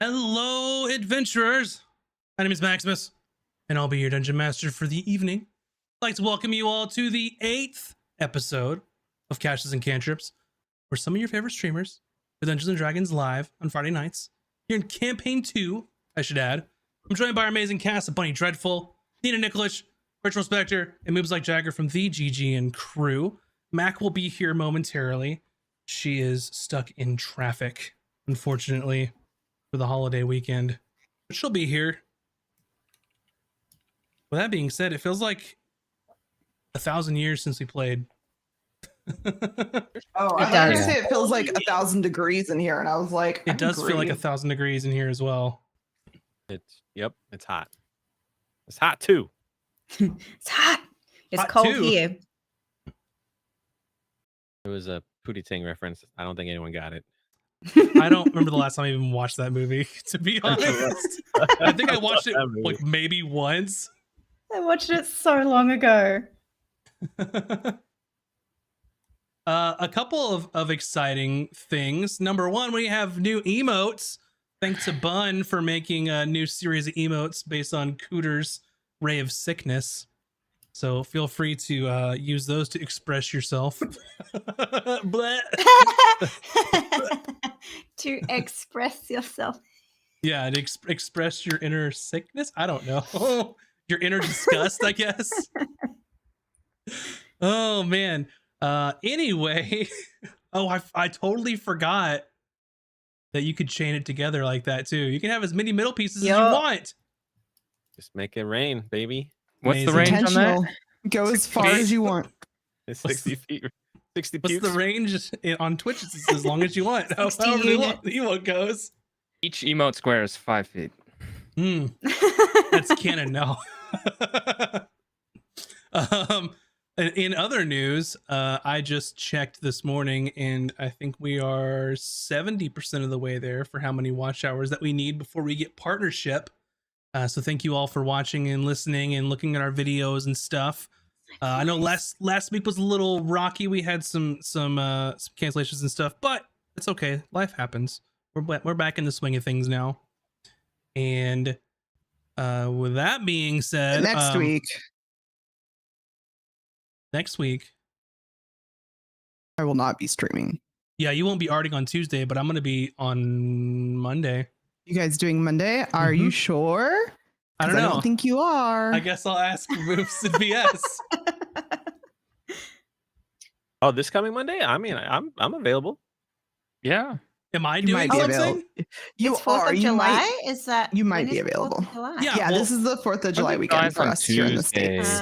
Hello, adventurers. My name is Maximus, and I'll be your dungeon master for the evening. I'd like to welcome you all to the 8th episode of Caches and Cantrips, where some of your favorite streamers play Dungeons and Dragons live on Friday nights. Here in Campaign 2, I should add. I'm joined by our amazing cast of Bunny Dreadful, Nina Nikolic, Virtual Spectre, and moves like Jagger from the GG and crew. Mac will be here momentarily. She is stuck in traffic, unfortunately, for the holiday weekend, but she'll be here. With that being said, it feels like 1,000 years since we played. Oh, I thought you say it feels like 1,000 degrees in here, and I was like, it does feel like 1,000 degrees in here as well. It's hot. It's hot too. It's hot. It's Hot cold too. here. It was a Pootie Tang reference. I don't think anyone got it. I don't remember the last time I even watched that movie, to be honest. I think I watched it like maybe once. I watched it so long ago. A couple of exciting things. Number one, we have new emotes. Thanks to Bun for making a new series of emotes based on Cooter's Ray of Sickness. So feel free to use those to express yourself. To express yourself. Yeah, to express your inner sickness. I don't know. Your inner disgust, I guess. Oh, man. Anyway. Oh, I totally forgot that you could chain it together like that, too. You can have as many middle pieces as you want. Just make it rain, baby. What's the Amazing. range on that? Go as far as you want. It's 60 feet. 60 What's pukes. the range on Twitch? It's as long as you want. 60 However the units. emote goes. Each emote square is 5 feet. That's canon now. In other news, I just checked this morning, and I think we are 70% of the way there for how many watch hours that we need before we get partnership. So thank you all for watching and listening and looking at our videos and stuff. I know last week was a little rocky. We had some cancellations and stuff, but it's okay. Life happens. We're back in the swing of things now. And with that being said, Next week, I will not be streaming. yeah, you won't be arting on Tuesday, but I'm going to be on Monday. You guys doing Monday? Are you sure? I 'Cause don't know. I don't think you are. I guess I'll ask Moves and BS. Oh, this coming Monday? I mean, I'm available. Yeah. Am I You doing might be something? available. You It's 4th are. of You July? might. Is that you might when be is 4th of available. July? Yeah. Yeah, well- this is the 4th of July July weekend for on us here in the Tuesday. States.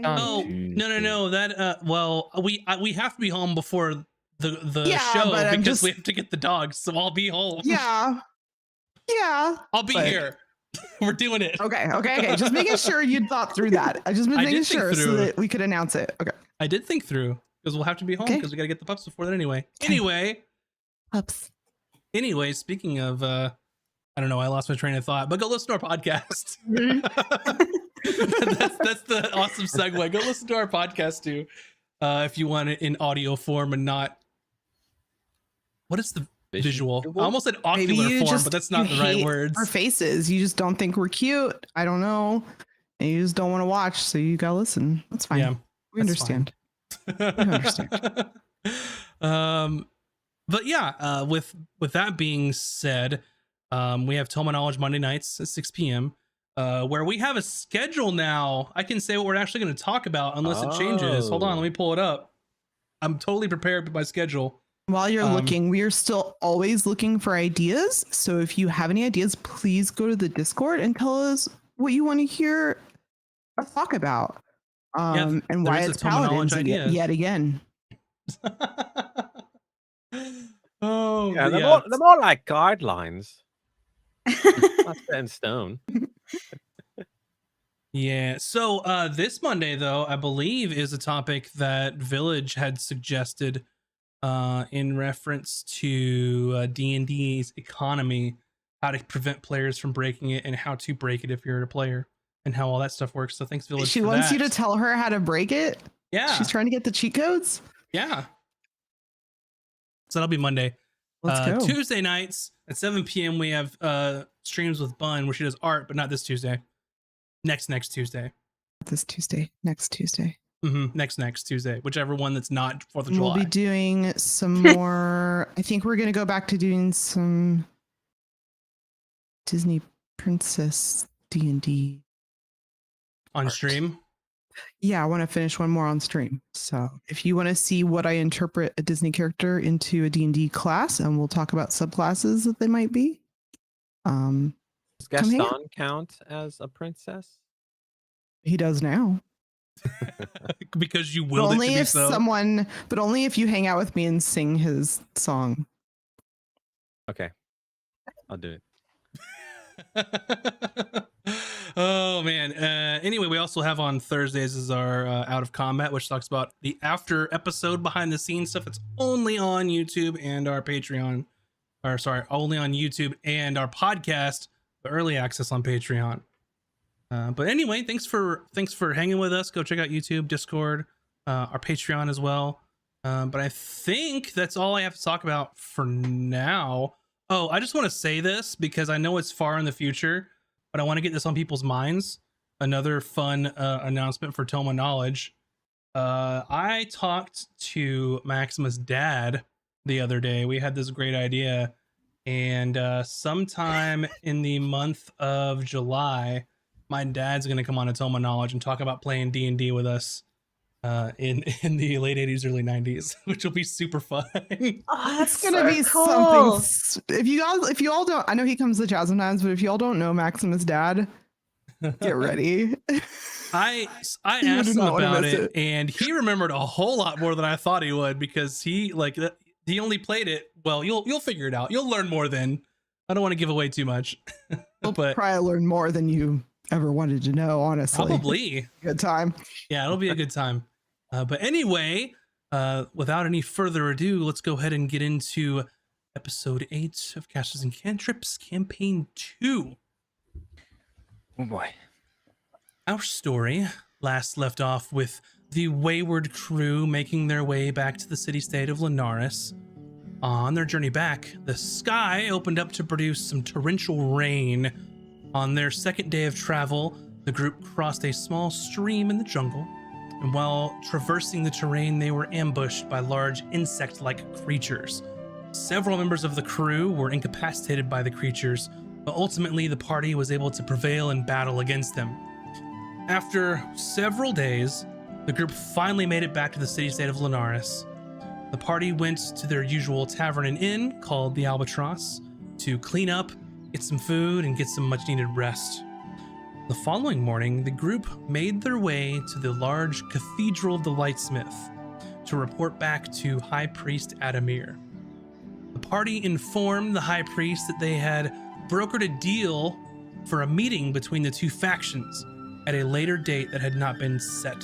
Oh, no. That well, we have to be home before the Yeah, show but I'm because just- we have to get the dogs, so I'll be home. Yeah. Yeah. I'll be but- here. We're doing it. Okay. Just making sure you thought through that. I just been I making did think sure so through. that we could announce it. Okay. I did think through because we'll have to be home Okay. because we got to get the pups before that anyway. Okay. Anyway, speaking of, I don't know, I lost my train of thought, but go listen to our podcast. that's the awesome segue. Go listen to our podcast too, if you want it in audio form and not. What is the visual? I almost said Maybe ocular you form, just but that's not you the right hate words. Our faces. You just don't think we're cute. I don't know. And you just don't want to watch, so you gotta listen. That's fine. Yeah, we that's understand. understand. But yeah, with that being said, we have Toma Knowledge Monday nights at 6 p.m. Where we have a schedule now. I can say what we're actually going to talk about unless it changes. Hold on, let me pull it up. I'm totally prepared with my schedule. While you're looking, we are still always looking for ideas. So if you have any ideas, please go to the Discord and tell us what you want to hear us talk about. And there why is a it's Toma Knowledge paladins ideas. yet again. Oh, Yeah, but they're more like guidelines. Not set in stone. Yeah. So this Monday, though, I believe is a topic that Village had suggested in reference to D&D's economy, how to prevent players from breaking it and how to break it if you're a player and how all that stuff works. So thanks, Village. She for wants that. you to tell her how to break it. Yeah. She's trying to get the cheat codes. Yeah. So that'll be Monday. Let's go. Tuesday nights at 7 p.m. we have streams with Bun where she does art, but not this Tuesday. Next Tuesday. This Tuesday, next Tuesday. Next Tuesday, whichever one that's not 4th of We'll July. be doing some more. I think we're gonna go back to doing some Disney Princess D&D on art. stream. Yeah, I want to finish one more on stream. So if you want to see what I interpret a Disney character into a D&D class, and we'll talk about subclasses that they might be. Does Come here. Gaston count as a princess? He does now. Because you But willed it to only be if so. but only if you hang out with me and sing his song. Okay, I'll do it. Oh man. Anyway, we also have on Thursdays is our Out of Combat, which talks about the after episode behind the scenes stuff. It's only on YouTube and our Patreon. Or sorry, only on YouTube and our podcast, but early access on Patreon. But anyway, thanks for hanging with us. Go check out YouTube, Discord, our Patreon as well. But I think that's all I have to talk about for now. Oh, I just want to say this because I know it's far in the future, but I want to get this on people's minds. Another fun announcement for Toma Knowledge. I talked to Maximus' dad the other day. We had this great idea, and sometime in the month of July, my dad's going to come on to Toma Knowledge and talk about playing D&D with us in the late 80s, early 90s, which will be super fun. Oh, that's It's gonna be cool. something. If you all don't, I know he comes to chat sometimes, but if you all don't know Maximus' dad, get ready. I You asked do him not wanna about miss it, it. and he remembered a whole lot more than I thought he would because he only played it. Well, you'll figure it out. You'll learn more then. I don't want to give away too much, You'll but probably learn more than you ever wanted to know. Honestly, probably. good time. Yeah, it'll be a good time. But anyway, without any further ado, let's go ahead and get into episode 8 of Castles and Cantrips, campaign 2. Oh boy. Our story last left off with the wayward crew making their way back to the city-state of Linares. On their journey back, the sky opened up to produce some torrential rain. On their second day of travel, the group crossed a small stream in the jungle, and while traversing the terrain, they were ambushed by large insect-like creatures. Several members of the crew were incapacitated by the creatures, but ultimately the party was able to prevail in battle against them. After several days, the group finally made it back to the city-state of Linares. The party went to their usual tavern and inn called the Albatross to clean up, get some food, and get some much-needed rest. The following morning, the group made their way to the large Cathedral of the Lightsmith to report back to High Priest Adamir. The party informed the High Priest that they had brokered a deal for a meeting between the two factions at a later date that had not been set.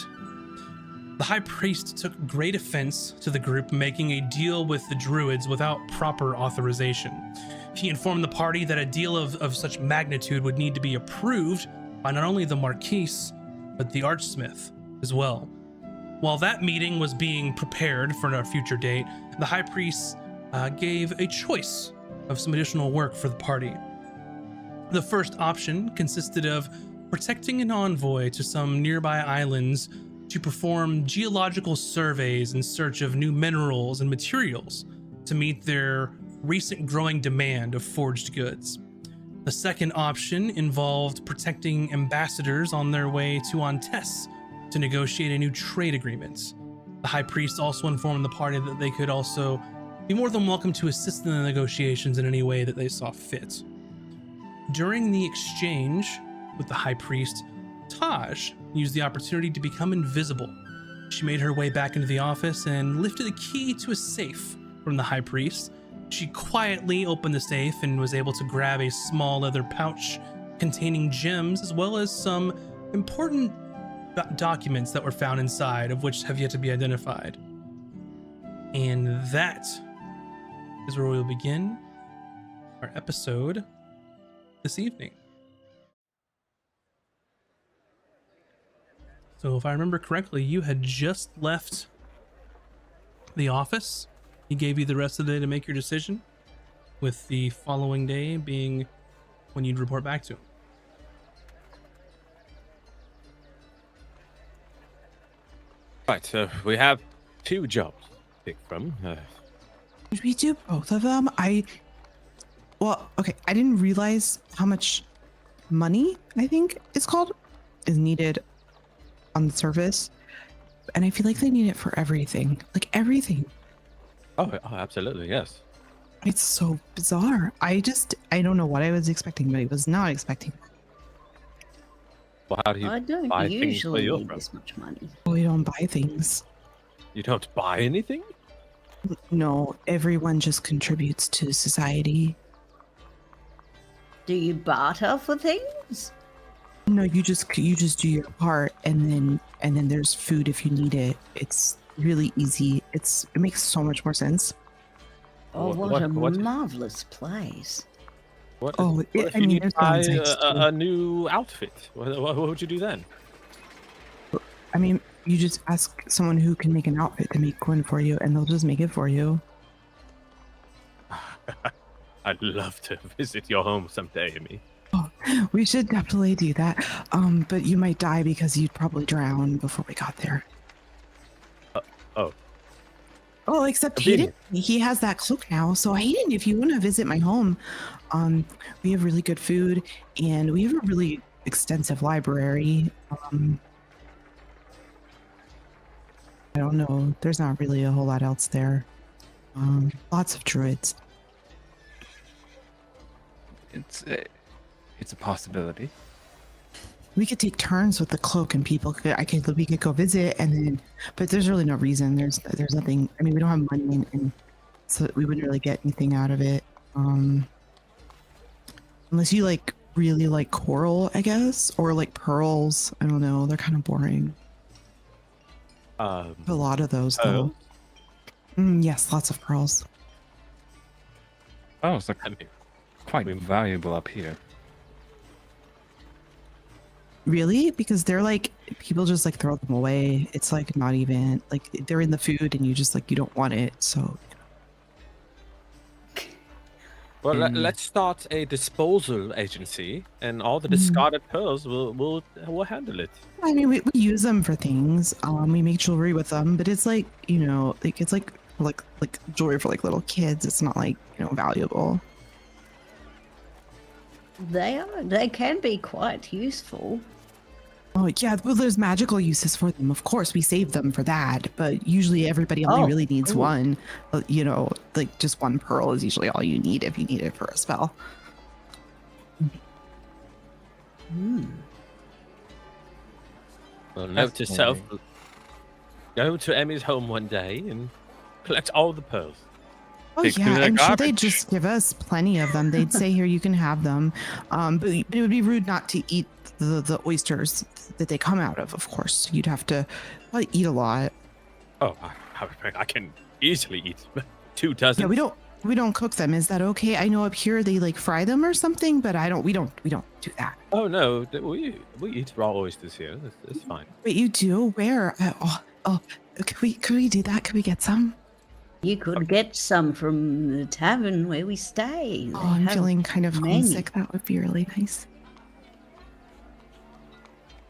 The High Priest took great offense to the group making a deal with the Druids without proper authorization. He informed the party that a deal of such magnitude would need to be approved by not only the Marquise, but the Archsmith as well. While that meeting was being prepared for a future date, the High Priest gave a choice of some additional work for the party. The first option consisted of protecting an envoy to some nearby islands to perform geological surveys in search of new minerals and materials to meet their recent growing demand of forged goods. The second option involved protecting ambassadors on their way to Antess to negotiate a new trade agreement. The High Priest also informed the party that they could also be more than welcome to assist in the negotiations in any way that they saw fit. During the exchange with the High Priest, Taj used the opportunity to become invisible. She made her way back into the office and lifted a key to a safe from the High Priest. She quietly opened the safe and was able to grab a small leather pouch containing gems as well as some important documents that were found inside, of which have yet to be identified. And that is where we'll begin our episode this evening. So if I remember correctly, you had just left the office. He gave you the rest of the day to make your decision. with the following day being when you'd report back to him. Right, so we have 2 jobs to pick from. Should we do both of them? Well, okay. I didn't realize how much money, I think it's called, is needed on the surface. And I feel like they need it for everything. Like everything. Oh, absolutely, yes. It's so bizarre. I don't know what I was expecting, but I was not expecting. Well, how do you I don't buy things where usually you're need from? this much money. We don't buy things. You don't buy anything? No, everyone just contributes to society. Do you barter for things? No, you just do your part, and then there's food if you need it. It's really easy. It makes so much more sense. Oh, What- what a what- marvelous place. What, Oh, what it- if I you mean, need there's to buy downsides too. a new outfit? What would you do then? I mean, you just ask someone who can make an outfit to make one for you, and they'll just make it for you. I'd love to visit your home someday, Amy. We should definitely do that. But you might die because you'd probably drown before we got there. Oh. Oh, except Hayden, Convenient. he has that cloak now. So Hayden, if you want to visit my home, we have really good food and we have a really extensive library. I don't know. There's not really a whole lot else there. Lots of druids. It's a possibility. We could take turns with the cloak, and we could go visit, and then. But there's really no reason. There's nothing. I mean, we don't have money, and so we wouldn't really get anything out of it. Unless you really like coral, I guess, or like pearls. I don't know. They're kind of boring. A lot of those, though. Yes, lots of pearls. Oh, it's like I mean, quite valuable up here. Really? Because they're like people just like throw them away. It's like not even like they're in the food, and you just like you don't want it. So well, let's start a disposal agency, and all the discarded pearls will handle it. I mean, we use them for things. We make jewelry with them, but it's like like it's like jewelry for like little kids. It's not like valuable. They can be quite useful. Oh yeah, well, there's magical uses for them. Of course, we save them for that. But usually, everybody only really needs cool. one. Like just one pearl is usually all you need if you need it for a spell. Well, note to self: go to Emmy's home one day and collect all the pearls. Oh Take yeah, to the I'm sure they'd garbage. just give us plenty of them. They'd say, "Here, you can have them." But it would be rude not to eat the oysters that they come out of. Of course, you'd have to eat a lot. Oh, I can easily eat 2 dozen. Yeah, we don't cook them. Is that okay? I know up here they like fry them or something, but we don't do that. Oh no, we eat raw oysters here. It's fine. Wait, you do? Where? Could we do that? Could we get some? You could get some from the tavern where we stay. Oh, I'm feeling kind of many. homesick. That would be really nice.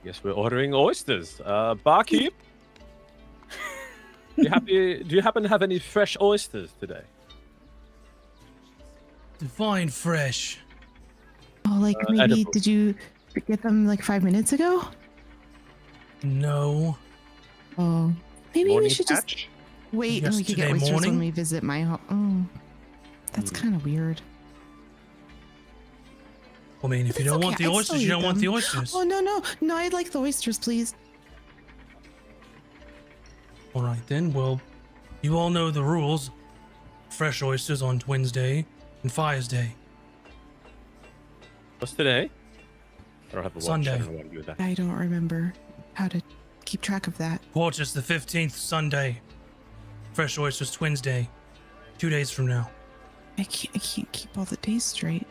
Yes, we're ordering oysters. Barkeep, do you happen to have any fresh oysters today? Divine fresh. Oh, like maybe edible. did you get them like 5 minutes ago? No. Oh, maybe we Morning should just catch? wait and we could get Yesterday oysters morning? when we visit my home. Oh, that's kind of weird. I mean, if you It's don't okay, want the I'd oysters, still you eat don't want the them. oysters. Oh no! I'd like the oysters, please. All right then. Well, you all know the rules. Fresh oysters on Wednesday and Fires Day. What's today? I don't have a watch. Sunday. I don't know what to do with that. I don't remember how to keep track of that. Quarters the 15th Sunday. Fresh oysters Wednesday. 2 days from now. I can't keep all the days straight.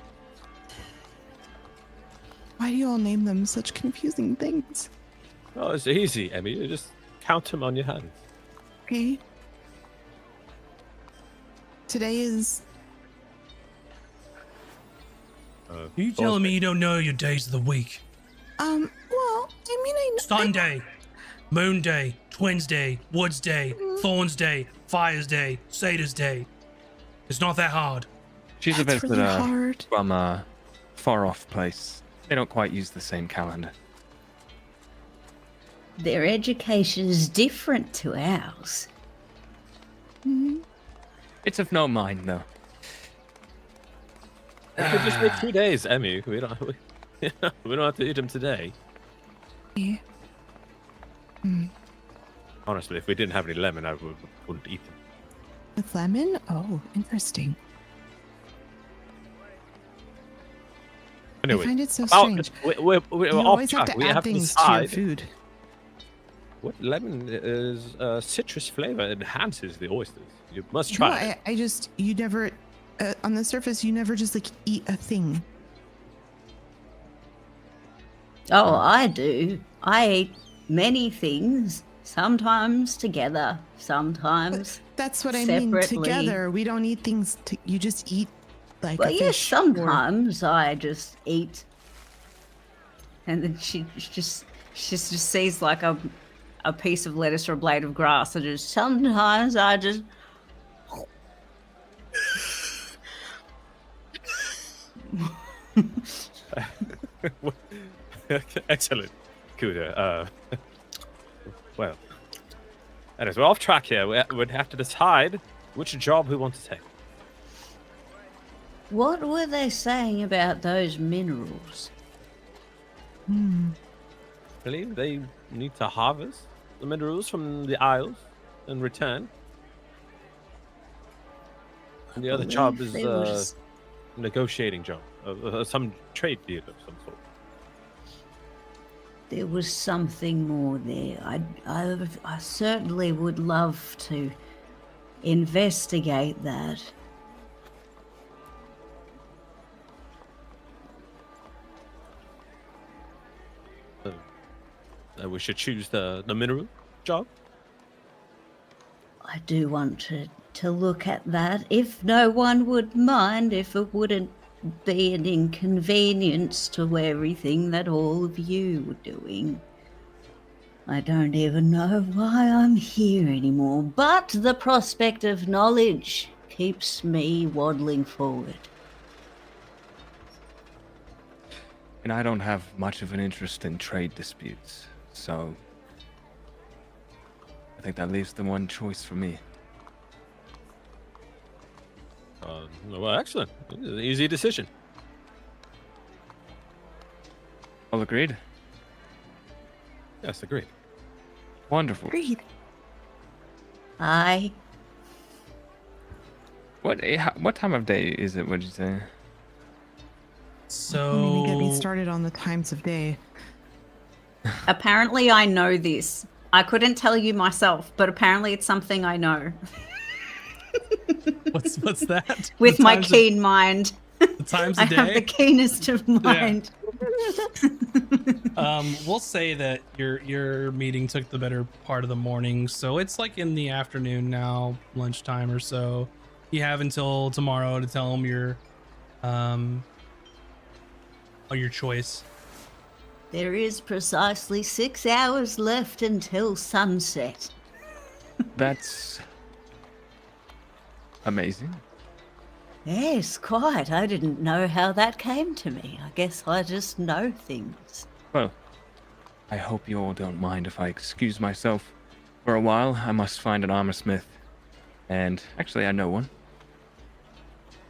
Why do you all name them such confusing things? Oh, it's easy, Emmy. You just count them on your hands. Okay. Today is Are you telling me you don't know your days of the week? Well, I mean, I know. Sunday, Moon Day, Twins Day, Woods Day, Thorns Day, Fires Day, Satyrs Day. It's not that hard. She's a That's visitor really hard. from a far-off place. They don't quite use the same calendar. Their education is different to ours. It's of no mind, though. We could just wait 2 days, Emmy. We don't have to eat them today. Yeah. Honestly, if we didn't have any lemon, I wouldn't eat them. With lemon? Oh, interesting. Anyway, I find it so about- strange. we're You off always have track. to We add have to things to your decide food. what lemon is citrus flavor enhances the oysters. You must No, try. it. I just, you never, on the surface, you never just like eat a thing. Oh, I do. I eat many things, sometimes together, sometimes. That's what I mean. Separately. Together, we don't eat things. You just eat like Well, a yes, fish. or- sometimes I just eat. And then she just sees like a piece of lettuce or a blade of grass, and just sometimes I just. Excellent, Kuda. Well, anyways, we're off track here. We'd have to decide which job we want to take. What were they saying about those minerals? Hmm. I believe they need to harvest the minerals from the isles and return. And the other job is Believe there was- negotiating job, some trade deal of some sort. There was something more there. I certainly would love to investigate that. We should choose the mineral job. I do want to look at that, if no one would mind, if it wouldn't be an inconvenience to everything that all of you were doing. I don't even know why I'm here anymore, but the prospect of knowledge keeps me waddling forward. And I don't have much of an interest in trade disputes, so I think that leaves the one choice for me. Well, excellent. Easy decision. All agreed? Yes, agreed. Wonderful. Agreed. Aye. What time of day is it, would you say? Don't even get me So started on the times of day. Apparently I know this. I couldn't tell you myself, but apparently it's something I know. what's that? With The my times of- keen mind. the times I of have the day. keenest of mind. We'll say that your meeting took the better part of the morning, so it's like in the afternoon now, lunchtime or so. You have until tomorrow to tell them your choice. There is precisely 6 hours left until sunset. That's amazing. Yes, quite. I didn't know how that came to me. I guess I just know things. Well, I hope you all don't mind if I excuse myself for a while. I must find an armor smith. And actually, I know one.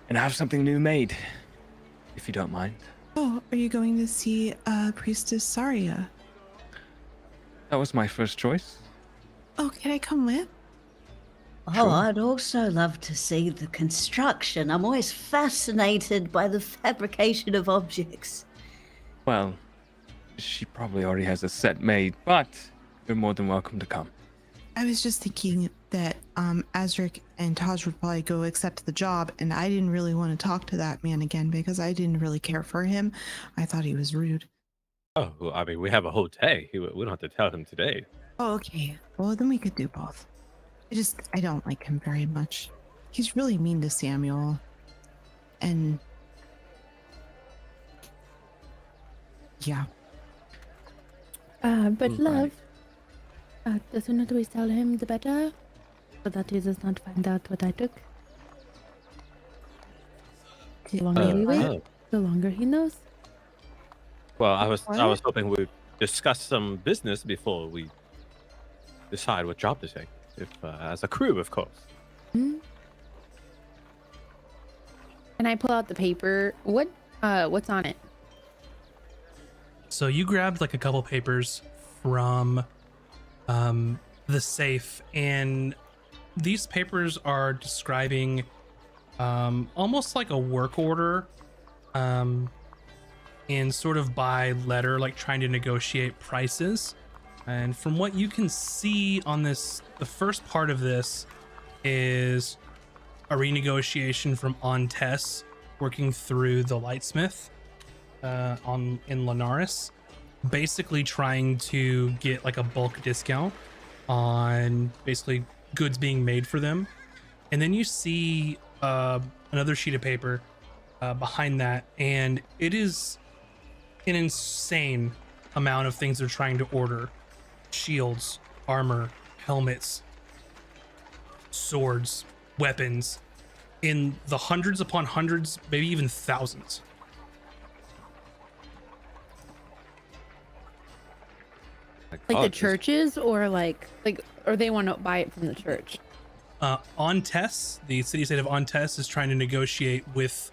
And I have something new made, if you don't mind. Oh, are you going to see Priestess Saria? That was my first choice. Oh, can I come with? Oh, Sure. I'd also love to see the construction. I'm always fascinated by the fabrication of objects. Well, she probably already has a set made, but you're more than welcome to come. I was just thinking that Azric and Taj would probably go accept the job, and I didn't really want to talk to that man again because I didn't really care for him. I thought he was rude. Oh, well, I mean, we have a whole day. We don't have to tell him today. Oh, okay. Well, then we could do both. I don't like him very much. He's really mean to Samuel. And Yeah. But Right. love, the sooner we tell him, the better, so that he does not find out what I took. The longer we wait, Oh. the longer he knows. Well, I was What? hoping we'd discuss some business before we decide what job to take. If as a crew, of course. Hmm? And I pull out the paper. What's on it? So you grabbed like a couple papers from the safe, and these papers are describing almost like a work order, and sort of by letter, like trying to negotiate prices. And from what you can see on this, the first part of this is a renegotiation from Ontes working through the lightsmith in Linares, basically trying to get like a bulk discount on basically goods being made for them. And then you see another sheet of paper behind that, and it is an insane amount of things they're trying to order: shields, armor, helmets, swords, weapons, in the hundreds upon hundreds, maybe even thousands. Like the churches, or or they want to buy it from the church? Ontes, the city-state of Ontes, is trying to negotiate with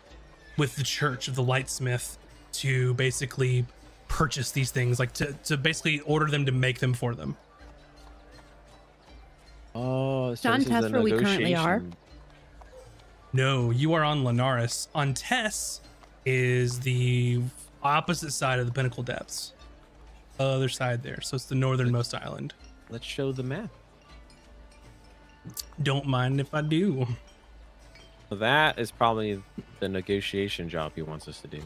the Church of the Lightsmith to basically purchase these things, like to basically order them to make them for them. Oh, John, this is that's a where we currently are. negotiation. No, you are on Linares. Ontes is the opposite side of the Pinnacle Depths. Other side there. So it's the northernmost island. Let's show the map. Don't mind if I do. That is probably the negotiation job he wants us to do.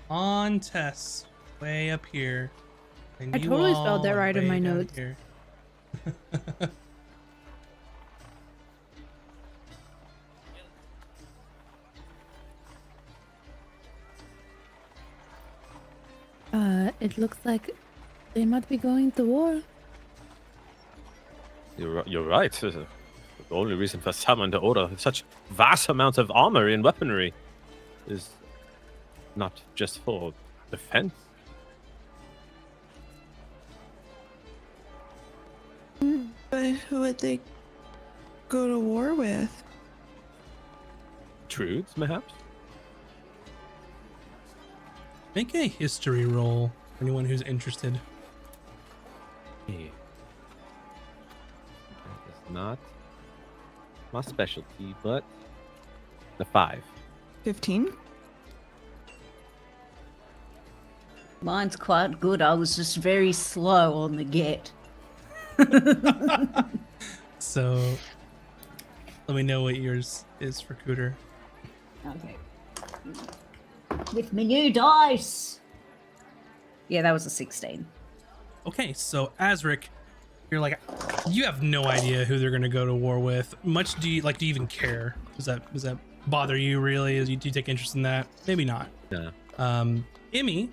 Ontes, way up here. And I you totally spelled all that are right in way my down notes. here. It looks like they might be going to war. You're right. The only reason for someone to order such vast amounts of armor and weaponry is not just for defense. But who would they go to war with? Truths, perhaps? Make a history roll for anyone who's interested. Yeah. That is not my specialty, but the 5. 15? Mine's quite good. I was just very slow on the get. So let me know what yours is for Cooter. Okay. With my new dice. Yeah, that was a 16. Okay, so Azric, you're like, you have no idea who they're gonna go to war with. Much do you even care? Does that bother you really? Do you take interest in that? Maybe not. Yeah. Emmy,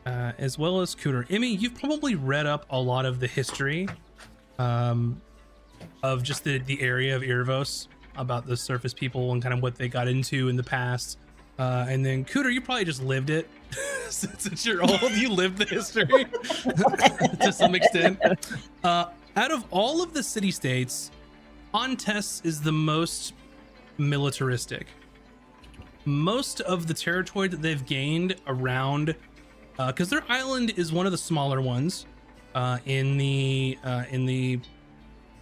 as well as Cooter. Emmy, you've probably read up a lot of the history of just the area of Irvos, about the surface people and kind of what they got into in the past. And then Cooter, you probably just lived it. Since you're old, you lived the history to some extent. Out of all of the city-states, Ontes is the most militaristic. Most of the territory that they've gained around, because their island is one of the smaller ones in the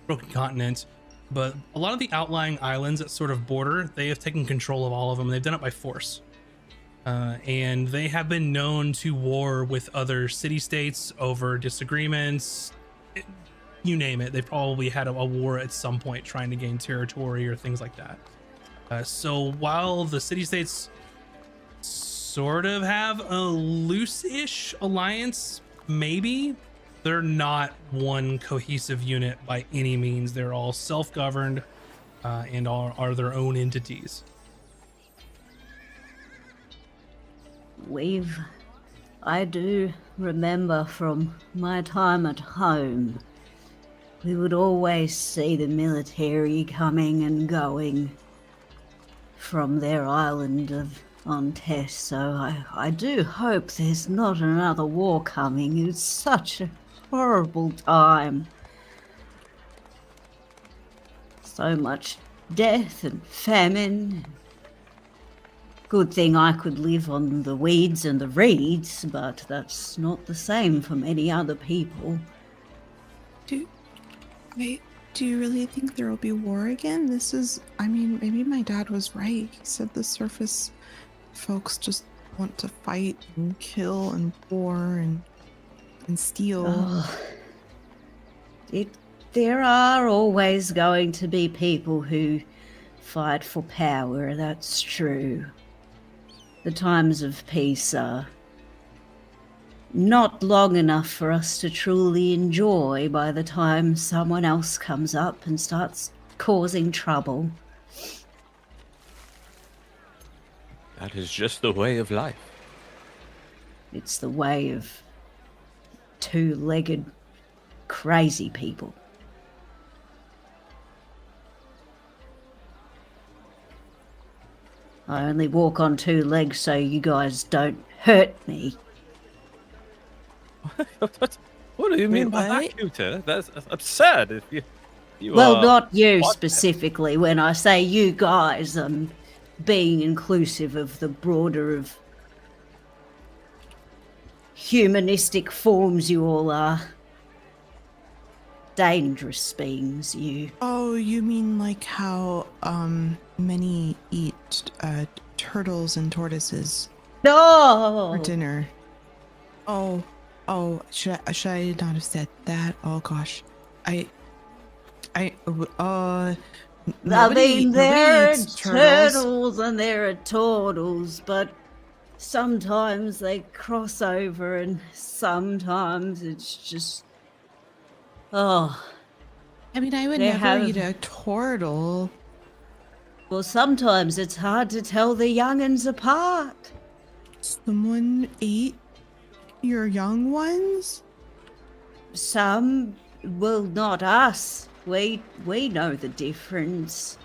Broken Continent, but a lot of the outlying islands that sort of border, they have taken control of all of them. They've done it by force. And they have been known to war with other city-states over disagreements. You name it. They probably had a war at some point trying to gain territory or things like that. So while the city-states sort of have a loose-ish alliance, maybe, they're not one cohesive unit by any means. They're all self-governed and are their own entities. I do remember from my time at home, we would always see the military coming and going from their island on Tess, so I do hope there's not another war coming. It's such a horrible time. So much death and famine. Good thing I could live on the weeds and the reeds, but that's not the same for many other people. Do you really think there will be war again? Maybe my dad was right. He said the surface folks just want to fight and kill and bore and steal. Oh, there are always going to be people who fight for power, that's true. The times of peace are not long enough for us to truly enjoy by the time someone else comes up and starts causing trouble. That is just the way of life. It's the way of two-legged crazy people. I only walk on two legs so you guys don't hurt me. What do you mean by what? that, Cuter? That's absurd. If you Well, are... not you What? specifically. When I say you guys, I'm being inclusive of the broader of humanistic forms you all are. Dangerous beings, you. Oh, you mean like how many eat turtles and tortoises No! for dinner? Oh, should I not have said that? Oh gosh, I nobody mean, there are eats turtles and there are turtles, but sometimes they cross over and sometimes it's just... Oh, I mean, I would They never have- eat a turtle. well, sometimes it's hard to tell the young'uns apart. Someone ate your young ones? Some, well, not us. We know the difference.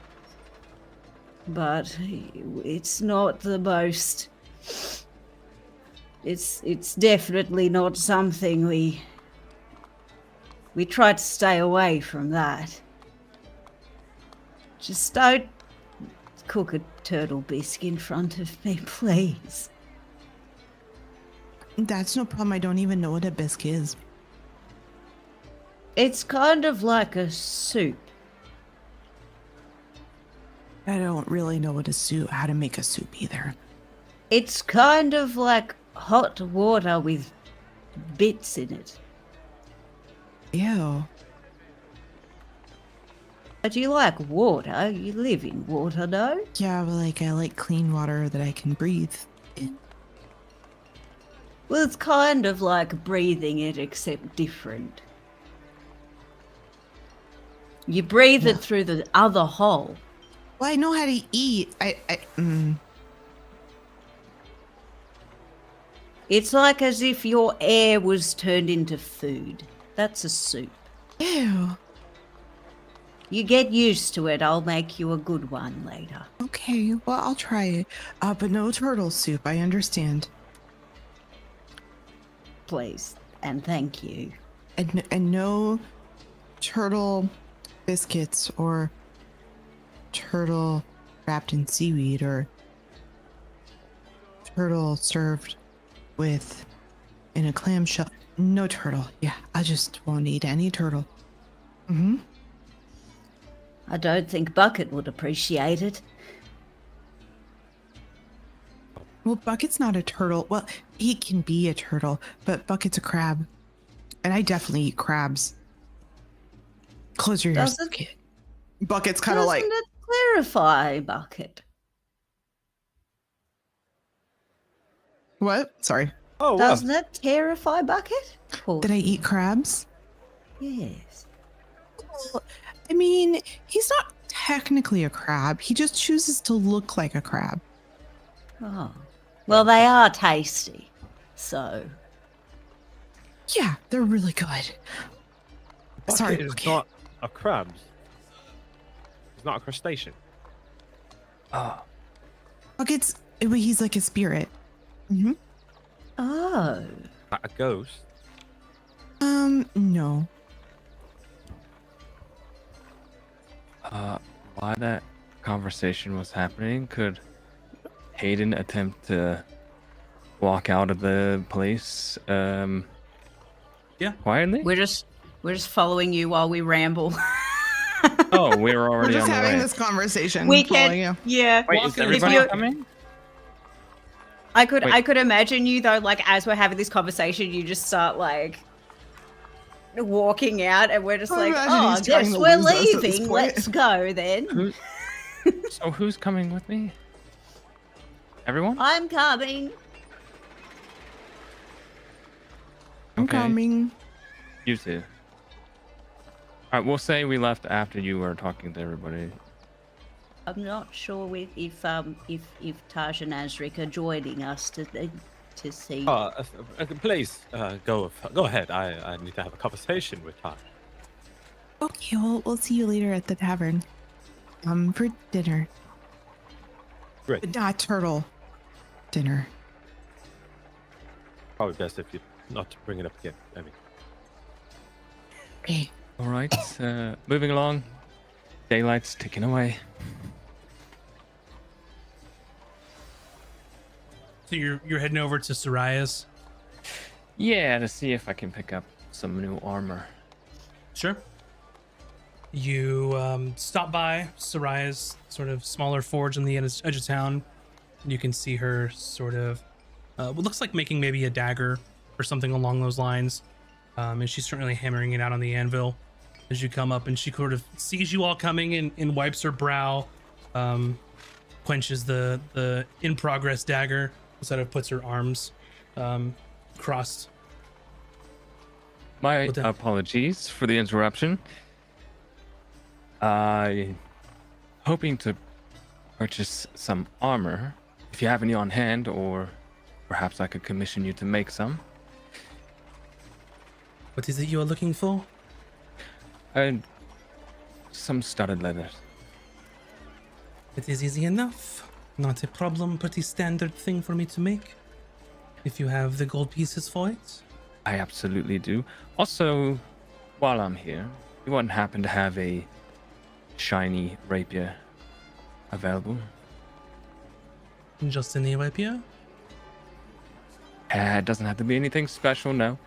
But it's not the most... It's definitely not something we try to stay away from that. Just don't cook a turtle bisque in front of me, please. That's no problem. I don't even know what a bisque is. It's kind of like a soup. I don't really know how to make a soup either. It's kind of like hot water with bits in it. Ew. But you like water. You live in water, no? Yeah, but I like clean water that I can breathe in. Well, it's kind of like breathing it, except different. You breathe it through the other hole. Well, I know how to eat. It's like as if your air was turned into food. That's a soup. Ew. You get used to it. I'll make you a good one later. Okay, well, I'll try it. But no turtle soup. I understand. Please. And thank you. And no turtle biscuits or turtle wrapped in seaweed or turtle served with in a clamshell. No turtle. Yeah, I just won't eat any turtle. Mm-hmm. I don't think Bucket would appreciate it. Well, Bucket's not a turtle. Well, he can be a turtle, but Bucket's a crab. And I definitely eat crabs. Close your ears, Doesn't- Bucket. Bucket's kind of like... Doesn't it clarify, Bucket? What? Sorry. Oh, well. Doesn't it terrify Bucket? Poor Did I eat crabs? Yes. Well, I mean, he's not technically a crab. He just chooses to look like a crab. Oh. Well, they are tasty. So, Yeah, they're really good. Bucket Sorry, is okay. not a crab. It's not a crustacean. Ah, Bucket's, he's like a spirit. Mm-hmm. oh, Like a ghost. No. while that conversation was happening, could Hayden attempt to walk out of the place Yeah. quietly? we're just following you while we ramble. Oh, we're We're already just on the having way. this conversation. We following can, you. yeah. Wait, is Walking- everybody you- coming? I Wait. could imagine you though, like as we're having this conversation, you just start like walking out, and we're just I like, imagine oh, he's trying guess to we're lose us at this leaving. point." Let's go then. Who- So who's coming with me? Everyone? I'm coming. I'm Okay. coming. You two. Alright, we'll say we left after you were talking to everybody. I'm not sure if Taj and Azric are joining us to see. Please go ahead. I need to have a conversation with her. Okay, we'll see you later at the tavern. For dinner. Great. Not turtle dinner. Probably best if you not to bring it up again. I mean, Okay. Alright, moving along. Daylight's ticking away. So you're heading over to Soraya's. Yeah, to see if I can pick up some new armor. Sure. You stop by Soraya's sort of smaller forge on the edge of town. You can see her sort of what looks like making maybe a dagger or something along those lines. And she's certainly hammering it out on the anvil as you come up, and she sort of sees you all coming and wipes her brow, quenches the in progress dagger, sort of puts her arms crossed. My What the- apologies for the interruption. I hoping to purchase some armor. If you have any on hand, or perhaps I could commission you to make some. What is it you are looking for? Some studded leather. It is easy enough. Not a problem. Pretty standard thing for me to make. If you have the gold pieces for it. I absolutely do. Also, while I'm here, you wouldn't happen to have a shiny rapier available? Just any rapier? It doesn't have to be anything special, no.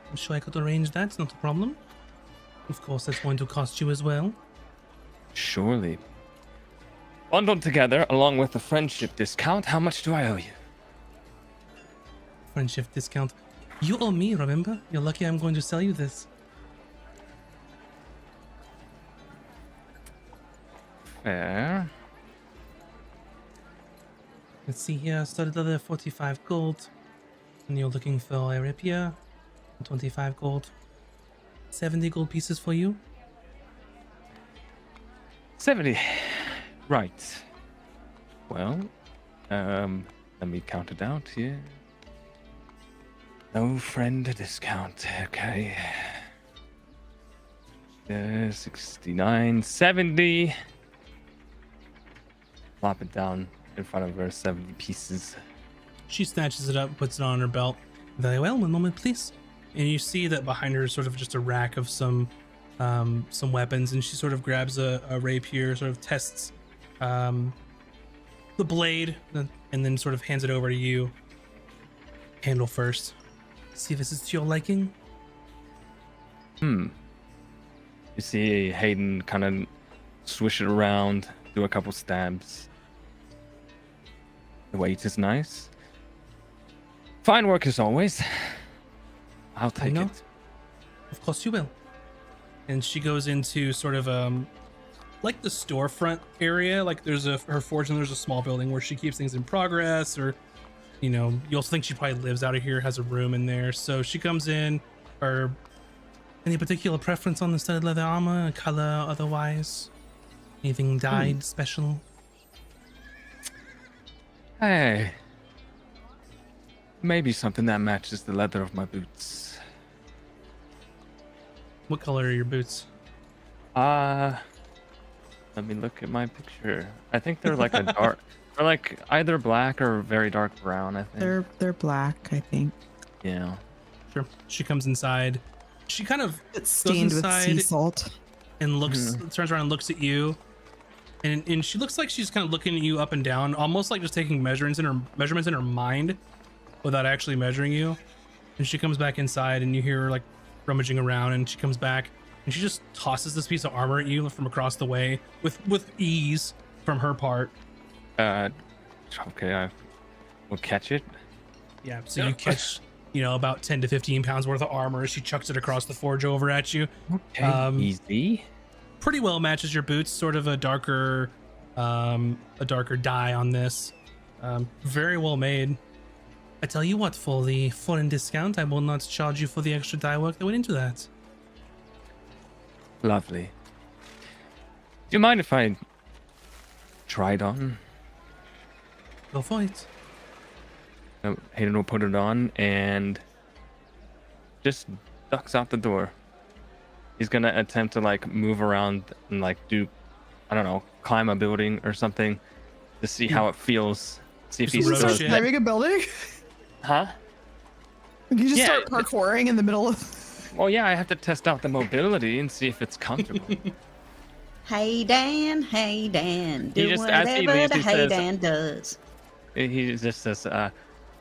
I'm sure I could arrange that. Not a problem. Of course, that's going to cost you as well. Surely. Bundled together, along with the friendship discount, how much do I owe you? Friendship discount. You owe me, remember? You're lucky I'm going to sell you this. Fair. Let's see here. Studded leather, 45 gold. And you're looking for a rapier, 25 gold. 70 gold pieces for you. 70. Right. Well, let me count it out here. No friend discount. Okay. 69, 70. Plop it down in front of her, 70 pieces. She snatches it up, puts it on her belt. Very well, one moment, please. And you see that behind her is sort of just a rack of some weapons, and she sort of grabs a rapier, sort of tests the blade, and then sort of hands it over to you. Handle first. See if this is to your liking. You see Hayden kind of swish it around, do a couple stabs. The weight is nice. Fine work as always. I'll take know. it. Of course you will. And she goes into sort of like the storefront area. Like there's her forge, and there's a small building where she keeps things in progress, or you also think she probably lives out of here, has a room in there. So she comes in. Or any particular preference on the studded leather armor, color, otherwise? Anything dyed special? Hey. Maybe something that matches the leather of my boots. What color are your boots? Let me look at my picture. I think they're like a dark, or like either black or very dark brown, I think. They're black, I think. Yeah. Sure. She comes inside. She kind of It's goes stained with sea inside salt. and looks, turns around and looks at you. And she looks like she's kind of looking at you up and down, almost like just taking measurements in her mind without actually measuring you. And she comes back inside and you hear her like rummaging around, and she comes back and she just tosses this piece of armor at you from across the way with ease from her part. Okay, I will catch it. Yeah, so you catch, about 10 to 15 pounds worth of armor as she chucks it across the forge over at you. Okay, easy. Pretty well matches your boots, sort of a darker dye on this. Very well made. I tell you what, for the foreign discount, I will not charge you for the extra dye work that went into that. Lovely. Do you mind if I try it on? Go for it. Hayden will put it on and just ducks out the door. He's gonna attempt to like move around and like do, I don't know, climb a building or something to see how it feels. See if he's Road still. shit. Climbing a building? Huh? You just Yeah. start parkouring in the middle of. Well, yeah, I have to test out the mobility and see if it's comfortable. Hey Dan, do He just- as he whatever leaves, the he Hey says- Dan does. He just says, I'll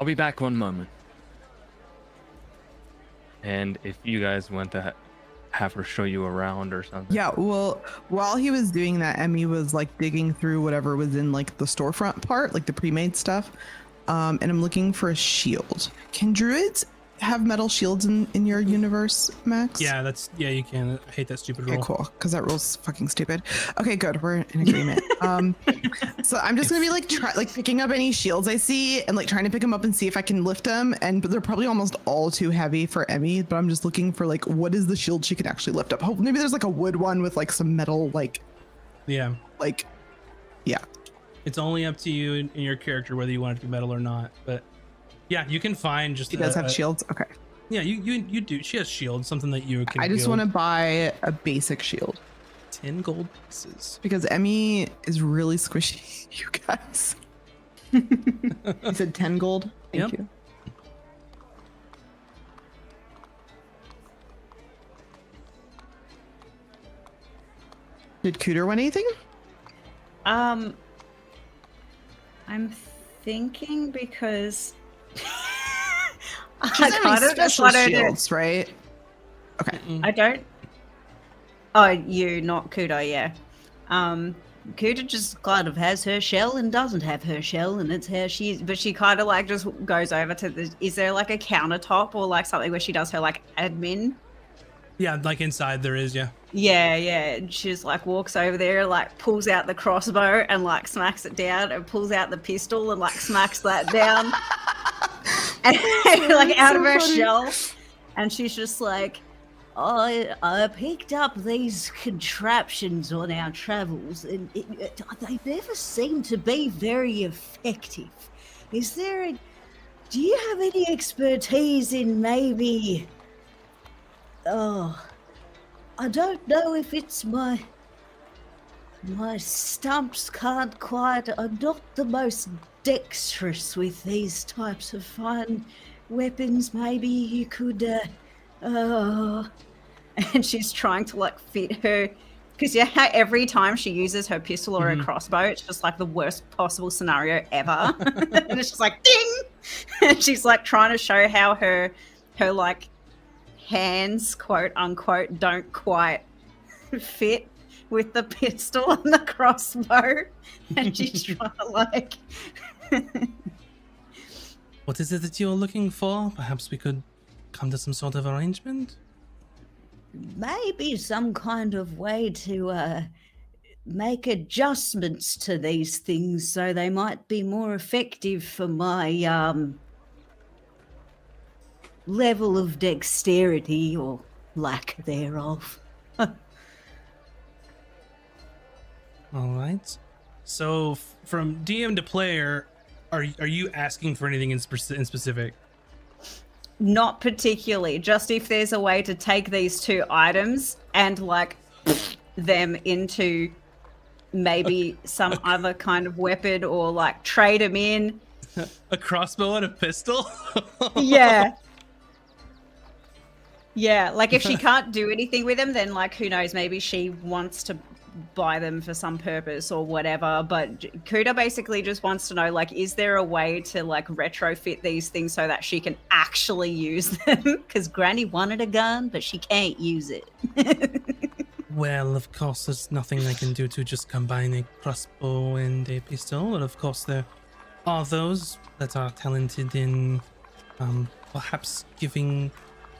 be back one moment. And if you guys want to have her show you around or something. Yeah, well, while he was doing that, Emmy was like digging through whatever was in like the storefront part, like the pre-made stuff. And I'm looking for a shield. Can druids have metal shields in your universe, Max? Yeah, you can. I hate that stupid Okay, rule. cool. Because that rule's fucking stupid. Okay, good. We're in agreement. So I'm just gonna be like picking up any shields I see and like trying to pick them up and see if I can lift them. But they're probably almost all too heavy for Emmy. But I'm just looking for like what is the shield she can actually lift up. Hope maybe there's like a wood one with like some metal Yeah. Yeah. It's only up to you and your character whether you want it to be metal or not. But yeah, you can find just She does have shields. Okay. Yeah, you do. She has shield, something that you can I just wield. want to buy a basic shield 10 gold pieces. because Emmy is really squishy. You guys. You said 10 gold. Thank Yep. you. Did Cooter want anything? I'm thinking because She's I having kind of just special wanted to. shields, right? Okay. I don't. Oh, you, not Kudo, yeah. Kudo just kind of has her shell and doesn't have her shell, and it's how she is. But she kind of like just goes over to the. Is there like a countertop or like something where she does her like admin? Yeah, like inside there is, yeah. Yeah, yeah. And she just like walks over there, like pulls out the crossbow and like smacks it down, and pulls out the pistol and like smacks that down, and like out of her shell. And she's just like, I picked up these contraptions on our travels, and they never seem to be very effective. Is there a? Do you have any expertise in maybe? Oh, I don't know if it's my stumps can't quite. I'm not the most dexterous with these types of fine weapons. Maybe you could. And she's trying to like fit her, because yeah, how every time she uses her pistol or her crossbow, it's just like the worst possible scenario ever. And it's just like ding, and she's like trying to show how her like hands, quote unquote, don't quite fit with the pistol and the crossbow, and she's trying to like. What is it that you're looking for? Perhaps we could come to some sort of arrangement? Maybe some kind of way to make adjustments to these things so they might be more effective for my level of dexterity or lack thereof. All right. So from DM to player, are you asking for anything in specific? Not particularly. Just if there's a way to take these two items and like them into maybe some other kind of weapon, or like trade them in. A crossbow and a pistol? Yeah. Yeah, like if she can't do anything with them, then like who knows, maybe she wants to buy them for some purpose or whatever. But Kuda basically just wants to know, like, is there a way to like retrofit these things so that she can actually use them? Because Granny wanted a gun, but she can't use it. Well, of course, there's nothing I can do to just combine a crossbow and a pistol. But of course, there are those that are talented in perhaps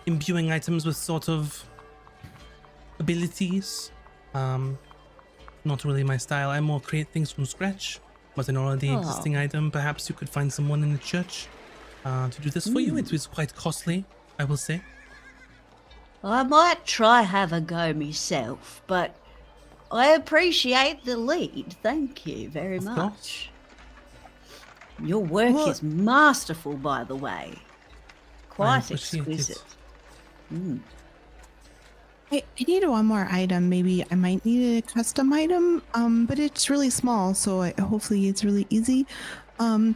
imbuing items with sort of abilities. Not really my style. I more create things from scratch. But an already existing item, perhaps you could find someone in the church to do this for you. It is quite costly, I will say. I might try have a go myself, but I appreciate the lead. Thank you very Of much. course. Your work Well- is masterful, by the way. Quite appreciate it. exquisite. I need one more item. Maybe I might need a custom item, but it's really small, so hopefully it's really easy. Well,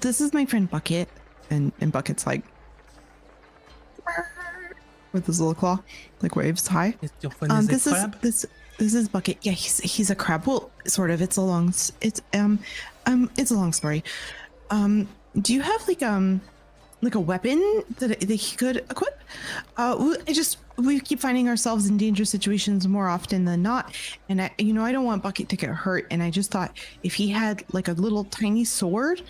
this is my friend Bucket, and Bucket's like with his little claw, like waves high. Your friend is This a crab? is this is Bucket. Yeah, he's a crab. Well, sort of. It's a long story. Do you have like a weapon that he could equip? We keep finding ourselves in dangerous situations more often than not, and I don't want Bucket to get hurt, and I just thought if he had like a little tiny sword,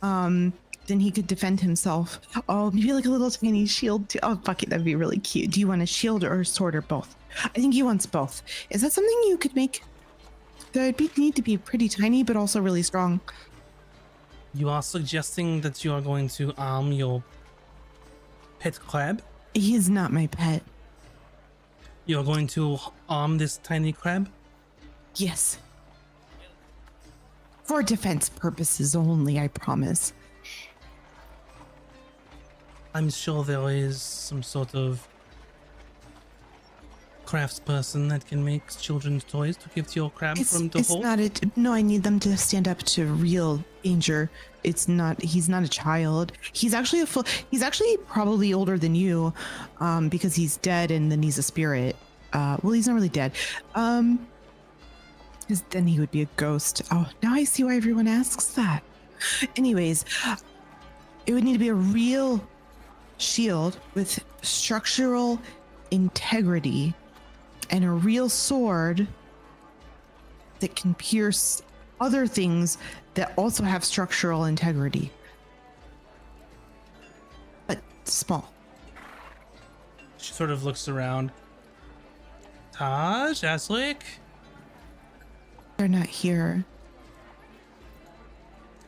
then he could defend himself. Oh, maybe like a little tiny shield too. Oh, Bucket, that'd be really cute. Do you want a shield or a sword or both? I think he wants both. Is that something you could make? That'd need to be pretty tiny, but also really strong. You are suggesting that you are going to arm your pet crab? He's not my pet. You're going to arm this tiny crab? Yes. For defense purposes only, I promise. I'm sure there is some sort of craftsperson that can make children's toys to give to your crab for him to It's hold. not no, I need them to stand up to real danger. He's not a child. He's actually probably older than you, because he's dead and then he's a spirit. Well, he's not really dead. Because then he would be a ghost. Oh, now I see why everyone asks that. Anyways, it would need to be a real shield with structural integrity and a real sword that can pierce other things that also have structural integrity. But small. She sort of looks around. Taj, Aslik? They're not here.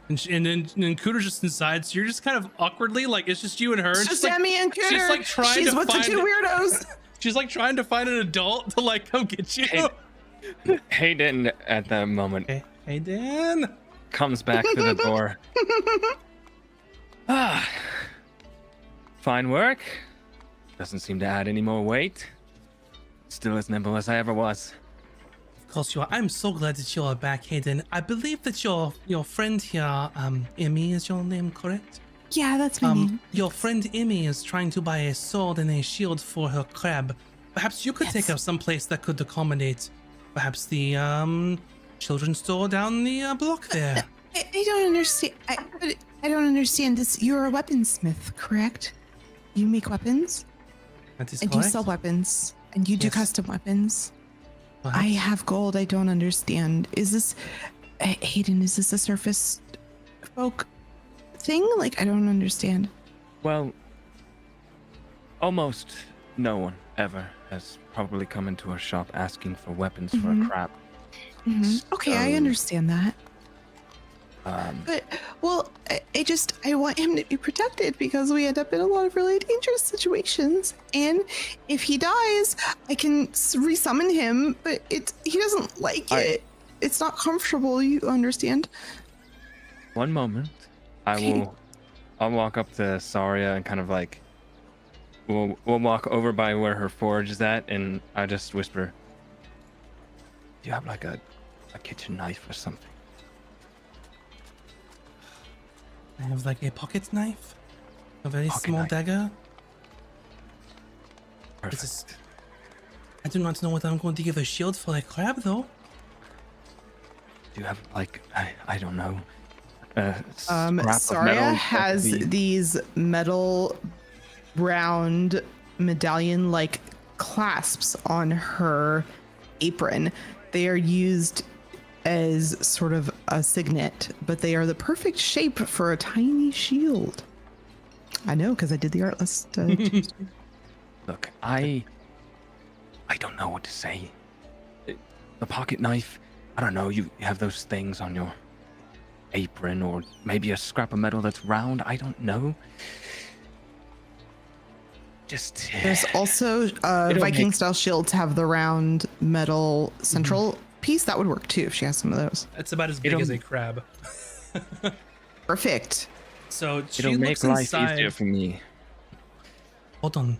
And then Cooter's just inside, so you're just kind of awkwardly, like, it's just you and her. It's and just she's like, Emmy and Cooter. she's like trying She's to with find the two weirdos. She's like trying to find an adult to like come get you. Hayden at that moment Hey Dan. comes back to the door. Fine work. Doesn't seem to add any more weight. Still as nimble as I ever was. Of course you are. I'm so glad that you are back, Hayden. I believe that your friend here, Emmy, is your name correct? Yeah, that's my name. Your friend Emmy is trying to buy a sword and a shield for her crab. Perhaps you could take her someplace that could accommodate perhaps the children's store down the block there. I don't understand. I don't understand this. You're a weaponsmith, correct? You make weapons That is and correct. you sell weapons and you do Yes. custom weapons. Perhaps. I have gold. I don't understand. Is this, Hayden? Is this a surface folk thing? Like, I don't understand. Well, almost no one ever has probably come into a shop asking for weapons for a crab. Okay, I So- understand that. Um, But, well, I want him to be protected because we end up in a lot of really dangerous situations. And if he dies, I can resummon him, but he doesn't like it. It's not comfortable, you understand? One moment. Okay. I'll walk up to Saria and kind of like we'll walk over by where her forge is at, and I just whisper, "Do you have like a kitchen knife or something?" I have like a pocket knife, a very Pocket small knife. dagger. Perfect. This is. I do not know what I'm going to give a shield for a crab, though. Do you have like I don't know. Scrap of metal Saria that has could be- these metal round medallion like clasps on her apron. They are used as sort of a signet, but they are the perfect shape for a tiny shield. I know because I did the art list. Look, I don't know what to say. The pocket knife, I don't know, you have those things on your apron, or maybe a scrap of metal that's round, I don't know. Just There's also It'll Viking make- style shields have the round metal central piece. That would work too if she has some of those. It's about as big It'll- as a crab. Perfect. So she it'll make looks life inside. easier for me. Hold on.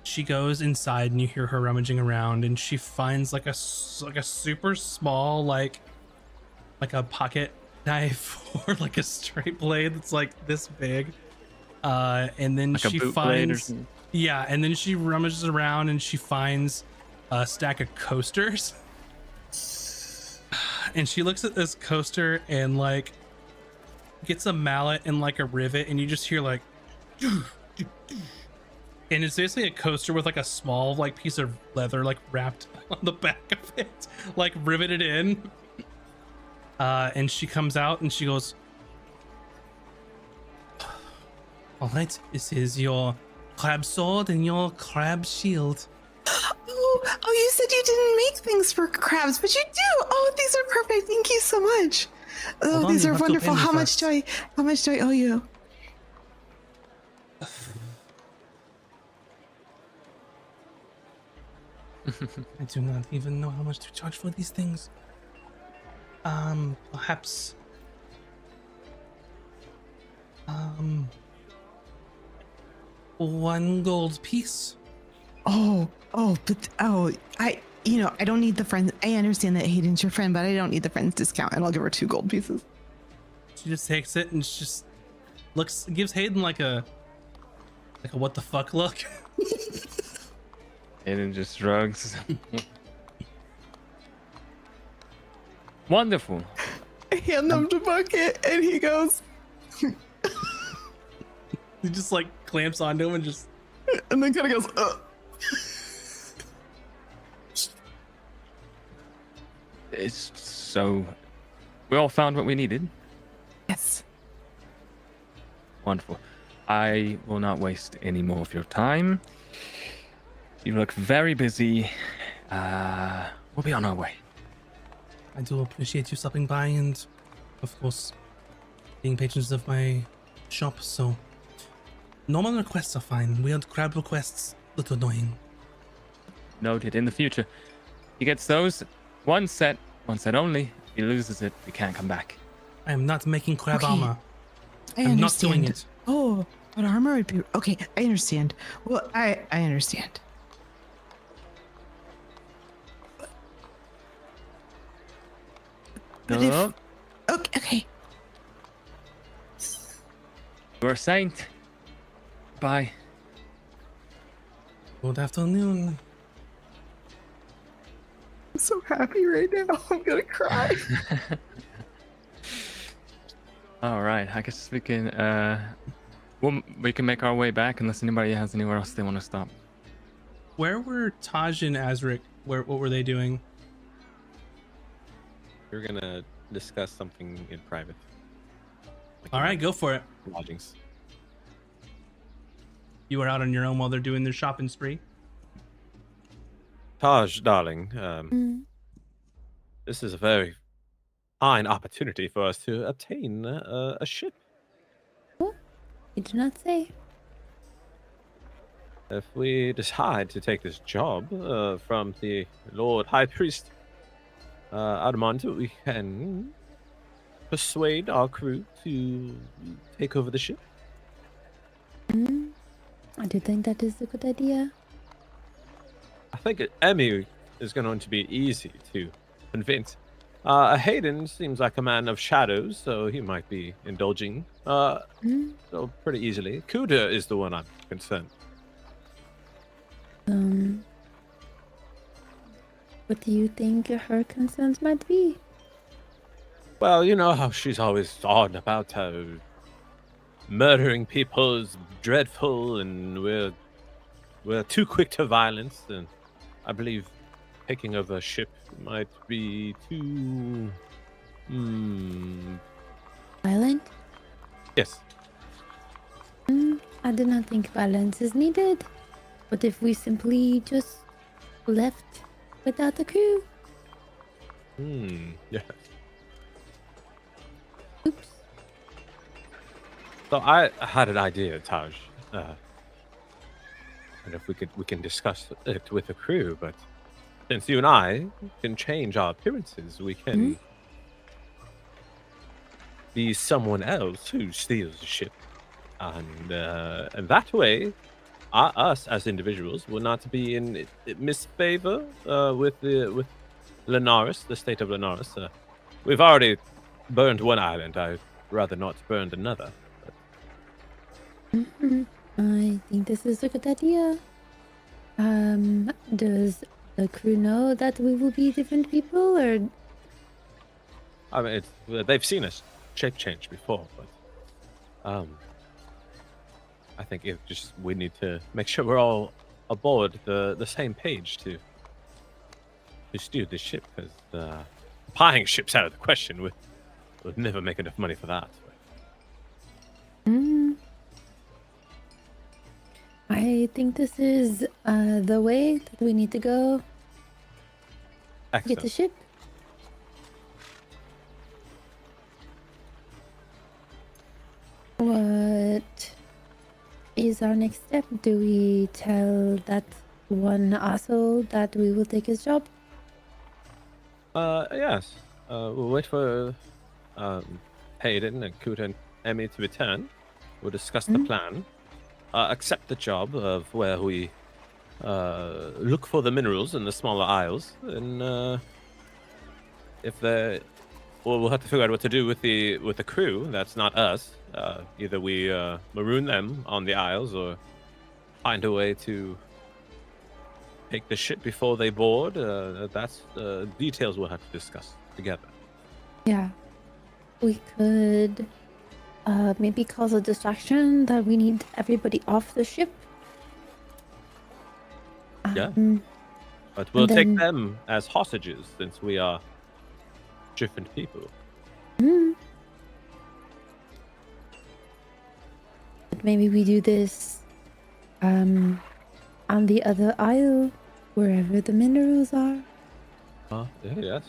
She goes inside, and you hear her rummaging around, and she finds like a super small like a pocket knife or like a straight blade that's like this big. And then Like a she boot blade or finds something. yeah, and then she rummages around and she finds a stack of coasters. And she looks at this coaster and like gets a mallet and like a rivet, and you just hear like and it's basically a coaster with like a small like piece of leather like wrapped on the back of it, like riveted in. And she comes out and she goes, all right, this is your crab sword and your crab shield. Oh, you said you didn't make things for crabs, but you do. Oh, these are perfect. Thank you so much. Oh, Hold on, these you are have to pay wonderful. me How much first. do I owe you? I do not even know how much to charge for these things. Perhaps. One gold piece. I don't need the friend. I understand that Hayden's your friend, but I don't need the friend's discount, and I'll give her 2 gold pieces. She just takes it and she just gives Hayden like a what the fuck look. Aiden just shrugs. Wonderful. I hand him the bucket, and he goes, He just like clamps onto him and just and then kind of goes, ugh. It's so we all found what we needed. Yes. Wonderful. I will not waste any more of your time. You look very busy. We'll be on our way. I do appreciate you stopping by and, of course, being patrons of my shop. So, normal requests are fine. Weird crab requests, little annoying. Noted. In the future, he gets those one set only. If he loses it, we can't come back. I am not making crab Okay. armor. I I'm understand. not doing it. Oh, but armor would be okay. I understand. Well, I understand. But if No, okay, you're a saint. Bye. Good afternoon. I'm so happy right now. I'm gonna cry. All right. I guess we can. We can make our way back unless anybody has anywhere else they want to stop. Where were Taj and Azric? What were they doing? We're gonna discuss something in private. Like All in right, go for it. lodgings. You were out on your own while they're doing their shopping spree. Taj, darling, Mm. this is a very fine opportunity for us to obtain a ship. You do not say. If we decide to take this job from the Lord High Priest Armand, we can persuade our crew to take over the ship? I do think that is a good idea. I think Emmy is going to be easy to convince. Hayden seems like a man of shadows, so he might be indulging so pretty easily. Kuda is the one I'm concerned. What do you think her concerns might be? Well, you know how she's always on about how murdering people is dreadful, and we're too quick to violence, and I believe taking over a ship might be too. Violent? Yes. I do not think violence is needed. But if we simply just left without the crew? Yeah. Oops. So I had an idea, Taj. And if we can discuss it with the crew, but since you and I can change our appearances, we can be someone else who steals the ship, and that way, us as individuals will not be in misfavor with Linares, the state of Linares. We've already burned one island. I'd rather not burned another. I think this is a good idea. Does the crew know that we will be different people, or? I mean, they've seen us shape change before, but I think we need to make sure we're all aboard the same page to steer the ship, because buying ships out of the question would never make enough money for that. I think this is the way that we need to go. Excellent. Get the ship. What is our next step? Do we tell that one asshole that we will take his job? Yes. We'll wait for Hayden and Kuta and Emmy to return. We'll discuss the plan. Accept the job of where we look for the minerals in the smaller isles, and we'll have to figure out what to do with the crew. That's not us. Either we maroon them on the isles, or find a way to take the ship before they board. That's details we'll have to discuss together. Yeah. We could maybe cause a distraction that we need everybody off the ship. Yeah. But we'll take then- them as hostages, since we are different people. Maybe we do this on the other isle, wherever the minerals are. Yes.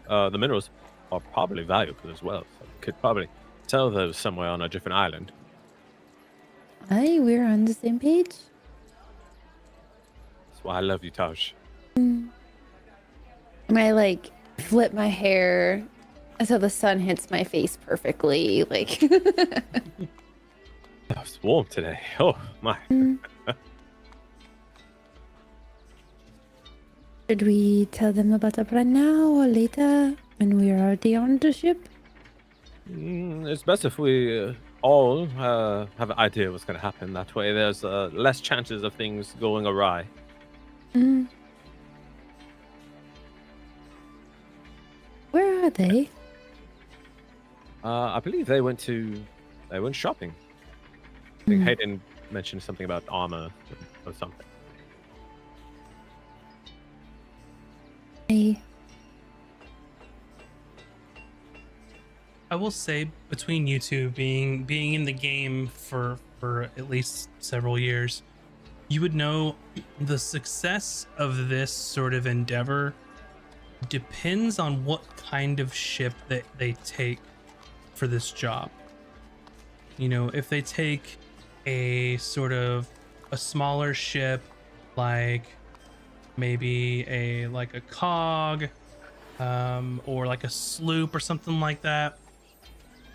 The minerals are probably valuable as well, so we could probably sell those somewhere on a different island. Aye, we're on the same page. That's why I love you, Taj. I like flip my hair so the sun hits my face perfectly. Like, Oh, it's warm today. Oh, my. Should we tell them about our plan now or later when we're already on the ship? It's best if we all have an idea what's going to happen. That way there's less chances of things going awry. Where are they? I believe they went shopping. I think Hayden mentioned something about armor or something. Hey. I will say, between you two being in the game for at least several years, you would know the success of this sort of endeavor depends on what kind of ship that they take for this job. You know, if they take a sort of a smaller ship, like maybe a cog, or like a sloop or something like that,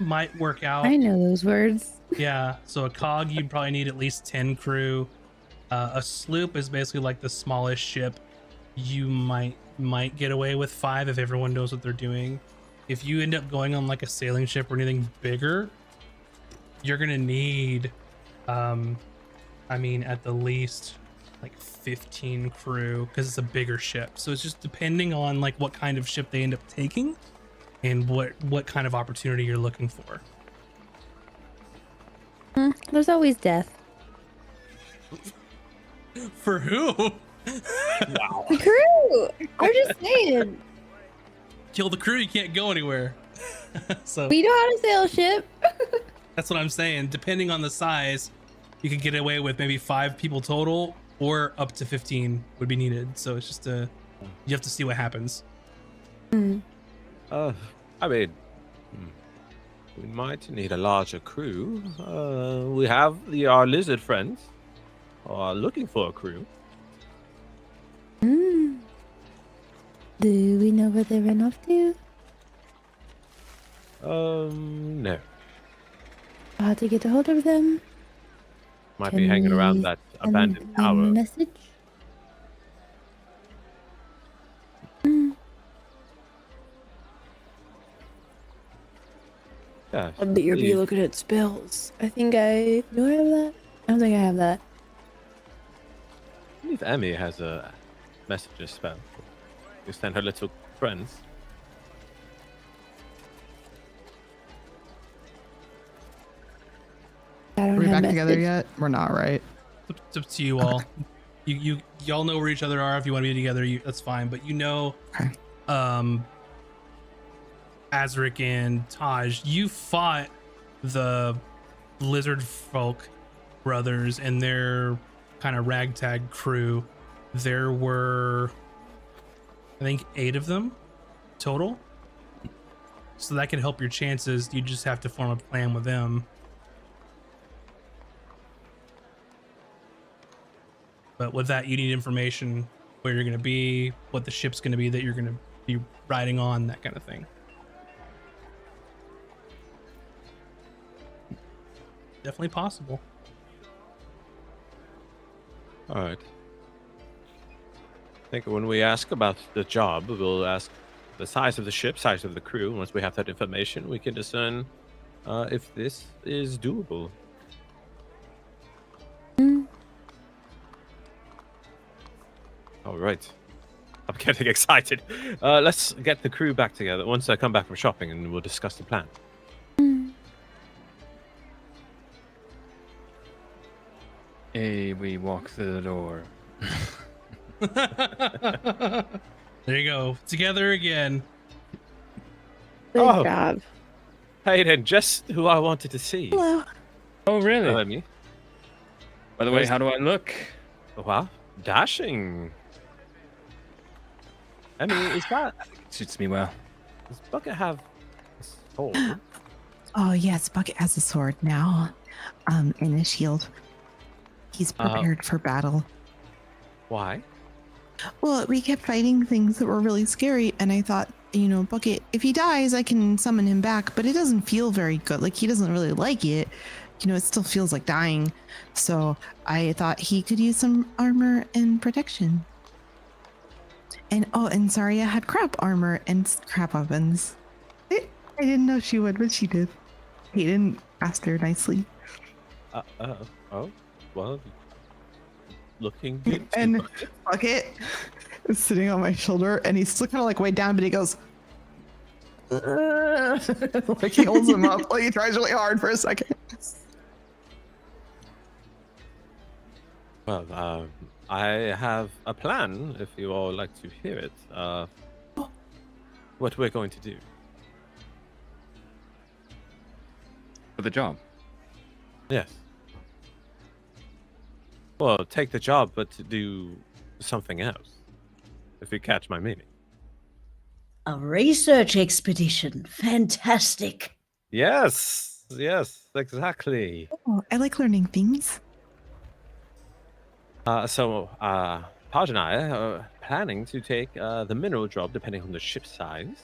might work out. I know those words. Yeah, so a cog, you'd probably need at least 10 crew. A sloop is basically like the smallest ship. You might get away with 5 if everyone knows what they're doing. If you end up going on like a sailing ship or anything bigger, you're gonna need, I mean, at the least like 15 crew because it's a bigger ship. So it's just depending on like what kind of ship they end up taking and what kind of opportunity you're looking for. There's always death. For who? Wow. The crew. I'm just saying. Kill the crew, you can't go anywhere. So We know how to sail a ship. that's what I'm saying. Depending on the size, you could get away with maybe 5 people total, or up to 15 would be needed. So it's just you have to see what happens. I mean, we might need a larger crew. We have our lizard friends who are looking for a crew. Do we know where they ran off to? No. How to get a hold of them? Might Can be hanging around we that send abandoned them tower. a message? Yeah. I'd be please. looking at spells. I think I do. I have that. I don't think I have that. I believe Emmy has a messenger spell. You send her little friends. I don't Are we have back together message. yet? We're not, right? It's up to you all. Y'all know where each other are. If you want to be together, that's fine. But you know, Okay. Azric and Taj, you fought the lizard folk brothers and their kind of ragtag crew. There were, I think, 8 of them total. So that can help your chances. You just have to form a plan with them. But with that, you need information where you're going to be, what the ship's going to be that you're going to be riding on, that kind of thing. Definitely possible. All right. I think when we ask about the job, we'll ask the size of the ship, size of the crew. Once we have that information, we can discern if this is doable. All right. I'm getting excited. Let's get the crew back together once I come back from shopping, and we'll discuss the plan. Hey, we walk through the door. There you go. Together again. Good Oh. job. Hayden, just who I wanted to see. Hello. Oh, really? Emmy. By the way, how do I look? Wow, dashing. Emmy, Suits me well. does Bucket have a sword? Oh yes, Bucket has a sword now, and a shield. He's prepared for battle. Why? Well, we kept fighting things that were really scary, and I thought, Bucket, if he dies, I can summon him back, but it doesn't feel very good. Like, he doesn't really like it. It still feels like dying. So I thought he could use some armor and protection. And Saria had crap armor and crap weapons. I didn't know she would, but she did. Hayden asked her nicely. Oh, well, looking good. And Bucket is sitting on my shoulder, and he's still kind of like way down, but he goes, like he holds him up, like he tries really hard for a second. Well, I have a plan, if you all like to hear it. What we're going to do. For the job. Yes. Well, take the job, but to do something else. If you catch my meaning. A research expedition. Fantastic. Yes, exactly. Oh, I like learning things. So, Paj and I are planning to take the mineral job, depending on the ship size.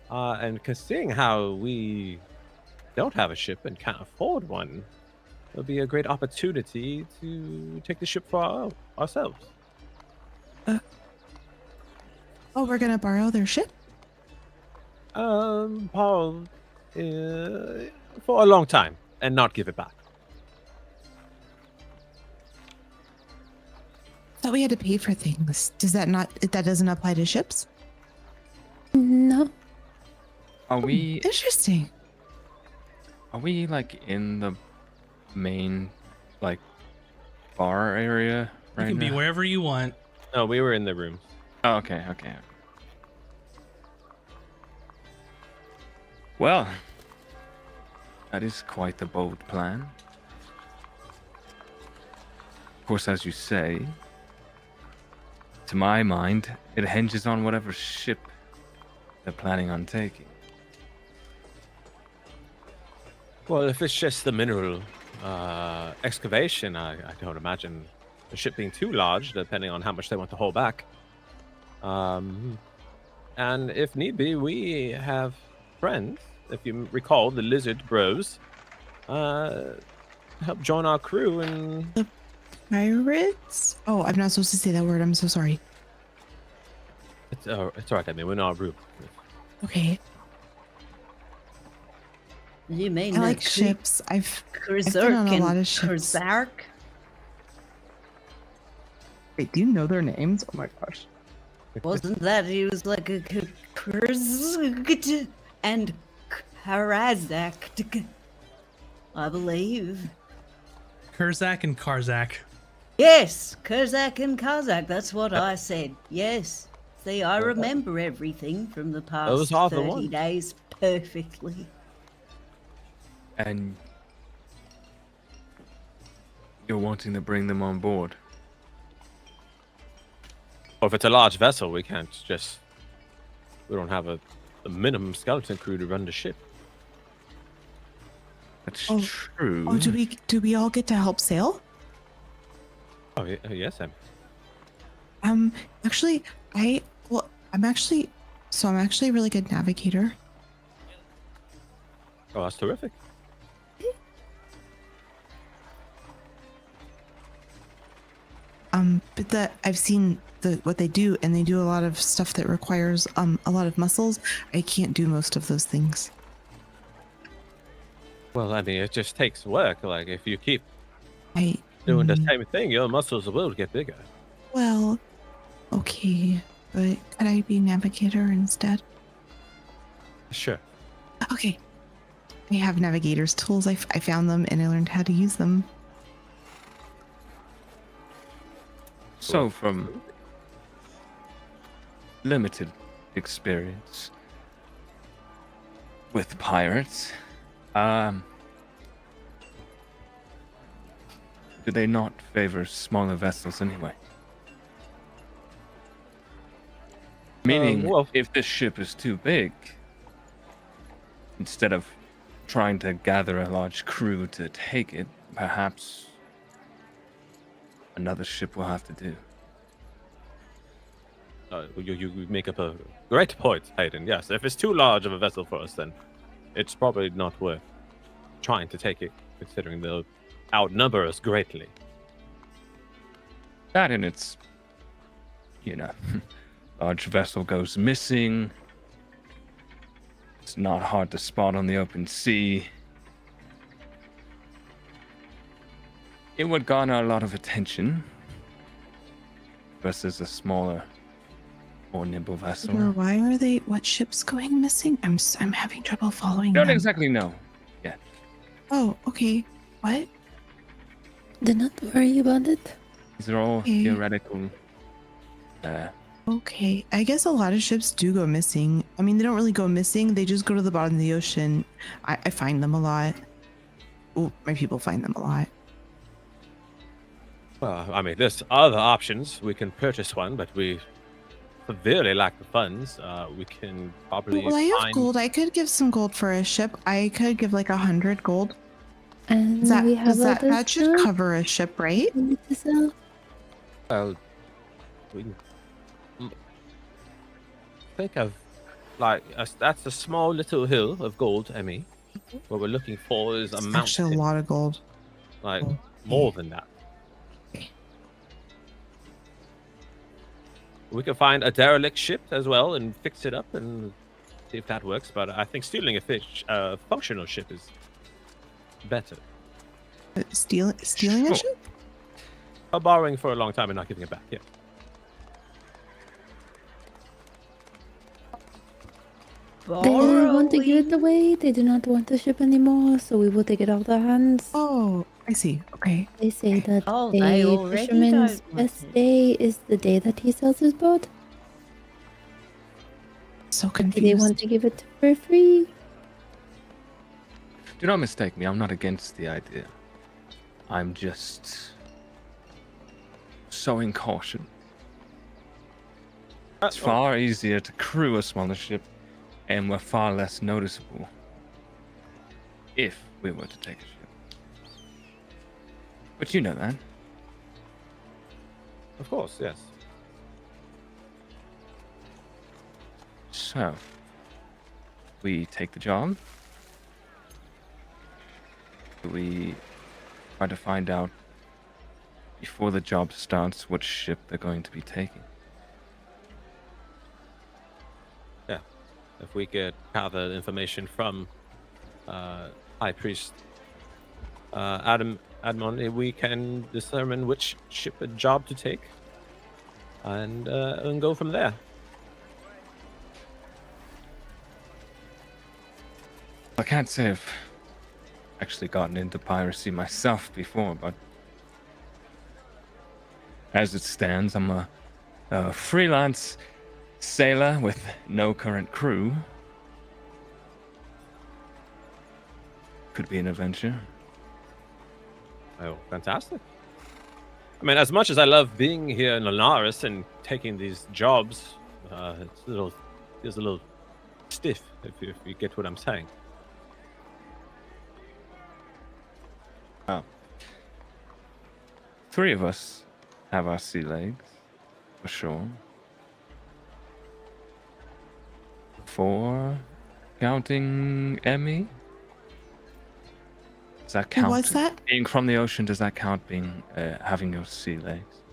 And considering how we don't have a ship and can't afford one, it'll be a great opportunity to take the ship for ourselves. Oh, we're gonna borrow their ship? Paul, for a long time and not give it back. Thought we had to pay for things. Does that not? That doesn't apply to ships? No. Are we Interesting. like in the main like bar area You right can be now? wherever you want. No, we were in the room. Oh, okay. Well, that is quite the bold plan. Of course, as you say, to my mind, it hinges on whatever ship they're planning on taking. Well, if it's just the mineral excavation, I don't imagine the ship being too large, depending on how much they want to hold back. And if need be, we have friends. If you recall, the Lizard Bros help join our crew and Pirates? Oh, I'm not supposed to say that word. I'm so sorry. it's all right. I mean, we're in our group. Okay. You mean I like that ships. I've been Kurzark on a and lot of ships. Kurzark? Wait, do you know their names? Oh my gosh. Wasn't that he was like a Kurzark and Karazak? I believe. Kurzak and Karzak. Yes, Kurzak and Kazak. That's what I said. Yes. See, I remember everything from the past Those are the 30 ones. days perfectly. And you're wanting to bring them on board. Or if it's a large vessel, we can't just. We don't have a minimum skeleton crew to run the ship. That's Oh. true. Oh, do we all get to help sail? Oh, yes, Em. Actually, I'm actually a really good navigator. Oh, that's terrific. But I've seen what they do, and they do a lot of stuff that requires a lot of muscles. I can't do most of those things. Well, I mean, it just takes work. Like, if you keep I doing the same thing, your muscles will get bigger. Well, okay, but could I be navigator instead? Sure. Okay. I have navigator's tools. I found them and I learned how to use them. So, from limited experience with pirates, do they not favor smaller vessels anyway? Meaning, well- if this ship is too big, instead of trying to gather a large crew to take it, perhaps another ship will have to do. You make up a great point, Hayden. Yes, if it's too large of a vessel for us, then it's probably not worth trying to take it, considering they'll outnumber us greatly. That and it's, large vessel goes missing. It's not hard to spot on the open sea. It would garner a lot of attention versus a smaller, more nimble vessel. Or why are they? What ship's going missing? I'm having trouble following. Don't them. exactly know yet. Oh, okay. What? Do not worry about it. These are all Okay. theoretical. Okay. I guess a lot of ships do go missing. I mean, they don't really go missing. They just go to the bottom of the ocean. I find them a lot. Oh, my people find them a lot. Well, I mean, there's other options. We can purchase one, but we severely lack the funds. We can probably Well, I have find. gold. I could give some gold for a ship. I could give like 100 gold. And Does that, we have does that, other that should stuff cover a ship, right? we need to sell. Well, we can think of that's a small little hill of gold, Emmy. What we're looking for is a It's mountain, actually a lot of gold. like Oh, more yeah. than that. Okay. We can find a derelict ship as well and fix it up and see if that works. But I think stealing a functional ship is better. Stealing a Sure. ship? Borrowing for a long time and not giving it back. Yeah. They want to give it away. They do not want the ship anymore, so we will take it off their hands. Oh, I see. Okay. They say that Oh, they a already fisherman's don't want best it. day is the day that he sells his boat. So They confused. want to give it for free. Do not mistake me. I'm not against the idea. I'm just sowing caution. It's far easier to crew a smaller ship, and we're far less noticeable if we were to take a ship. But you know that. Of course, yes. So, we take the job. We try to find out before the job starts which ship they're going to be taking. Yeah. If we could gather information from High Priest Admon, we can determine which ship a job to take and go from there. I can't say I've actually gotten into piracy myself before, but as it stands, I'm a freelance sailor with no current crew. Could be an adventure. Oh, fantastic. I mean, as much as I love being here in Linares and taking these jobs, it's a little stiff, if you get what I'm saying. Wow. 3 of us have our sea legs, for sure. 4, counting Emmy. Does that count? What's that? Being from the ocean, does that count being having your sea legs?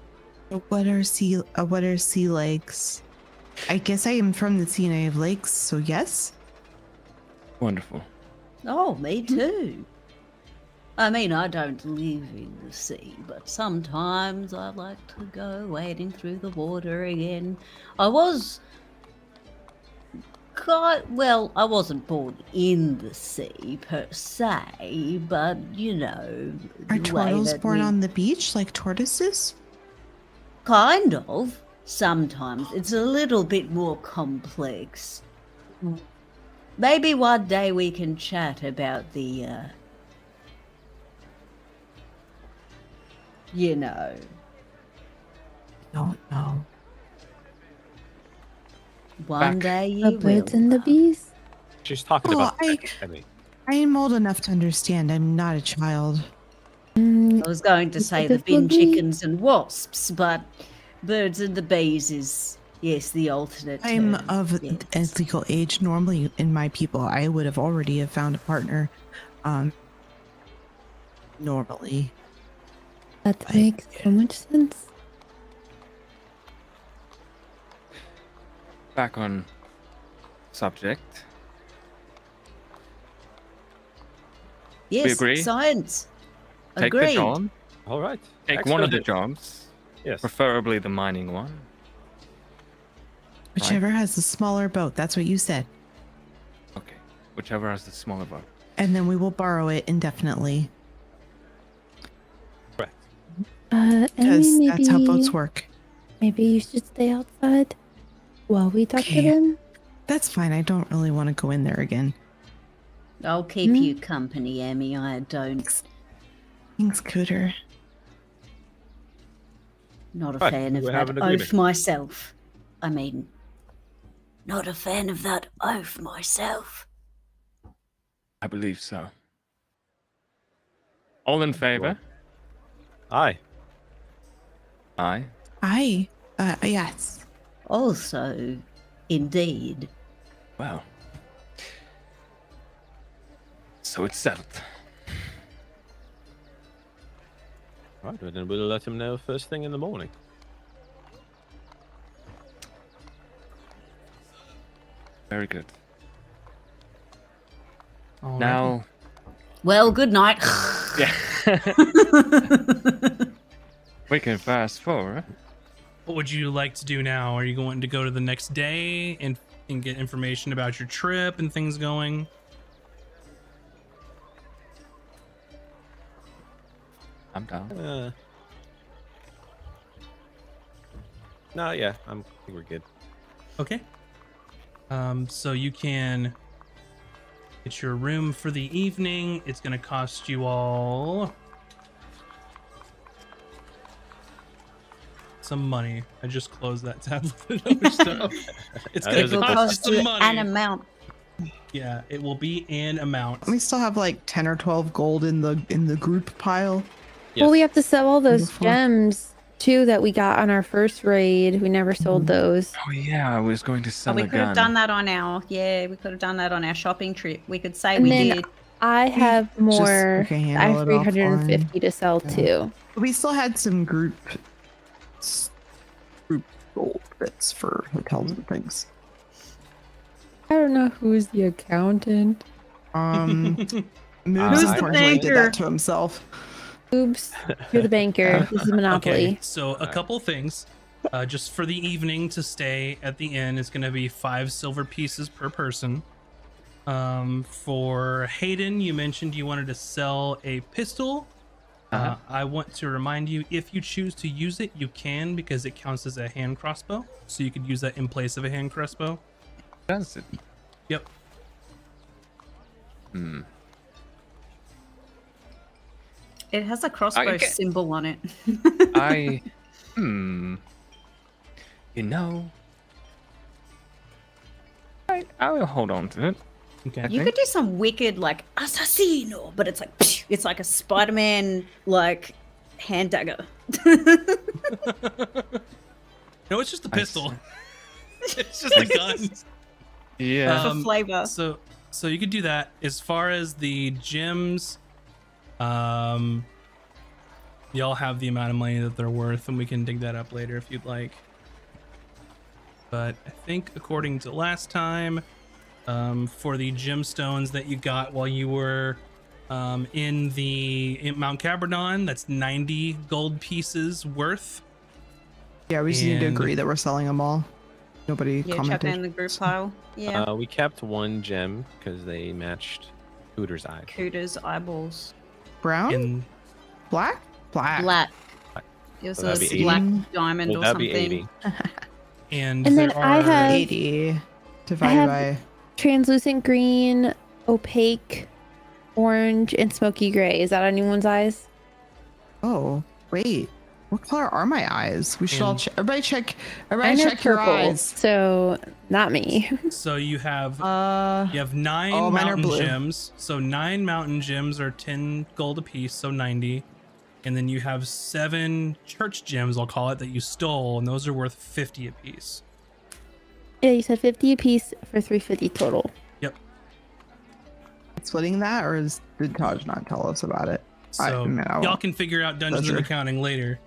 What are sea legs? I guess I am from the sea and I have lakes, so yes. Wonderful. Oh, me too. I mean, I don't live in the sea, but sometimes I like to go wading through the water again. I wasn't born in the sea per se, but you know, Are the way turtles that born we- on the beach like tortoises? Kind of. Sometimes it's a little bit more complex. Maybe one day we can chat about the, you know. Don't know. One Back. day The you birds will. and the bees. She's talking Well, about I Emmy. am old enough to understand. I'm not a child. I was going to You say think the this will bin be- chickens and wasps, but birds and the bees is, yes, the alternate I'm term. of Yes. legal age. Normally, in my people, I would have already have found a partner. Normally, That makes so much sense. Back on subject. Yes, agree? science. Take Agreed. the job. All right. Take one of the Expedite. jobs. Yes. Preferably the mining one. whichever has the smaller boat. That's what you said. Okay. Whichever has the smaller boat. And then we will borrow it indefinitely Correct. Emmy, because that's how boats maybe, work. maybe you should stay outside while we talk to Okay. them. That's fine. I don't really want to go in there again. I'll keep Hmm? you company, Emmy. I don't. Thanks, Cooter. Not a Right, fan of we have that an oath agreement. myself. I mean, not a fan of that oath myself. I believe so. All in favor? Aye. Aye. Aye. Yes. Also, indeed. Well. So it's settled. Right, well, then we'll let him know first thing in the morning. Very good. All right. Now, Well, good night. yeah. We can fast forward. What would you like to do now? Are you going to go to the next day and get information about your trip and things going? I'm down. No, yeah, I think we're good. Okay. So you can get your room for the evening. It's going to cost you all some money. I just closed that tab with other stuff. It's That going is to a cost cost you some money. an amount. Yeah, it will be in amount. We still have like 10 or 12 gold in the group pile. Well, we have to sell all those Before. gems too that we got on our first raid. We never sold those. Oh yeah, I was going to Oh, sell we a could have gun. done that on our we could have done that on our shopping trip. We could say And we then did. I have more. we can I handle have it 350 to sell Yeah. too. We still had some group gold bits for hotels and things. I don't know who's the accountant. Moods Who's the unfortunately did banker? that to himself. Oops, you're the banker. This is Monopoly. Okay, so a couple things. Just for the evening to stay at the inn is going to be 5 silver pieces per person. For Hayden, you mentioned you wanted to sell a pistol. I want to remind you, if you choose to use it, you can, because it counts as a hand crossbow. So you could use that in place of a hand crossbow. Does it? Yep. It has a crossbow get- symbol on it. You know, I will hold on to it. Okay. You could do some wicked like assassino, but it's like it's like a Spider-Man like hand dagger. No, it's just a I pistol. It's just a gun. Yeah. For flavor. So you could do that. As far as the gems, y'all have the amount of money that they're worth, and we can dig that up later if you'd like. But I think according to last time, for the gemstones that you got while you were in Mount Cabradon, that's 90 gold pieces worth. Yeah, we just need to And- agree that we're selling them all. Nobody Yeah, chuck commented. that in the group pile. Yeah. We kept one gem because they matched Hooter's eye. Cooter's eyeballs. Brown? And Black? Black. Black. It was So that'd a be 80. black diamond Well, or that'd something. be 80. and And then there I are have- 80 divided have- by... Translucent green, opaque, orange, and smoky gray. Is that anyone's eyes? Oh, wait. What color are my eyes? We should all And- check. Everybody check Mine are your purple, eyes. so not me. so you have 9 oh, mine are mountain blue. gems. So 9 mountain gems are 10 gold apiece, so 90. And then you have 7 church gems, I'll call it, that you stole, and those are worth 50 apiece. Yeah, you said 50 a piece for 350 total. Yep. Splitting that, or did Taj not tell us about it? So I y'all won't. can figure out dungeons and Pleasure. accounting later.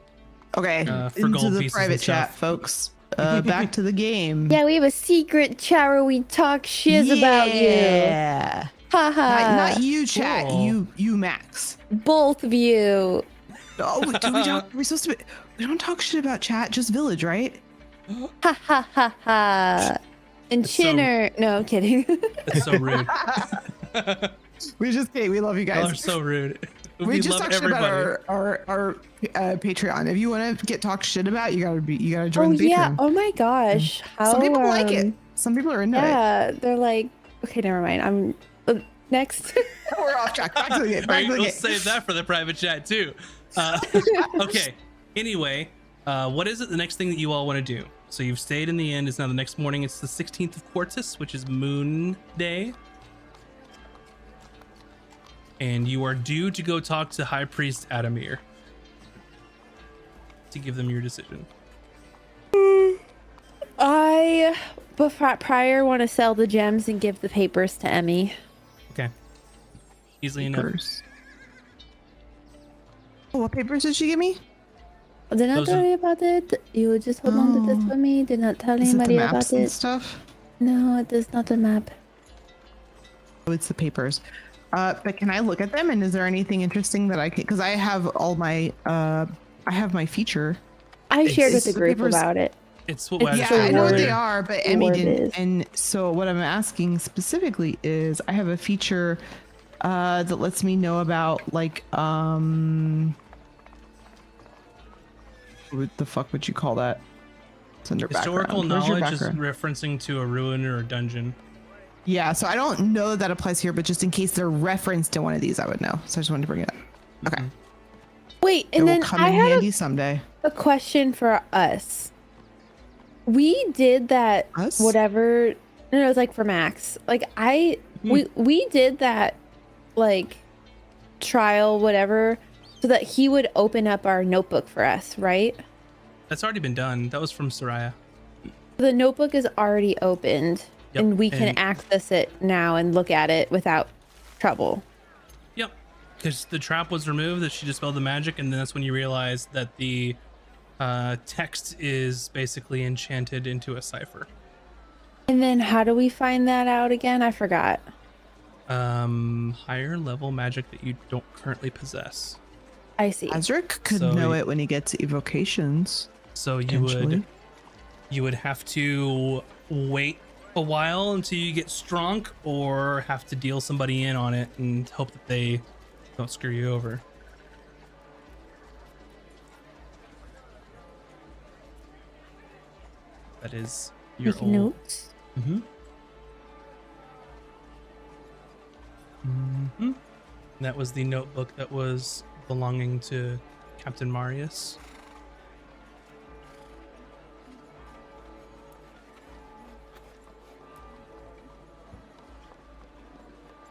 Okay, for into gold the pieces private and chat, stuff. folks. Back to the game. Yeah, we have a secret chat where we talk shiz about you. Yeah. Haha. Not you, chat. Cool. You, Max. Both of you. Oh, we're supposed to be. We don't talk shit about chat, just village, right? Ha ha ha ha. And That's so- Chinner. No, I'm kidding. That's so rude. We just kidding. We love you Y'all are guys. so rude. We just love talk shit about everybody. our Patreon. If you want to get talked shit about, you gotta join Oh the Patreon. yeah. Oh my gosh. How, Some people like it. um, Some people are into it. Yeah, they're like, okay, never mind. I'm next. We're off track. Back to the game. Back Right, to the we'll game. save that for the private chat too. Okay. Anyway, what is it? The next thing that you all want to do? So you've stayed in the inn. It's now the next morning. It's the 16th of Quartus, which is Moon Day, and you are due to go talk to High Priest Adamir to give them your decision. I, prior, want to sell the gems and give the papers to Emmy. Okay. easily enough. Papers. Oh, what papers did she give me? Did not Those tell are- you about it. You just hold on to this Oh. for me. Did not tell Is it the anybody maps about and it. stuff? No, it is not a map. Oh, it's the papers. But can I look at them? And is there anything interesting that I can? Because I have all my I have my feature. I shared with it's the the group papers- about it. It's what It's Yeah, the I know what they word- are, but the Emmy word didn't. is. And so what I'm asking specifically is I have a feature that lets me know about like what the fuck would you call that? It's under historical background. Where's your knowledge is background? referencing to a ruin or a dungeon. Yeah, so I don't know that that applies here, but just in case they're referenced in one of these, I would know. So I just wanted to bring it up. Okay. Wait, It and will then come I in had handy someday. a question for us. We did that Us? whatever. No, it's like for Max. Like we did that like trial whatever so that he would open up our notebook for us, right? That's already been done. That was from Soraya. The notebook is already opened Yep, and we can and- access it now and look at it without trouble. Yep. Because the trap was removed, that she dispelled the magic, and then that's when you realize that the text is basically enchanted into a cipher. And then how do we find that out again? I forgot. Higher level magic that you don't currently possess. I see. Azric could So know y- it when he gets evocations. So Potentially. you would have to wait a while until you get strong, or have to deal somebody in on it and hope that they don't screw you over. That is your Make old. notes. Mm-hmm. Mm-hmm. That was the notebook that was belonging to Captain Marius.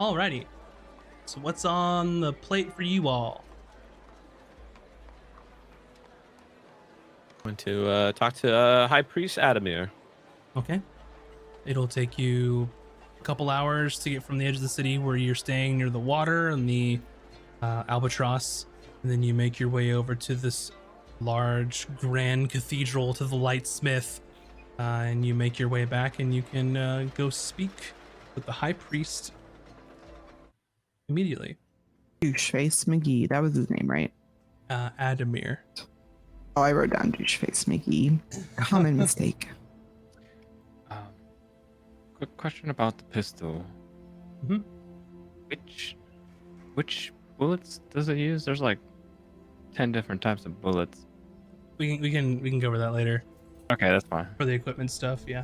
Alrighty. So what's on the plate for you all? Going to talk to High Priest Adamir. Okay. It'll take you a couple hours to get from the edge of the city where you're staying near the water and the albatross, and then you make your way over to this large grand cathedral to the lightsmith, and you make your way back, and you can go speak with the high priest immediately. Doucheface McGee. That was his name, right? Adamir. Oh, I wrote down Doucheface McGee. Common mistake. Quick question about the pistol. Mhm. Which bullets does it use? There's like 10 different types of bullets. We can go over that later Okay, that's fine. for the equipment stuff. Yeah.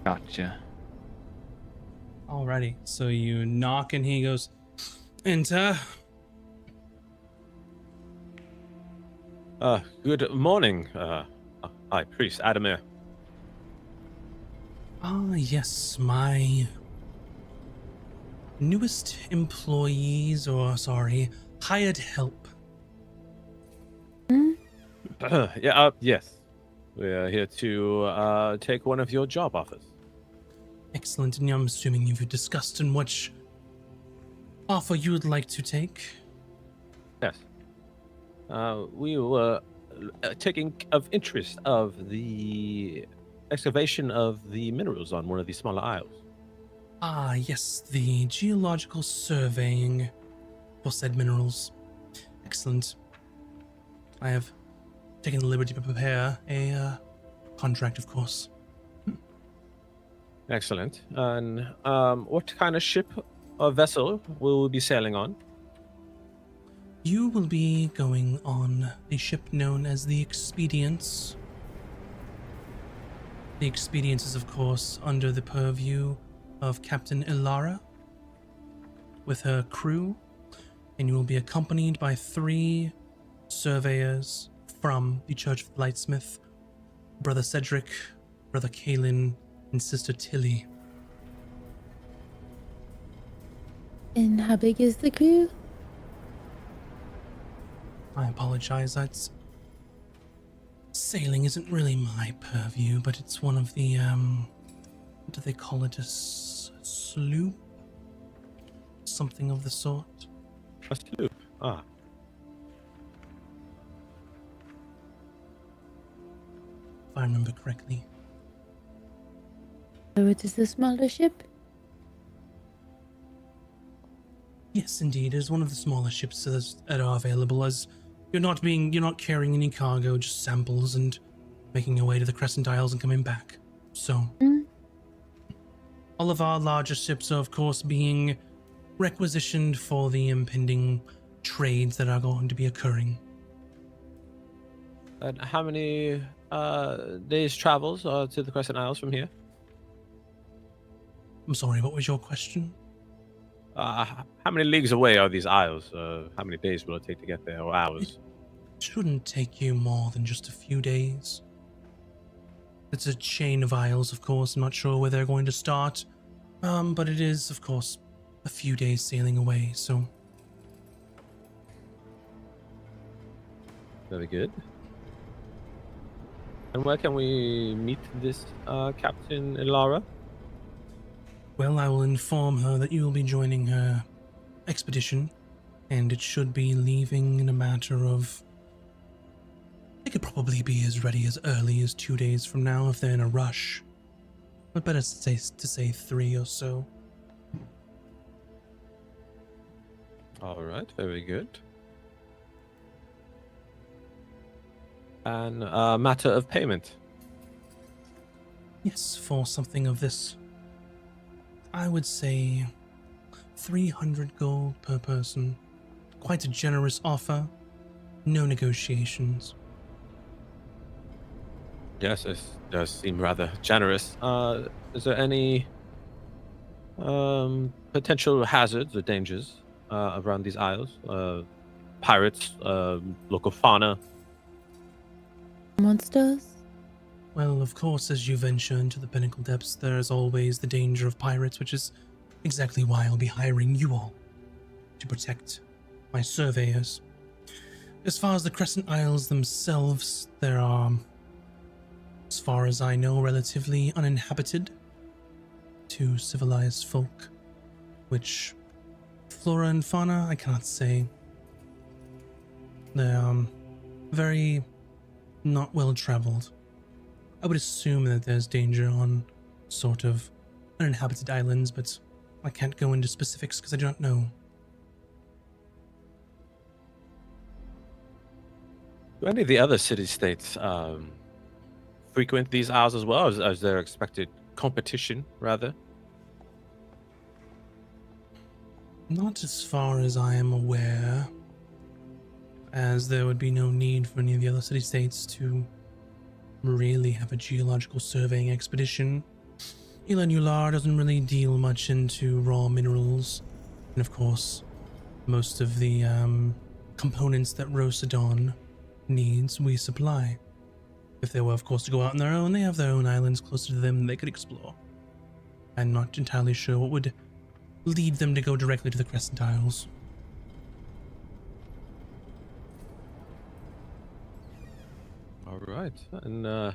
Gotcha. Alrighty, so you knock and he goes, enter. Good morning, High Priest Adamir. Ah, yes, my newest employees, or sorry, hired help. Yes. We're here to take one of your job offers. Excellent, and I'm assuming you've discussed in which offer you would like to take. Yes. We were taking of interest of the excavation of the minerals on one of the smaller isles. Ah, yes, the geological surveying for said minerals. Excellent. I have taken the liberty to prepare a contract, of course. Excellent. And what kind of ship or vessel will we be sailing on? You will be going on the ship known as the Expedience. The Expedience is, of course, under the purview of Captain Ilara with her crew, and you will be accompanied by 3 surveyors from the Church of the Lightsmith, Brother Cedric, Brother Kalen, and Sister Tilly. And how big is the crew? I apologize, that's... Sailing isn't really my purview, but it's one of the, what do they call it? sloop, something of the sort. A sloop. Ah, If I remember correctly. So it is a smaller ship? Yes, indeed, it is one of the smaller ships that are available, as you're not carrying any cargo, just samples and making your way to the Crescent Isles and coming back. So, all of our larger ships are, of course, being requisitioned for the impending trades that are going to be occurring. and how many days travels to the Crescent Isles from here? I'm sorry, what was your question? How many leagues away are these isles? How many days will it take to get there, or hours? It shouldn't take you more than just a few days. It's a chain of isles, of course. I'm not sure where they're going to start, but it is, of course, a few days sailing away, so... Very good. And where can we meet this Captain Ilara? Well, I will inform her that you will be joining her expedition, and it should be leaving in a matter of... It could probably be as ready as early as 2 days from now if they're in a rush. But better to say 3 or so. All right, very good. And matter of payment. Yes, for something of this, I would say 300 gold per person. Quite a generous offer. No negotiations. Yes, it does seem rather generous. Is there any potential hazards or dangers around these isles? Pirates, local fauna? Monsters? Well, of course, as you venture into the pinnacle depths, there is always the danger of pirates, which is exactly why I'll be hiring you all to protect my surveyors. As far as the Crescent Isles themselves, there are, as far as I know, relatively uninhabited to civilized folk, which flora and fauna, I cannot say. They're very not well traveled. I would assume that there's danger on sort of uninhabited islands, but I can't go into specifics because I do not know. Do any of the other city-states frequent these isles as well, as their expected competition, rather? Not as far as I am aware, as there would be no need for any of the other city-states to really have a geological surveying expedition. Ilanular doesn't really deal much into raw minerals, and of course, most of the components that Rosadon needs, we supply. If they were, of course, to go out on their own, they have their own islands closer to them they could explore. I'm not entirely sure what would lead them to go directly to the Crescent Isles. All right, and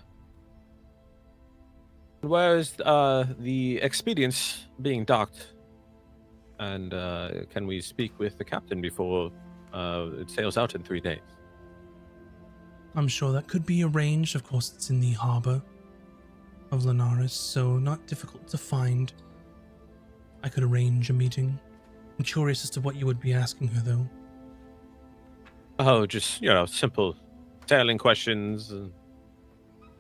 where is the Expedience being docked? And can we speak with the captain before it sails out in 3 days? I'm sure that could be arranged. Of course, it's in the harbor of Linares, so not difficult to find. I could arrange a meeting. I'm curious as to what you would be asking her, though. Oh, just, simple sailing questions and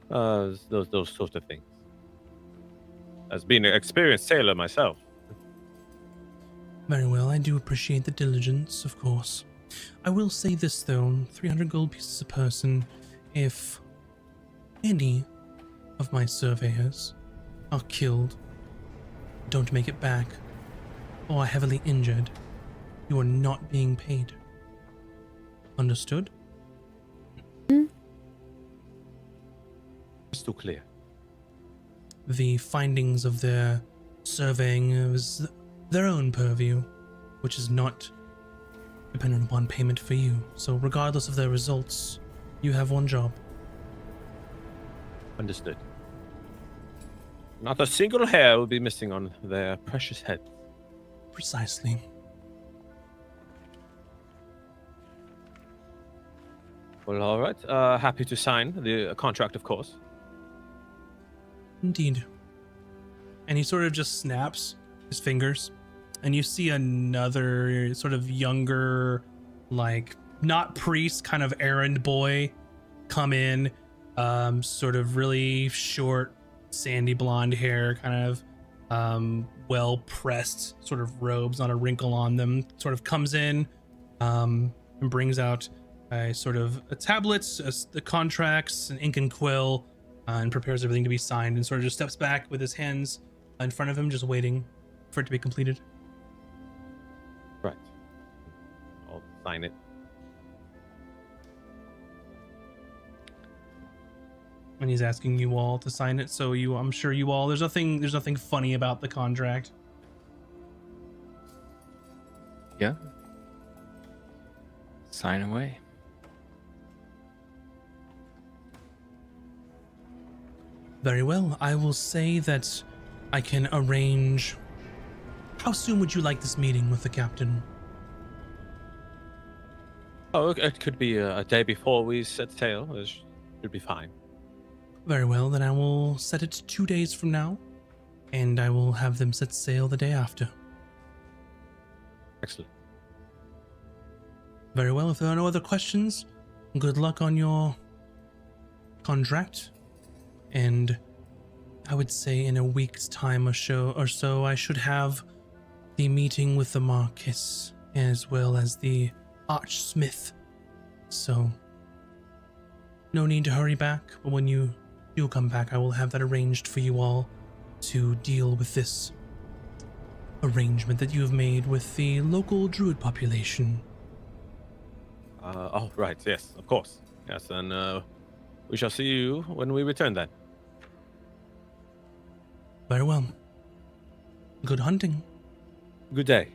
those sorts of things. As being an experienced sailor myself. Very well, I do appreciate the diligence, of course. I will say this, though, 300 gold pieces a person. If any of my surveyors are killed, don't make it back, or are heavily injured, you are not being paid. Understood? Crystal clear. The findings of their surveying is their own purview, which is not dependent upon payment for you. So regardless of their results, you have one job. Understood. Not a single hair will be missing on their precious heads. Precisely. Well, all right. Happy to sign the contract, of course. Indeed. And he sort of just snaps his fingers, and you see another sort of younger, like, not priest, kind of errand boy come in, sort of really short, sandy blonde hair, kind of well pressed sort of robes, not a wrinkle on them, sort of comes in and brings out a sort of a tablets, the contracts, an ink and quill, and prepares everything to be signed, and sort of just steps back with his hands in front of him, just waiting for it to be completed. Right. I'll sign it. And he's asking you all to sign it, so I'm sure you all, there's nothing funny about the contract. Yeah. Sign away. Very well. I will say that I can arrange. How soon would you like this meeting with the captain? Oh, it could be a day before we set sail. It should be fine. Very well, then I will set it 2 days from now, and I will have them set sail the day after. Excellent. Very well. If there are no other questions, good luck on your contract. And I would say in a week's time or so, I should have the meeting with the Marquis as well as the Archsmith. So, no need to hurry back, but when you do come back, I will have that arranged for you all to deal with this arrangement that you have made with the local druid population. Oh, right. Yes, of course. Yes, and we shall see you when we return then. Very well. Good hunting. Good day.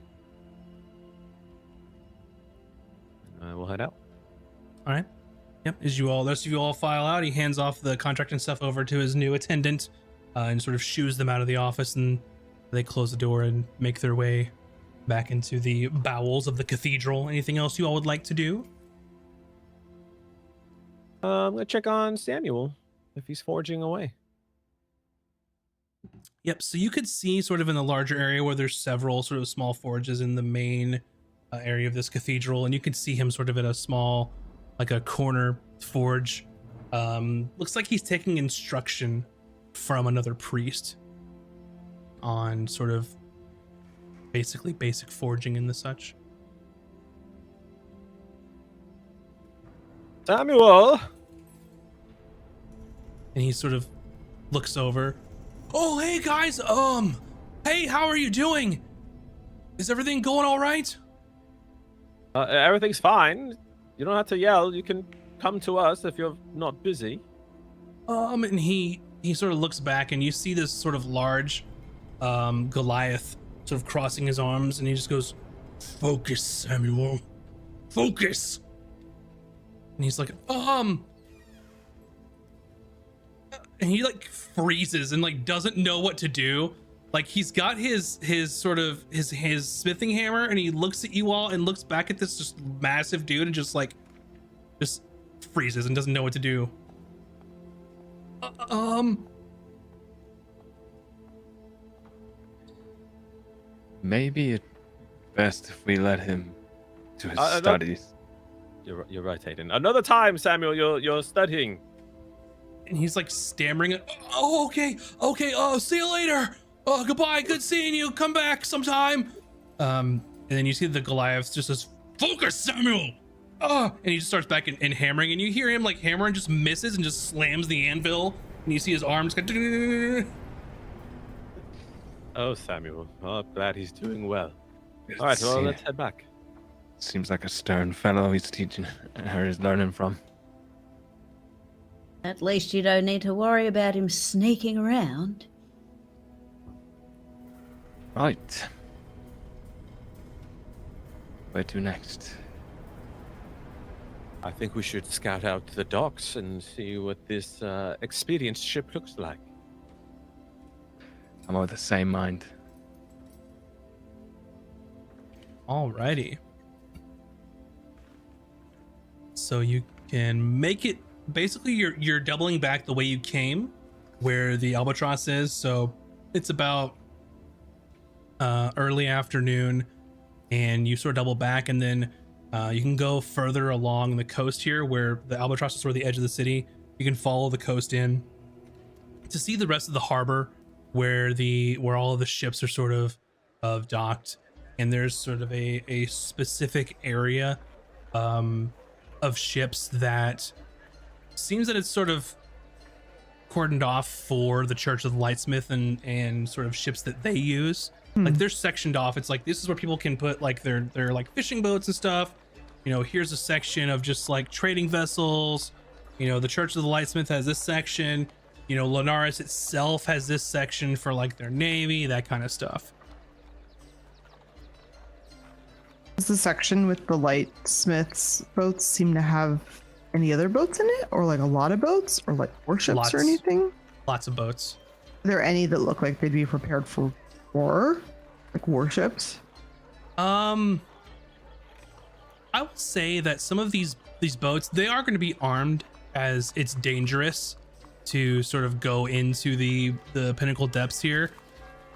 We'll head out. All right. Yep. As you all, the rest of you all file out, he hands off the contract and stuff over to his new attendant, and sort of shoos them out of the office, and they close the door and make their way back into the bowels of the cathedral. Anything else you all would like to do? I'm gonna check on Samuel if he's forging away. Yep. So you could see sort of in the larger area where there's several sort of small forges in the main area of this cathedral, and you can see him sort of at a small, like a corner forge. Looks like he's taking instruction from another priest on sort of basically basic forging and the such. Samuel! And he sort of looks over. Oh, hey guys, hey, how are you doing? Is everything going all right? Everything's fine. You don't have to yell. You can come to us if you're not busy. And he sort of looks back, and you see this sort of large Goliath sort of crossing his arms, and he just goes, "Focus, Samuel. Focus." And he's like, and he like freezes and like doesn't know what to do. Like he's got his sort of his smithing hammer, and he looks at you all and looks back at this just massive dude and just freezes and doesn't know what to do. Maybe it's best if we let him to his studies. You're right, Hayden. Another time, Samuel. You're studying. And he's like stammering. Oh, okay. Oh, see you later. Oh, goodbye. Good seeing you. Come back sometime. And then you see the Goliath just says, "Focus, Samuel." And he just starts back and hammering, and you hear him like hammer and just misses and just slams the anvil, and you see his arms go. Oh, Samuel. Oh, glad he's doing well. All right, well, let's head back. Seems like a stern fellow he's teaching, or he's learning from. At least you don't need to worry about him sneaking around. Right. Where to next? I think we should scout out the docks and see what this experienced ship looks like. I'm of the same mind. Alrighty. So you can make it basically you're doubling back the way you came, where the albatross is. So it's about early afternoon, and you sort of double back, and then you can go further along the coast here, where the albatross is sort of the edge of the city. You can follow the coast in to see the rest of the harbor, where all of the ships are sort of docked, and there's sort of a specific area of ships that seems that it's sort of cordoned off for the Church of the Lightsmith and sort of ships that they use. Like they're sectioned off. It's like this is where people can put like their like fishing boats and stuff. You know, here's a section of just like trading vessels. You know, the Church of the Lightsmith has this section. You know, Linares itself has this section for like their navy, that kind of stuff. Does the section with the lightsmiths boats seem to have any other boats in it, or like a lot of boats, or like warships or anything? Lots of boats. Are there any that look like they'd be prepared for war, like warships? I would say that some of these boats, they are going to be armed, as it's dangerous to sort of go into the pinnacle depths here.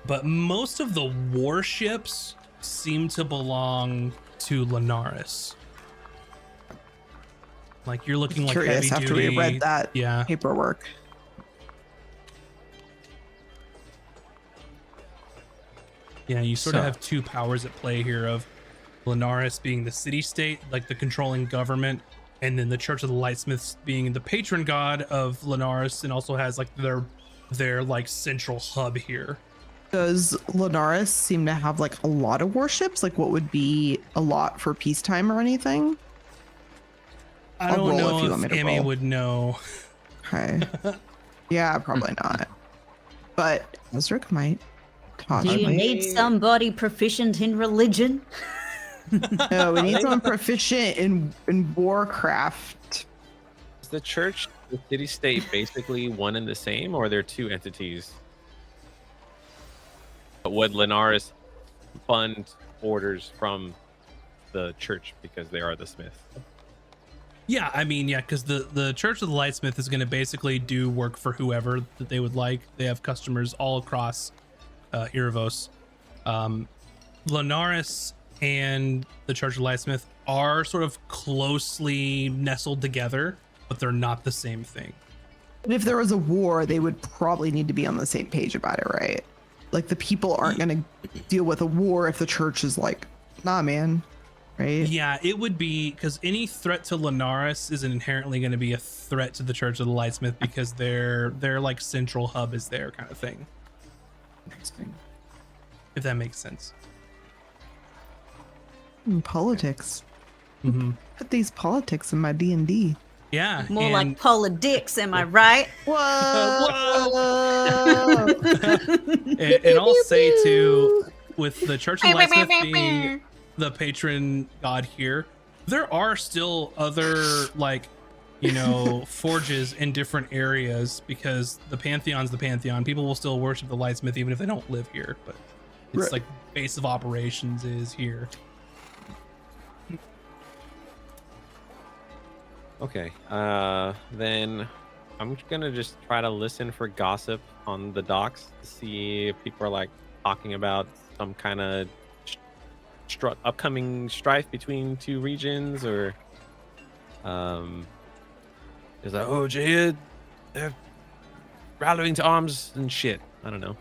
But most of the warships seem to belong to Linares. Like you're looking like Curious heavy after duty. we read that Yeah. paperwork. Yeah, you sort of So- have two powers at play here, of Linares being the city-state, like the controlling government, and then the Church of the Lightsmiths being the patron god of Linares, and also has like their like central hub here. Does Linares seem to have like a lot of warships? Like what would be a lot for peacetime or anything? I I'll don't roll know if you want me if to Emmy roll. would know. Okay. Yeah, probably not. But Ezric might. Todd Do you might. need somebody proficient in religion? No, we need someone proficient in Warcraft. Is the church, the city state, basically one and the same, or they're two entities? But would Linares fund orders from the church because they are the smith? Yeah, I mean, yeah, because the Church of the Lightsmith is going to basically do work for whoever that they would like. They have customers all across Erebos. Linares and the Church of the Lightsmith are sort of closely nestled together, but they're not the same thing. But if there was a war, they would probably need to be on the same page about it, right? Like the people aren't going to deal with a war if the church is like, nah, man. Right? Yeah, it would be, because any threat to Linares is inherently going to be a threat to the Church of the Lightsmith, because their like central hub is there, kind of thing. Interesting. If that makes sense. Politics. Mm-hmm. Put these politics in my D&D. Yeah, More and- like politics, am I right? Whoa! and I'll say too, with the Church of the Lightsmith being the patron god here, there are still other like, you know, forges in different areas, because the Pantheon's the Pantheon. People will still worship the Lightsmith even if they don't live here, but it's Right. like base of operations is here. Okay, then I'm gonna just try to listen for gossip on the docks to see if people are like talking about some kind of upcoming strife between two regions, or is like, oh, Jihad, they're rallying to arms and shit. I don't know.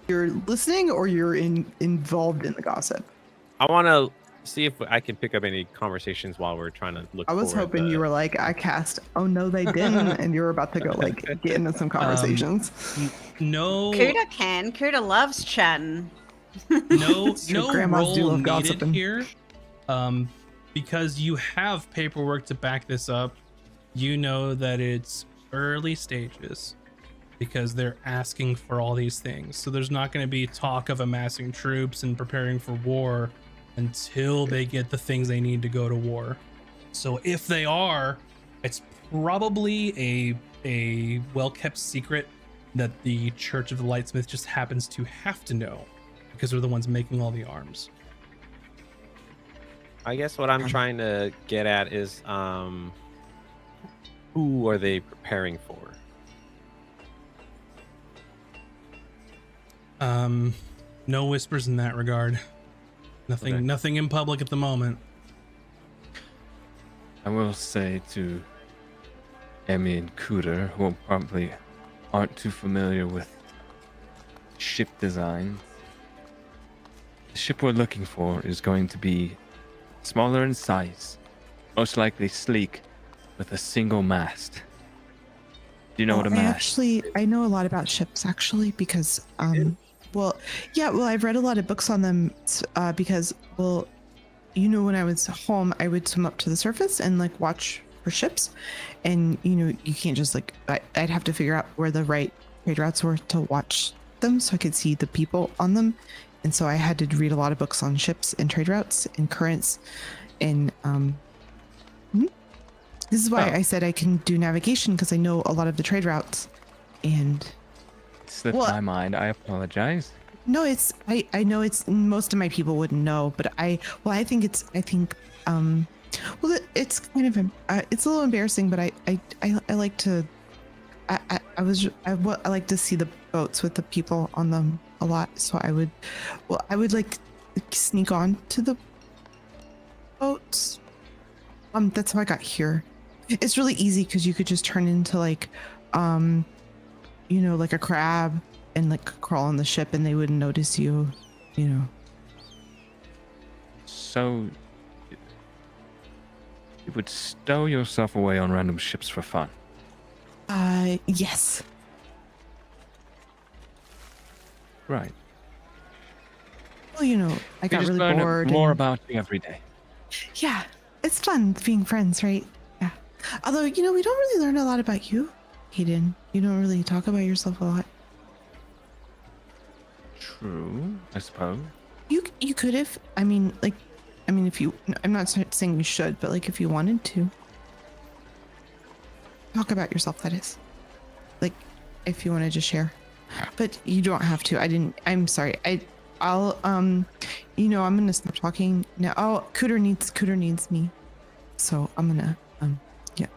You're listening or you're involved in the gossip? I want to see if I can pick up any conversations while we're trying to look. I was for hoping the- you were like, I cast, oh no, they didn't. And you were about to go like get into some conversations. No, Kuda can. Kuda loves chatting. no Your grandmas do roll love needed gossiping. here, because you have paperwork to back this up. You know that it's early stages, because they're asking for all these things. So there's not going to be talk of amassing troops and preparing for war until they get the things they need to go to war. So if they are, it's probably a well-kept secret that the Church of the Lightsmith just happens to have to know because they're the ones making all the arms. I guess what I'm trying to get at is, who are they preparing for? No whispers in that regard. Nothing, Okay. nothing in public at the moment. I will say to Emmy and Cooter, who probably aren't too familiar with ship design, the ship we're looking for is going to be smaller in size, most likely sleek, with a single mast. Do you know what a mast? I know a lot about ships actually because I've read a lot of books on them because when I was home I would swim up to the surface and like watch for ships, and you can't just like I'd have to figure out where the right trade routes were to watch them so I could see the people on them, and so I had to read a lot of books on ships and trade routes and currents, and this is why I said I can do navigation because I know a lot of the trade routes. And Slipped my mind. I apologize. no, I know it's most of my people wouldn't know, but it's kind of it's a little embarrassing, but I like to I like to see the boats with the people on them a lot, so I would like sneak on to the boats. That's how I got here. It's really easy because you could just turn into like like a crab and like crawl on the ship and they wouldn't notice you. So you would stow yourself away on random ships for fun? Yes. Right. Well, I got We just really learn bored. more and- about you every day. Yeah, it's fun being friends, right? Yeah. Although, we don't really learn a lot about you, Hayden. You don't really talk about yourself a lot. True, I suppose. You could have. If you, I'm not saying you should, but like if you wanted to talk about yourself, that is, like, if you wanted to share, but you don't have to. I'm sorry. I'll I'm gonna stop talking now. Oh, Cooter needs me, so I'm gonna I'm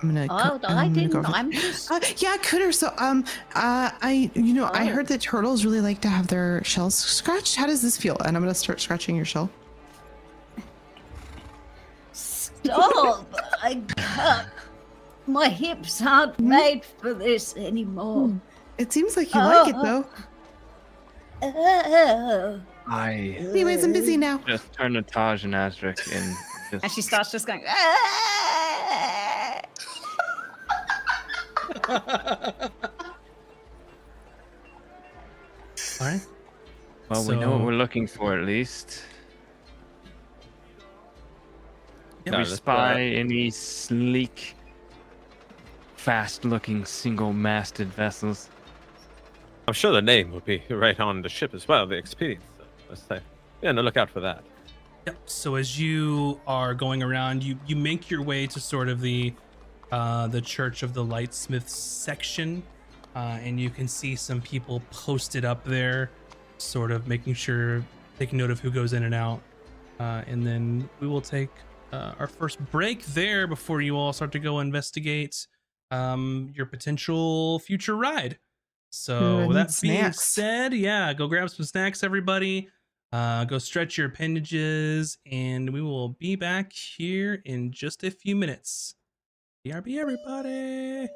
gonna. Oh, I didn't. I'm just. Yeah, Cooter. So I heard that turtles really like to have their shells scratched. How does this feel? And I'm gonna start scratching your shell. Stop! I can't. My hips aren't made for this anymore. It seems like you like it though. I Anyways, I'm busy now. just turned to Taj and Azric and just And she starts just going. All right. well, we know what So- we're looking for at least. Yeah, Can we let's spy any sleek, fast-looking single-masted vessels? I'm sure the name will be right on the ship as well. The experience. So let's say, yeah, no, look out for that. Yep. So as you are going around, you make your way to sort of the Church of the Lightsmith section, and you can see some people posted up there, sort of taking note of who goes in and out, and then we will take our first break there before you all start to go investigate your potential future ride. So I with need that being snacks. said, yeah, go grab some snacks, everybody. Go stretch your appendages, and we will be back here in just a few minutes. BRB, everybody.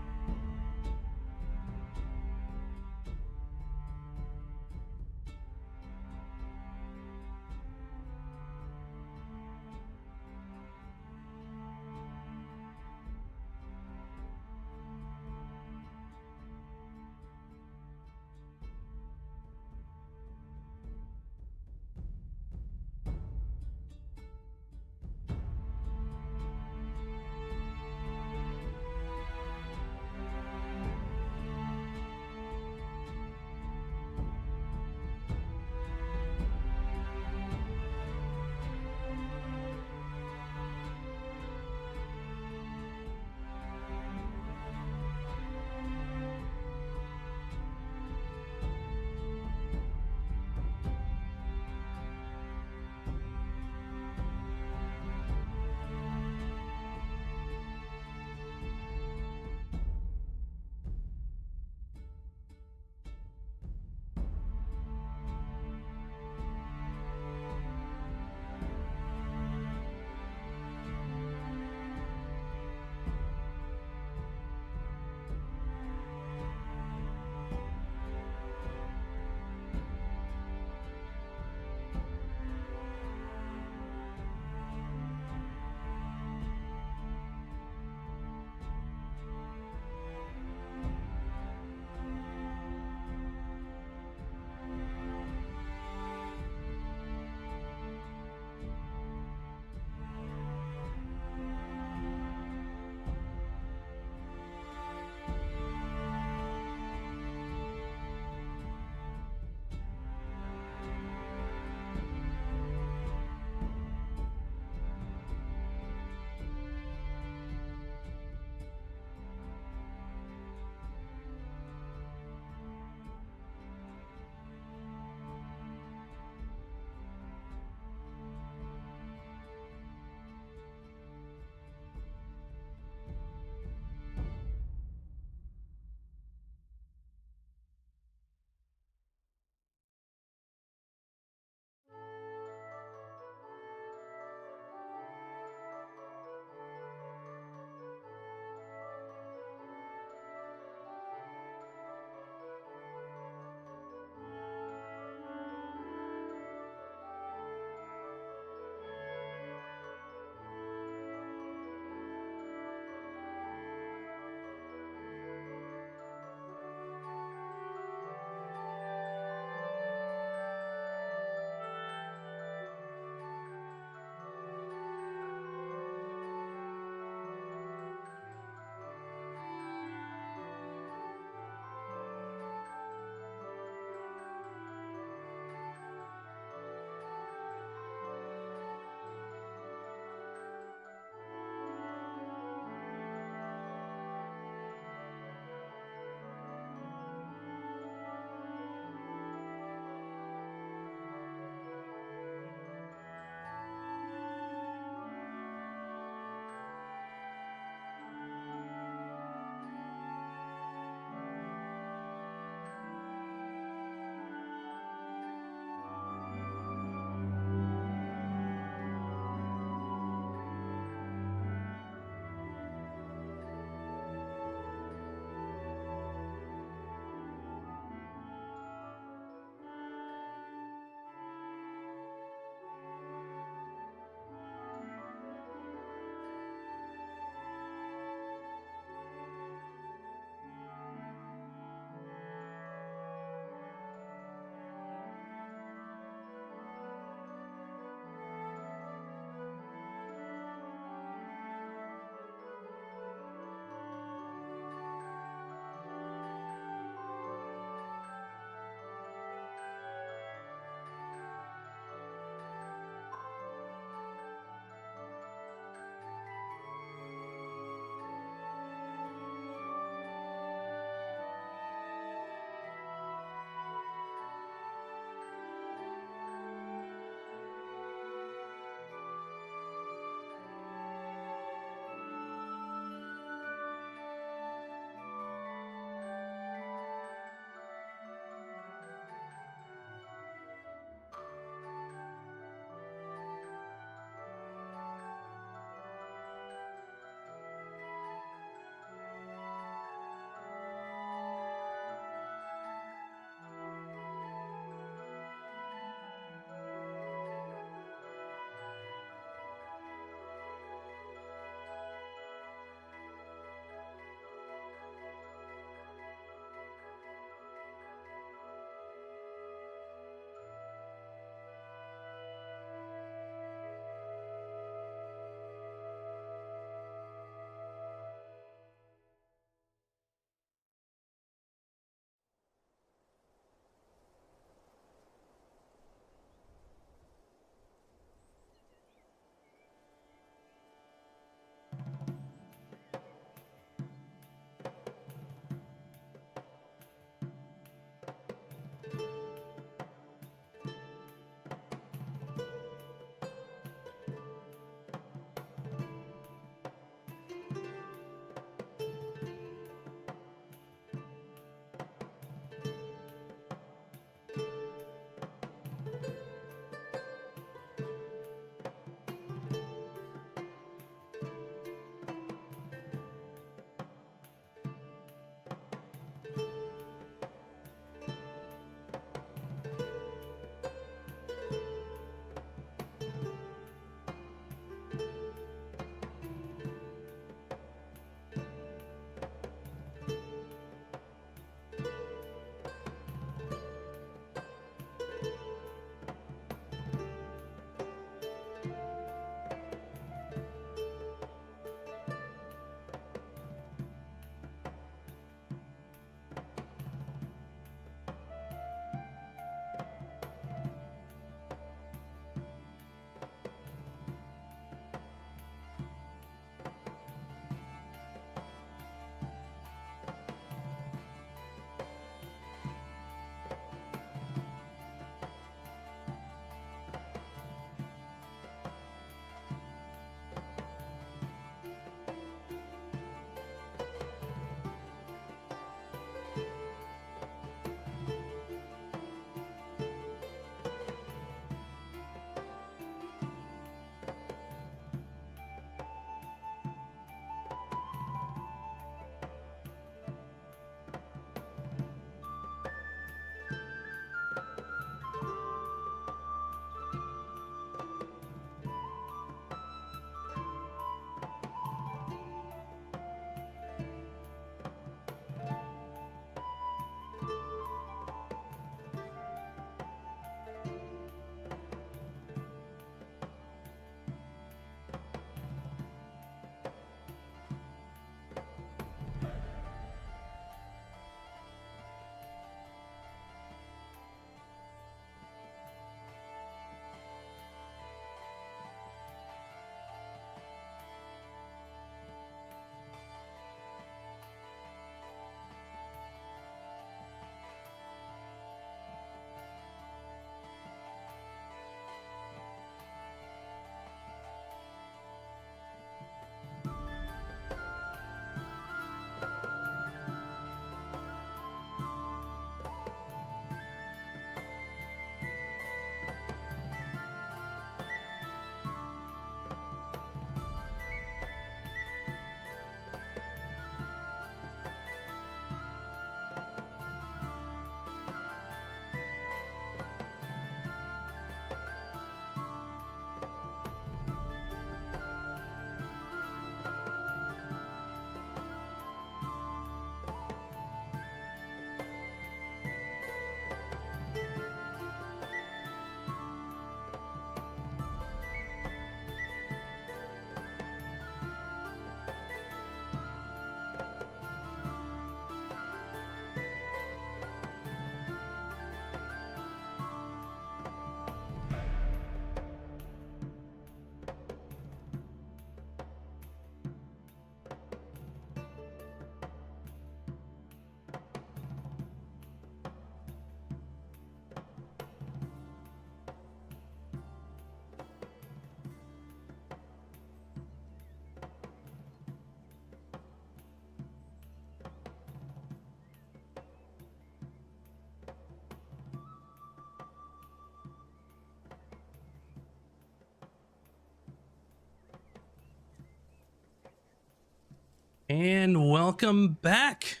And welcome back,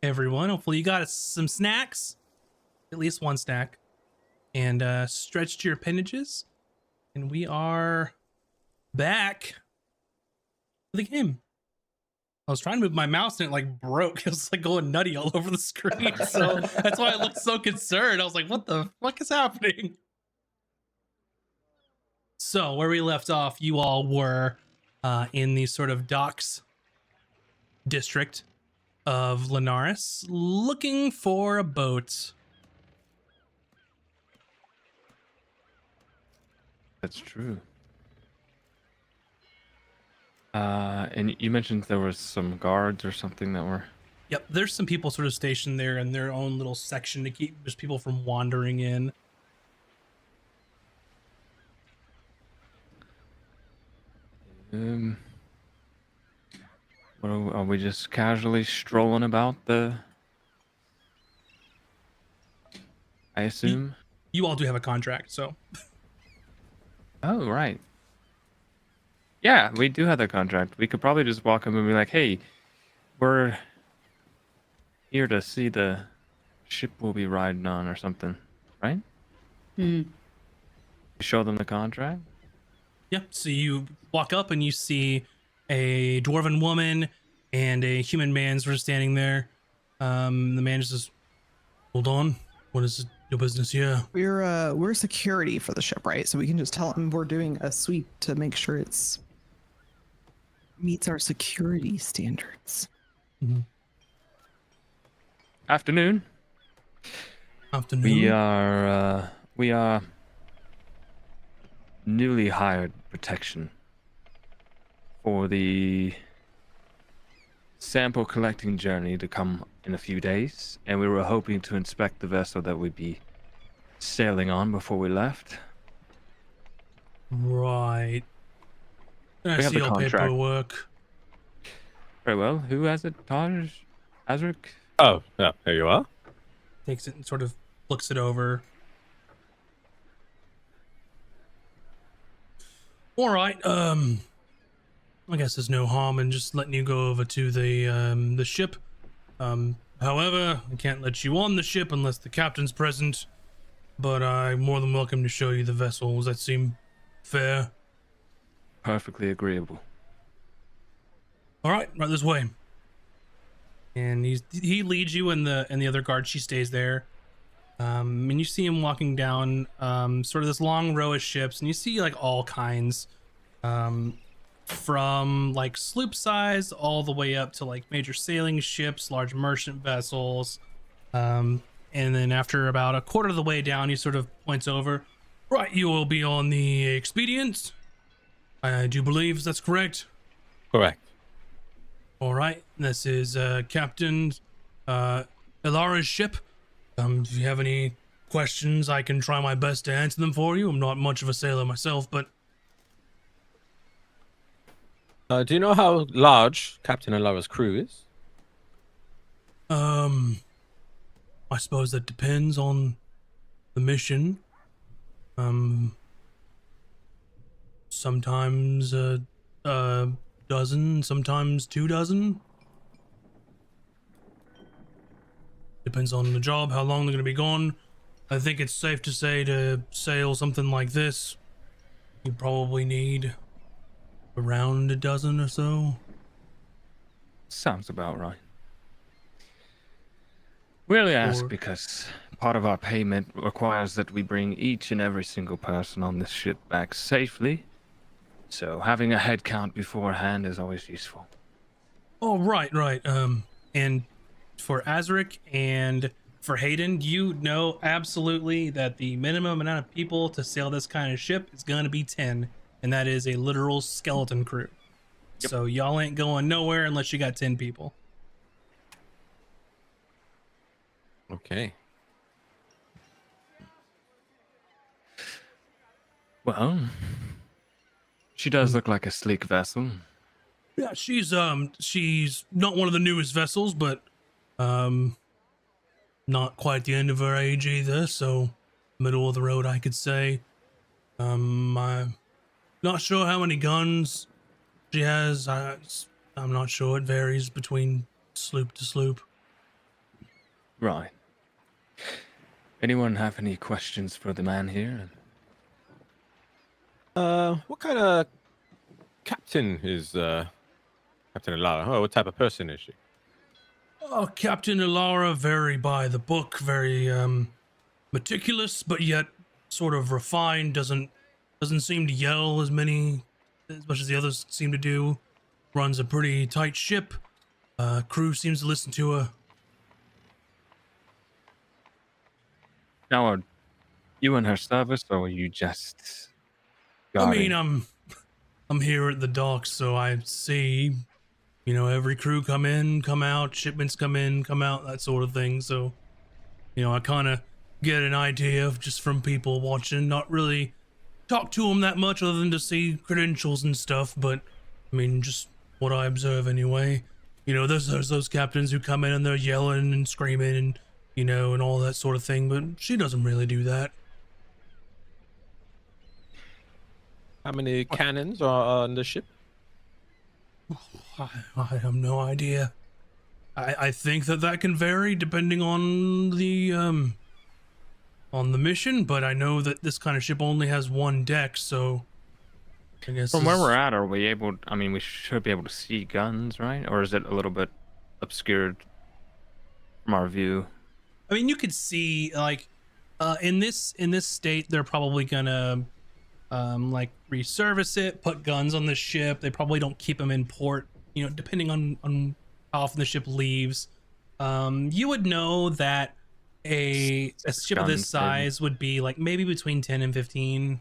everyone. Hopefully you got some snacks, at least one snack, and stretched your appendages. And we are back to the game. I was trying to move my mouse and it like broke. It was like going nutty all over the screen. So that's why I looked so concerned. I was like, what the fuck is happening? So where we left off, you all were in the sort of docks district of Linares looking for a boat. That's true. And you mentioned there was some guards or something that were. Yep, there's some people sort of stationed there in their own little section to keep just people from wandering in. What are we just casually strolling about the? I assume. You all do have a contract, so. Oh, right. Yeah, we do have the contract. We could probably just walk up and be like, hey, we're here to see the ship we'll be riding on or something, right? Show them the contract? Yeah, so you walk up and you see a dwarven woman and a human man sort of standing there. The man just says, hold on, what is your business here? We're security for the ship, right? So we can just tell them we're doing a sweep to make sure it's meets our security standards. Afternoon. Afternoon. We are newly hired protection for the sample collecting journey to come in a few days, and we were hoping to inspect the vessel that we'd be sailing on before we left. Right. I We have see the all contract. paperwork. Very well. Who has it? Taj? Azric? Oh, yeah, there you are. Takes it and sort of looks it over. All right. I guess there's no harm in just letting you go over to the ship. However, I can't let you on the ship unless the captain's present. But I'm more than welcome to show you the vessel. Does that seem fair? Perfectly agreeable. All right this way. And he leads you, and the other guard, she stays there. And you see him walking down sort of this long row of ships, and you see like all kinds, from like sloop size all the way up to like major sailing ships, large merchant vessels. And then after about a quarter of the way down, he sort of points over. Right, you will be on the Expedient. I do believe that's correct. Correct. All right, this is Captain Ilara's ship. If you have any questions, I can try my best to answer them for you. I'm not much of a sailor myself, but Do you know how large Captain Alara's crew is? I suppose that depends on the mission. Sometimes a dozen, sometimes 2 dozen. Depends on the job, how long they're going to be gone. I think it's safe to say to sail something like this, you probably need around a dozen or so. Sounds about right. We only ask Or- because part of our payment requires that we bring each and every single person on this ship back safely. So having a head count beforehand is always useful. Oh, right. And for Azric and for Hayden, you know absolutely that the minimum amount of people to sail this kind of ship is going to be 10, and that is a literal skeleton crew. Yep. So y'all ain't going nowhere unless you got 10 people. Okay. Well, she does look like a sleek vessel. Yeah, she's not one of the newest vessels, but not quite the end of her age either, so middle of the road, I could say. I'm not sure how many guns she has. I'm not sure. It varies between sloop to sloop. Right. Anyone have any questions for the man here? What kind of captain is Captain Alara? Oh, what type of person is she? Oh, Captain Ilara, very by the book, very meticulous, but yet sort of refined. Doesn't seem to yell as much as the others seem to do. Runs a pretty tight ship. Crew seems to listen to her. Now, are you in her service, or are you just I mean, guarding? I'm here at the docks, so I see, you know, every crew come in, come out, shipments come in, come out, that sort of thing. So, you know, I kind of get an idea of just from people watching, not really talk to them that much other than to see credentials and stuff, but I mean, just what I observe anyway. You know, there's those captains who come in and they're yelling and screaming and, you know, and all that sort of thing, but she doesn't really do that. How many cannons are on the ship? I have no idea. I think that can vary depending on the mission, but I know that this kind of ship only has one deck, so I guess From where we're at, are we able? I mean, we should be able to see guns, right? Or is it a little bit obscured from our view? I mean, you could see like in this state, they're probably gonna like reservice it, put guns on the ship. They probably don't keep them in port, you know, depending on how often the ship leaves. You would know that a ship of this Guns, maybe. size would be like maybe between 10 and 15.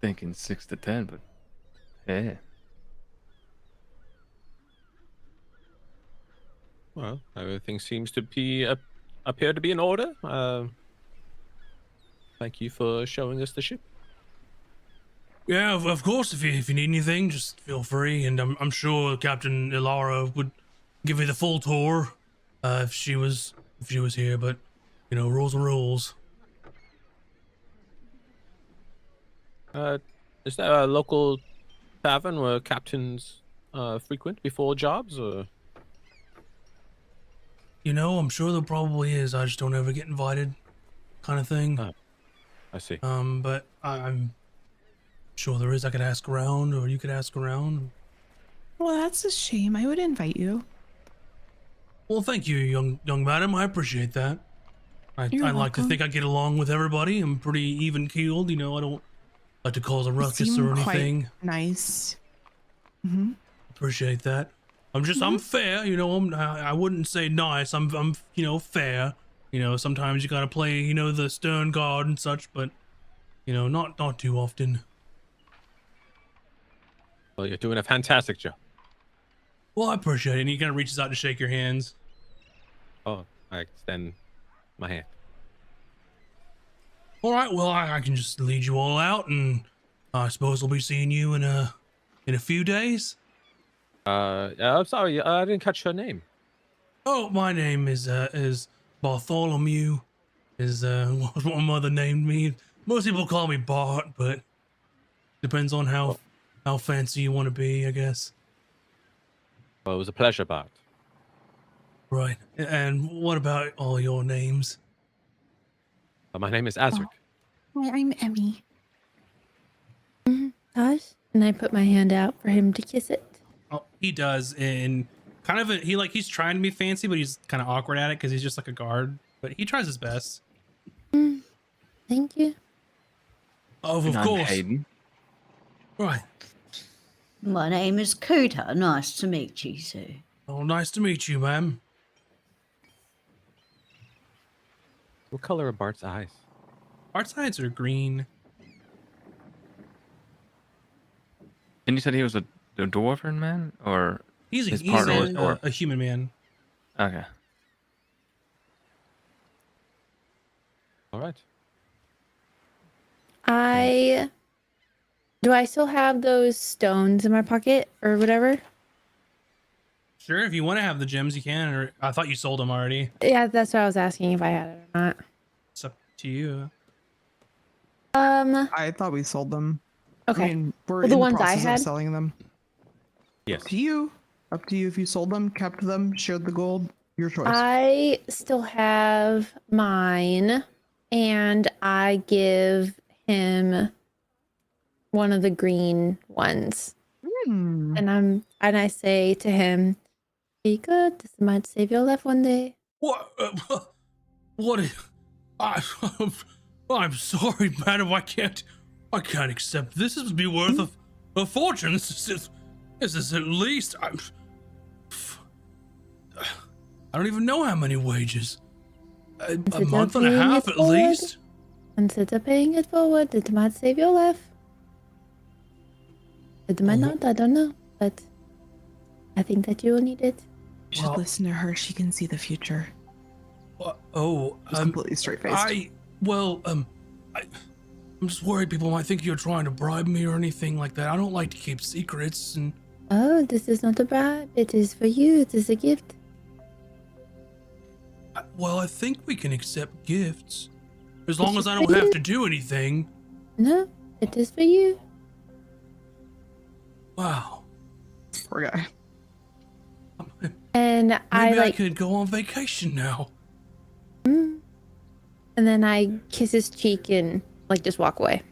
Thinking 6 to 10, but yeah. Well, everything seems to be appear to be in order. Thank you for showing us the ship. Yeah, of course. If you need anything, just feel free, and I'm sure Captain Ilara would give you the full tour if she was here. But you know, rules are rules. Is there a local tavern where captains frequent before jobs, or? You know, I'm sure there probably is. I just don't ever get invited, kind of thing. Oh, I see. But I'm sure there is. I could ask around, or you could ask around. Well, that's a shame. I would invite you. Well, thank you, young madam. I appreciate that. I You're like to welcome. think I get along with everybody. I'm pretty even keeled. You know, I don't like to cause a ruckus seem or anything. Quite nice. Mm-hmm. Appreciate that. I'm fair. You know, I wouldn't say nice. I'm you know, fair. You know, sometimes you gotta play, you know, the stern guard and such, but you know, not too often. Well, you're doing a fantastic job. Well, I appreciate it. And he kind of reaches out to shake your hands. Oh, I extend my hand. All right. Well, I can just lead you all out, and I suppose I'll be seeing you in a few days. I'm sorry, I didn't catch your name. Oh, my name is Bartholomew. Is what my mother named me. Most people call me Bart, but depends on how fancy you want to be, I guess. Well, it was a pleasure, Bart. Right. And what about all your names? My name is Azric. Hi, I'm Emmy. Gosh. And I put my hand out for him to kiss it. Oh, he does, and kind of he's trying to be fancy, but he's kind of awkward at it because he's just like a guard. But he tries his best. Thank you. Oh, of And I'm course. Hayden. Right. My name is Kuta. Nice to meet you, sir. Oh, nice to meet you, ma'am. What color are Bart's eyes? Our sides are green. And you said he was a dwarven man, or He's His partner was dwarf. a human man. okay? All right. Do I still have those stones in my pocket or whatever? Sure, if you want to have the gems, you can. Or I thought you sold them already. Yeah, that's what I was asking if I had it or not. It's up to you. I thought we sold them. Okay. I mean, we're Well, the in the ones I process had- of selling them. Yes. To you. Up to you if you sold them, kept them, shared the gold. Your choice. I still have mine, and I give him one of the green ones. Hmm. And I say to him, "Be good. This might save your life one day." What? What? I'm sorry, madam. I can't accept this. This would be worth a fortune. This is at least. I don't even know how many wages. A Instead of month and a paying half it at forward. least. Instead of paying it forward, it might save your life. It might not. I don't know, but I think that you will need it. You should listen to her. She can see the future. Just completely straight faced. I'm just worried people might think you're trying to bribe me or anything like that. I don't like to keep secrets, and Oh, this is not a bribe. It is for you. It is a gift. I think we can accept gifts as long as I don't have to do anything. No, it is for you. Wow. Poor guy. And Maybe I could go on vacation now. and then I kiss his cheek and just walk away.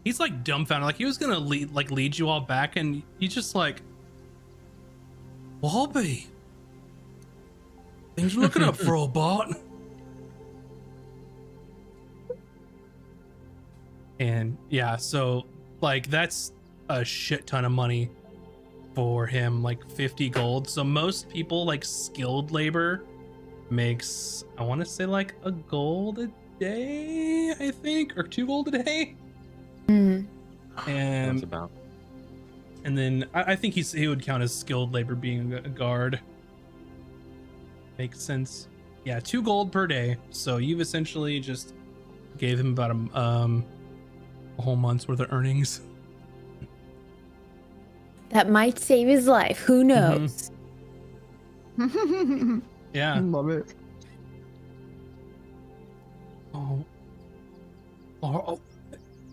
He's like dumbfounded, like he was gonna lead you all back, and you just like, Bobby, things are looking up for a bot. And yeah, so like that's a shit ton of money for him, like 50 gold. So most people, like skilled labor, makes, I want to say like a gold a day, I think, or 2 gold a day. Mm. And That's about. And then I think he would count as skilled labor being a guard. Makes sense. Yeah, 2 gold per day. So you've essentially just gave him about a whole month's worth of earnings. That might save his life. Who knows? Yeah. Love it. Oh,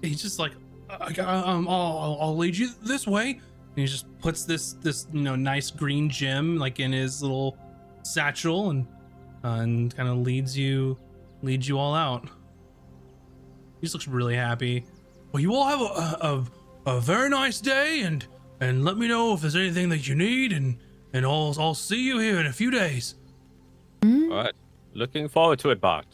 he's just like, I'll lead you this way. And he just puts this nice green gem like in his little satchel and kind of leads you all out. He just looks really happy. Well, you all have a very nice day, and let me know if there's anything that you need, and I'll see you here in a few days. All right. Looking forward to it, Bart.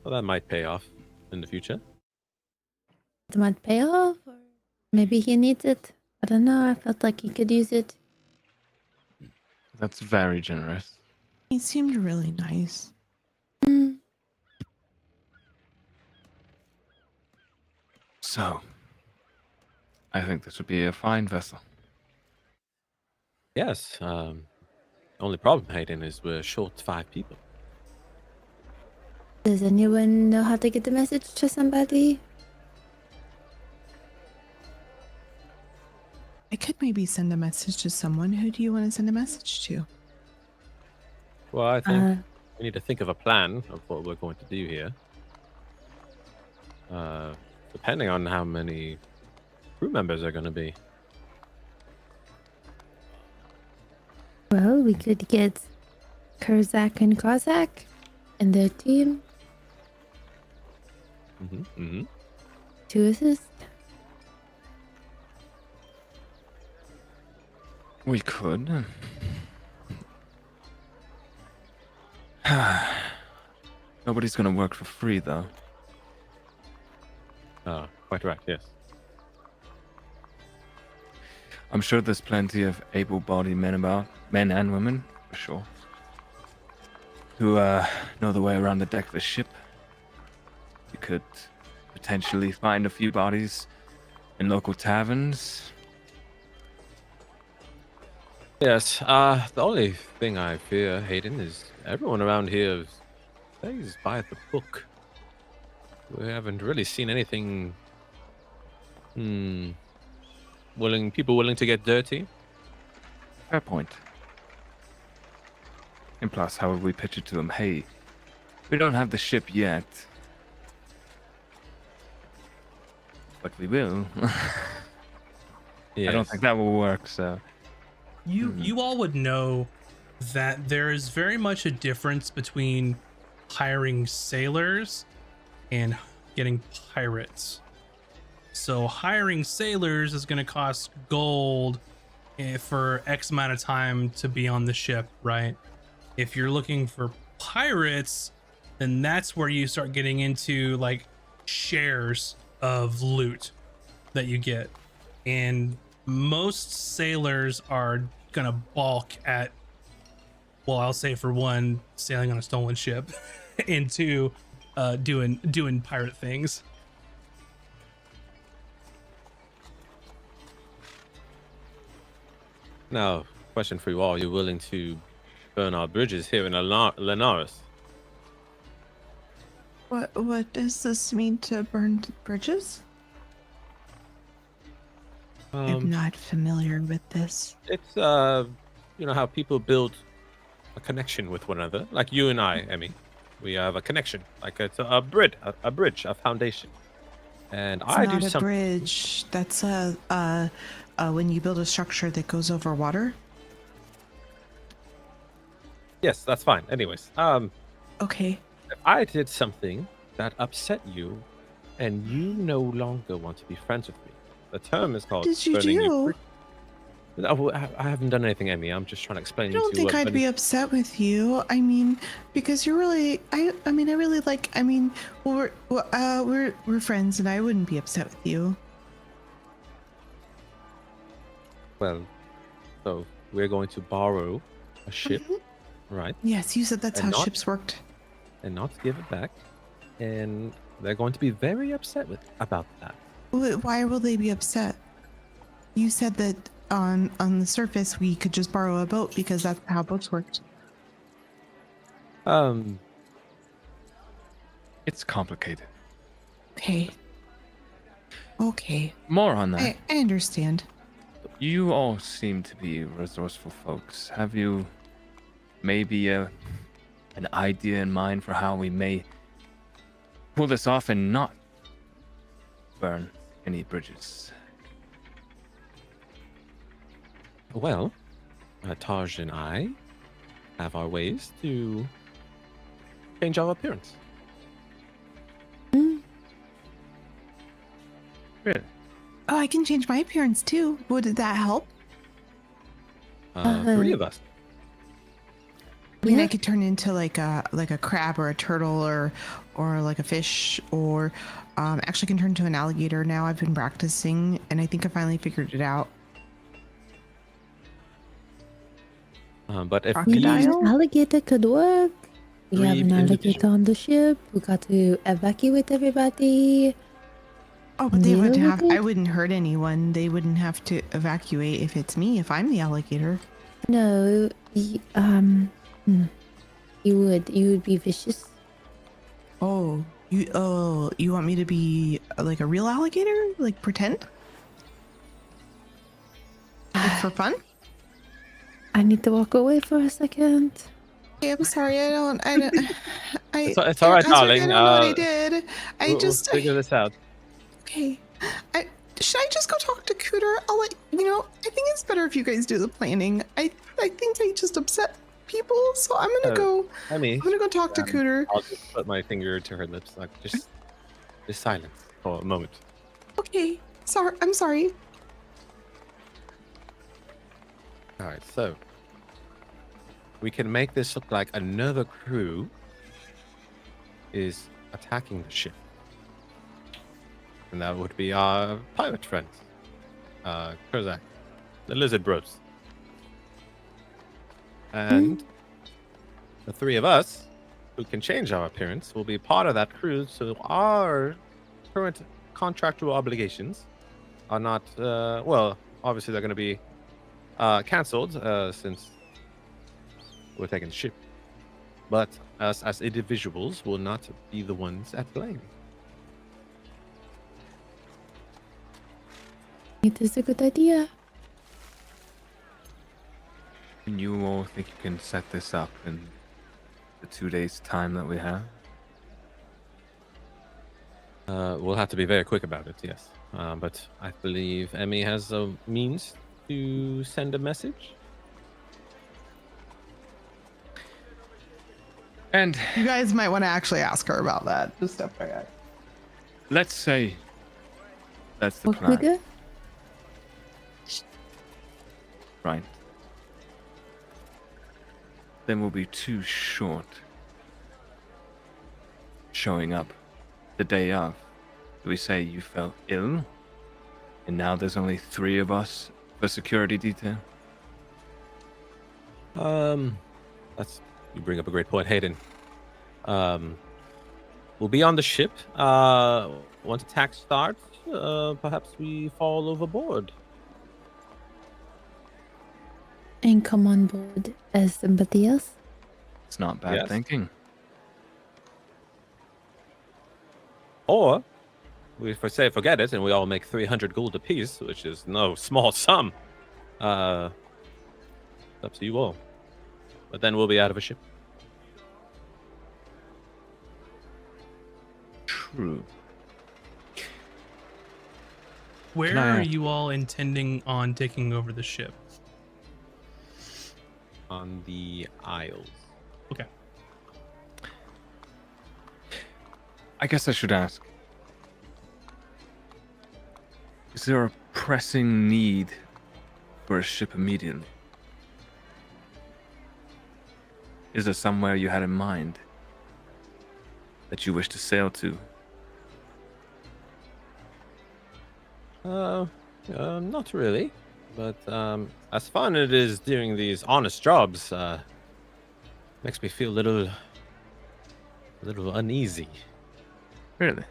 Well, that might pay off in the future. It might pay off, or maybe he needs it. I don't know. I felt like he could use it. That's very generous. He seemed really nice. Mm. So, I think this would be a fine vessel. Yes. Only problem, Hayden, is we're short 5 people. Does anyone know how to get the message to somebody? I could maybe send a message to someone. Who do you want to send a message to? Well, I think we need to think of a plan of what we're going to do here. Depending on how many crew members are going to be. Well, we could get Kurzak and Kozak and their team to assist. We could. Nobody's gonna work for free, though. Quite right, yes. I'm sure there's plenty of able-bodied men about, men and women, for sure, who know the way around the deck of the ship. You could potentially find a few bodies in local taverns. Yes, the only thing I fear, Hayden, is everyone around here plays by the book. We haven't really seen anything people willing to get dirty. Fair point. And plus, how would we pitch it to them? Hey, we don't have the ship yet, but we will. I don't Yes. think that will work. So You all would know that there is very much a difference between hiring sailors and getting pirates. So hiring sailors is going to cost gold for X amount of time to be on the ship, right? If you're looking for pirates, then that's where you start getting into like shares of loot that you get. And most sailors are gonna balk at, well, I'll say for one, sailing on a stolen ship, and two, doing pirate things. Now, question for you all: are you willing to burn our bridges here in Linares? What does this mean to burn bridges? I'm not familiar with this. It's you know how people build a connection with one another, like you and I, Emmy. We have a connection, like it's a bridge, a foundation. And It's I not do a something. bridge. That's when you build a structure that goes over water. Yes, that's fine. Anyways, Okay. if I did something that upset you, and you no longer want to be friends with me, the term is called Did you burning your do? bridges. No, I haven't done anything, Emmy. I'm just trying to explain I you don't to think what I'd burning- be upset with you. I mean, because you're really, I mean, I really like. I mean, well, we're friends, and I wouldn't be upset with you. Well, so we're going to borrow a ship, right? Yes, you said that's And how not- ships worked. And not give it back. And they're going to be very upset about that. Why will they be upset? You said that on the surface we could just borrow a boat because that's how boats worked. it's complicated. Okay. Okay. More on that. I understand. You all seem to be resourceful folks. Have you maybe an idea in mind for how we may pull this off and not burn any bridges? Well, Taj and I have our ways to change our appearance. Really? Oh, I can change my appearance too. Would that help? Three of us. I mean, I Yeah. could turn into like a crab or a turtle or like a fish or actually can turn into an alligator now. I've been practicing and I think I finally figured it out. But if Crocodile? Alligator could work. We have Three an alligator individuals. on the ship. We got to evacuate everybody. Oh, but they Deal wouldn't with have. it? I wouldn't hurt anyone. They wouldn't have to evacuate if it's me. If I'm the alligator. No, you would be vicious. Oh, you want me to be like a real alligator? Like pretend? Like for fun? I need to walk away for a second. Hey, I'm sorry. I don't. It's all right, I'm sorry, darling. I don't know what I did. we'll figure this out. Okay. Should I just go talk to Cooter? I'll let you know. I think it's better if you guys do the planning. I think I just upset people, so I'm gonna go. Emmy, I'm gonna go talk to Cooter. I'll just put my finger to her lips, like just silence for a moment. Okay. Sorry. I'm sorry. All right, so we can make this look like another crew is attacking the ship, and that would be our pirate friends, Kozak, the lizard bros, and the three of us who can change our appearance will be part of that crew. So our current contractual obligations are not well. Obviously, they're going to be canceled since we're taking the ship. But us as individuals will not be the ones at blame. It is a good idea. And you all think you can set this up in the 2 days' time that we have? We'll have to be very quick about it, yes. But I believe Emmy has a means to send a message. And You guys might want to actually ask her about that. Just FYI. let's say that's the What can we plan, do? right? Then we'll be too short showing up the day of. Do we say you felt ill, and now there's only 3 of us for security detail? You bring up a great point, Hayden. We'll be on the ship. Once attack starts, perhaps we fall overboard. And come on board as somebody else? It's not bad Yes. thinking. Or we forget it and we all make 300 gold apiece, which is no small sum. It's up to you all. But then we'll be out of a ship. True. Where Can I are ask- you all intending on taking over the ship? On the Isles. Okay. I guess I should ask. Is there a pressing need for a ship immediately? Is there somewhere you had in mind that you wish to sail to? Not really. But as fun it is doing these honest jobs, makes me feel a little uneasy. Really?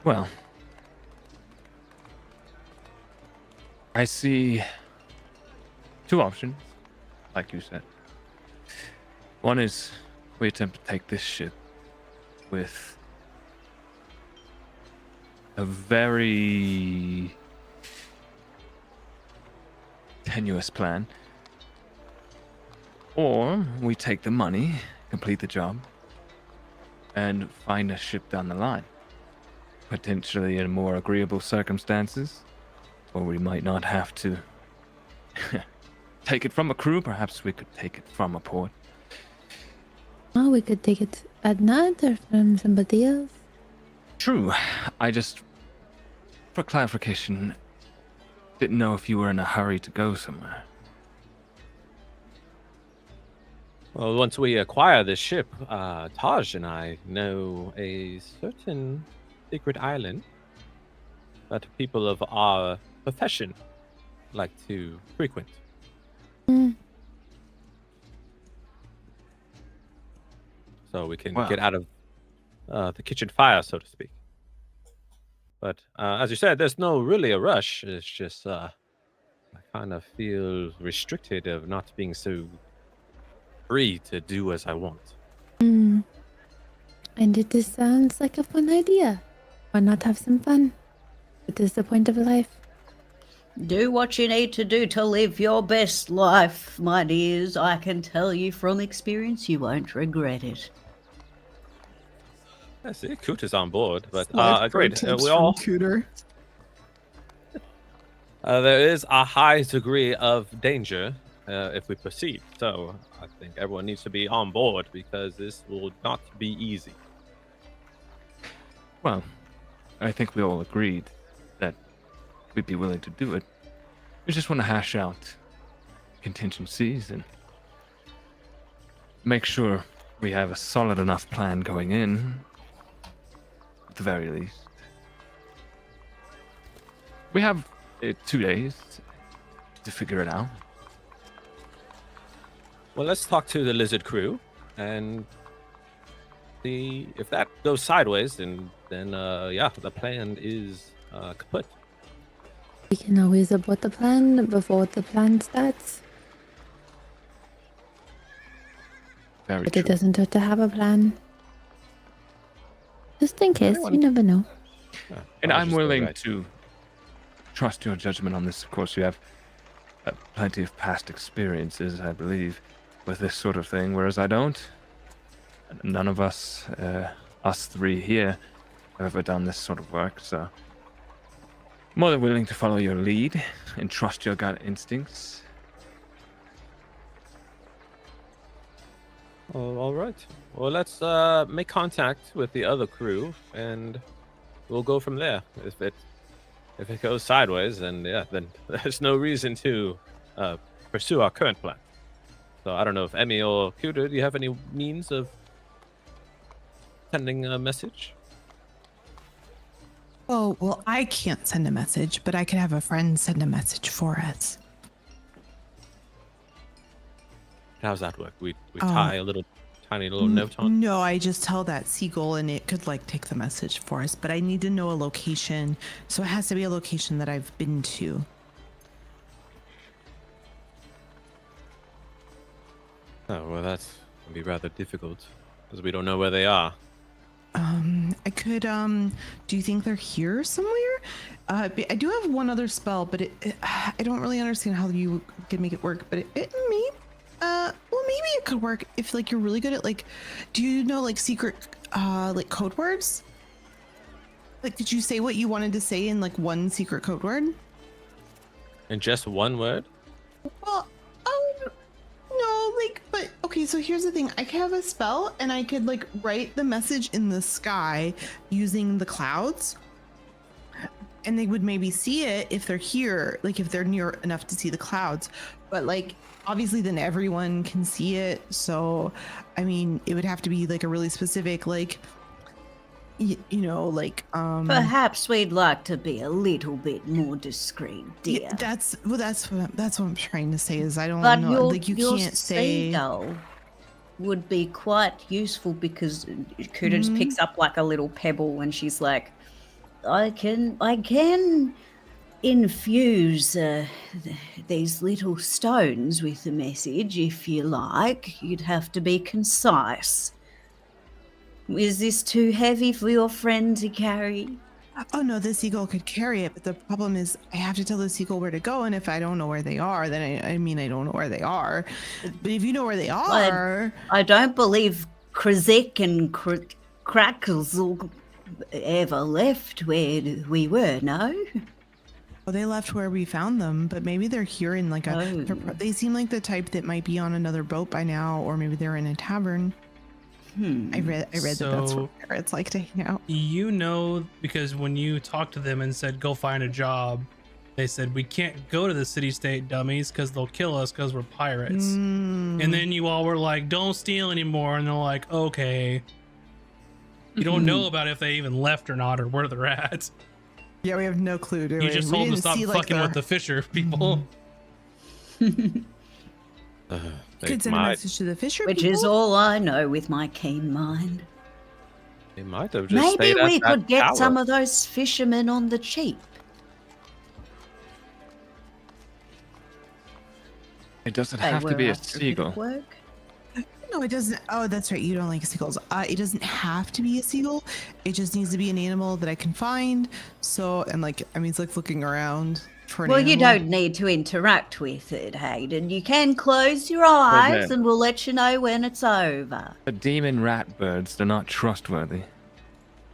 Well, I see 2 options, like you said. One is we attempt to take this ship with a very tenuous plan. Or we take the money, complete the job, and find a ship down the line. Potentially in more agreeable circumstances, or we might not have to take it from a crew. Perhaps we could take it from a port. Oh, we could take it at night or from somebody else. True. I just, for clarification, didn't know if you were in a hurry to go somewhere. Well, once we acquire this ship, Taj and I know a certain secret island that people of our profession like to frequent. Mm. So we can Wow. get out of the kitchen fire, so to speak. But as you said, there's no really a rush. It's just I kind of feel restricted of not being so free to do as I want. Mm. And it just sounds like a fun idea. Why not have some fun? What is the point of life? Do what you need to do to live your best life, my dears. I can tell you from experience, you won't regret it. I see Coot is on board, but Life pro great. tips We from all Cooter. there is a high degree of danger if we proceed. So I think everyone needs to be on board because this will not be easy. Well, I think we all agreed that we'd be willing to do it. We just want to hash out contingencies and make sure we have a solid enough plan going in, at the very least. We have 2 days to figure it out. Well, let's talk to the lizard crew and see if that goes sideways. Then yeah, the plan is kaput. We can always abort the plan before the plan starts. Very But true. it doesn't hurt to have a plan. Just in case, you never know. Yeah, And I'll I'm just go willing right. to trust your judgment on this. Of course, you have plenty of past experiences, I believe, with this sort of thing, whereas I don't. none of us, us three here, have ever done this sort of work, so more than willing to follow your lead and trust your gut instincts. Oh, all right. Well, let's make contact with the other crew, and we'll go from there. If it goes sideways, then yeah, then there's no reason to pursue our current plan. So I don't know if Emmy or Kuda, do you have any means of sending a message? Oh, well, I can't send a message, but I could have a friend send a message for us. How's that work? We tie a tiny little note on. No, I just tell that seagull and it could like take the message for us, but I need to know a location. So it has to be a location that I've been to. Oh, well, that's gonna be rather difficult because we don't know where they are. I could, do you think they're here somewhere? I do have one other spell, but I don't really understand how you could make it work, but it may, well, maybe it could work if like you're really good at like, do you know like secret, like code words? Like, did you say what you wanted to say in like one secret code word? In just one word? Well, no, like, but okay, so here's the thing. I could have a spell and I could like write the message in the sky using the clouds. And they would maybe see it if they're here, like if they're near enough to see the clouds. But like, obviously then everyone can see it. So, I mean, it would have to be like a really specific, like, you know, like, Perhaps we'd like to be a little bit more discreet, dear. yeah, that's what I'm trying to say is I don't But know, like you your can't say. seagull would be quite useful because Kuda just picks up like a little pebble and she's like, I can infuse these little stones with the message if you like. You'd have to be concise. Is this too heavy for your friend to carry? Oh no, the seagull could carry it, but the problem is I have to tell the seagull where to go, and if I don't know where they are, then I mean I don't know where they are. But if you know where they are, I don't believe Krazek and Crackles ever left where we were, no? well, they left where we found them, but maybe they're here in like a. Oh. They seem like the type that might be on another boat by now, or maybe they're in a tavern. I read that that's where So- pirates like to hang out. You know, because when you talked to them and said, go find a job, they said, we can't go to the city state dummies because they'll kill us because we're pirates. And then you all were like, don't steal anymore. And they're like, okay. You don't know about if they even left or not or where they're at. Yeah, we have no clue. Do You we? just We told them to didn't stop see, like, fucking with the fisher people. They Could send a might, message to the fisher Which people. is all I know with my keen mind. they might have just Maybe stayed at we that could get tower. some of those fishermen on the cheap. It doesn't They have to were be a after bit of seagull. work. No, it doesn't. Oh, that's right. You don't like seagulls. It doesn't have to be a seagull. It just needs to be an animal that I can find. So, and like, I mean, it's like looking around for an Well, you animal. don't need to interact with it, Hayden. You can close your eyes then- and we'll let you know when it's over. The demon rat birds, they're not trustworthy.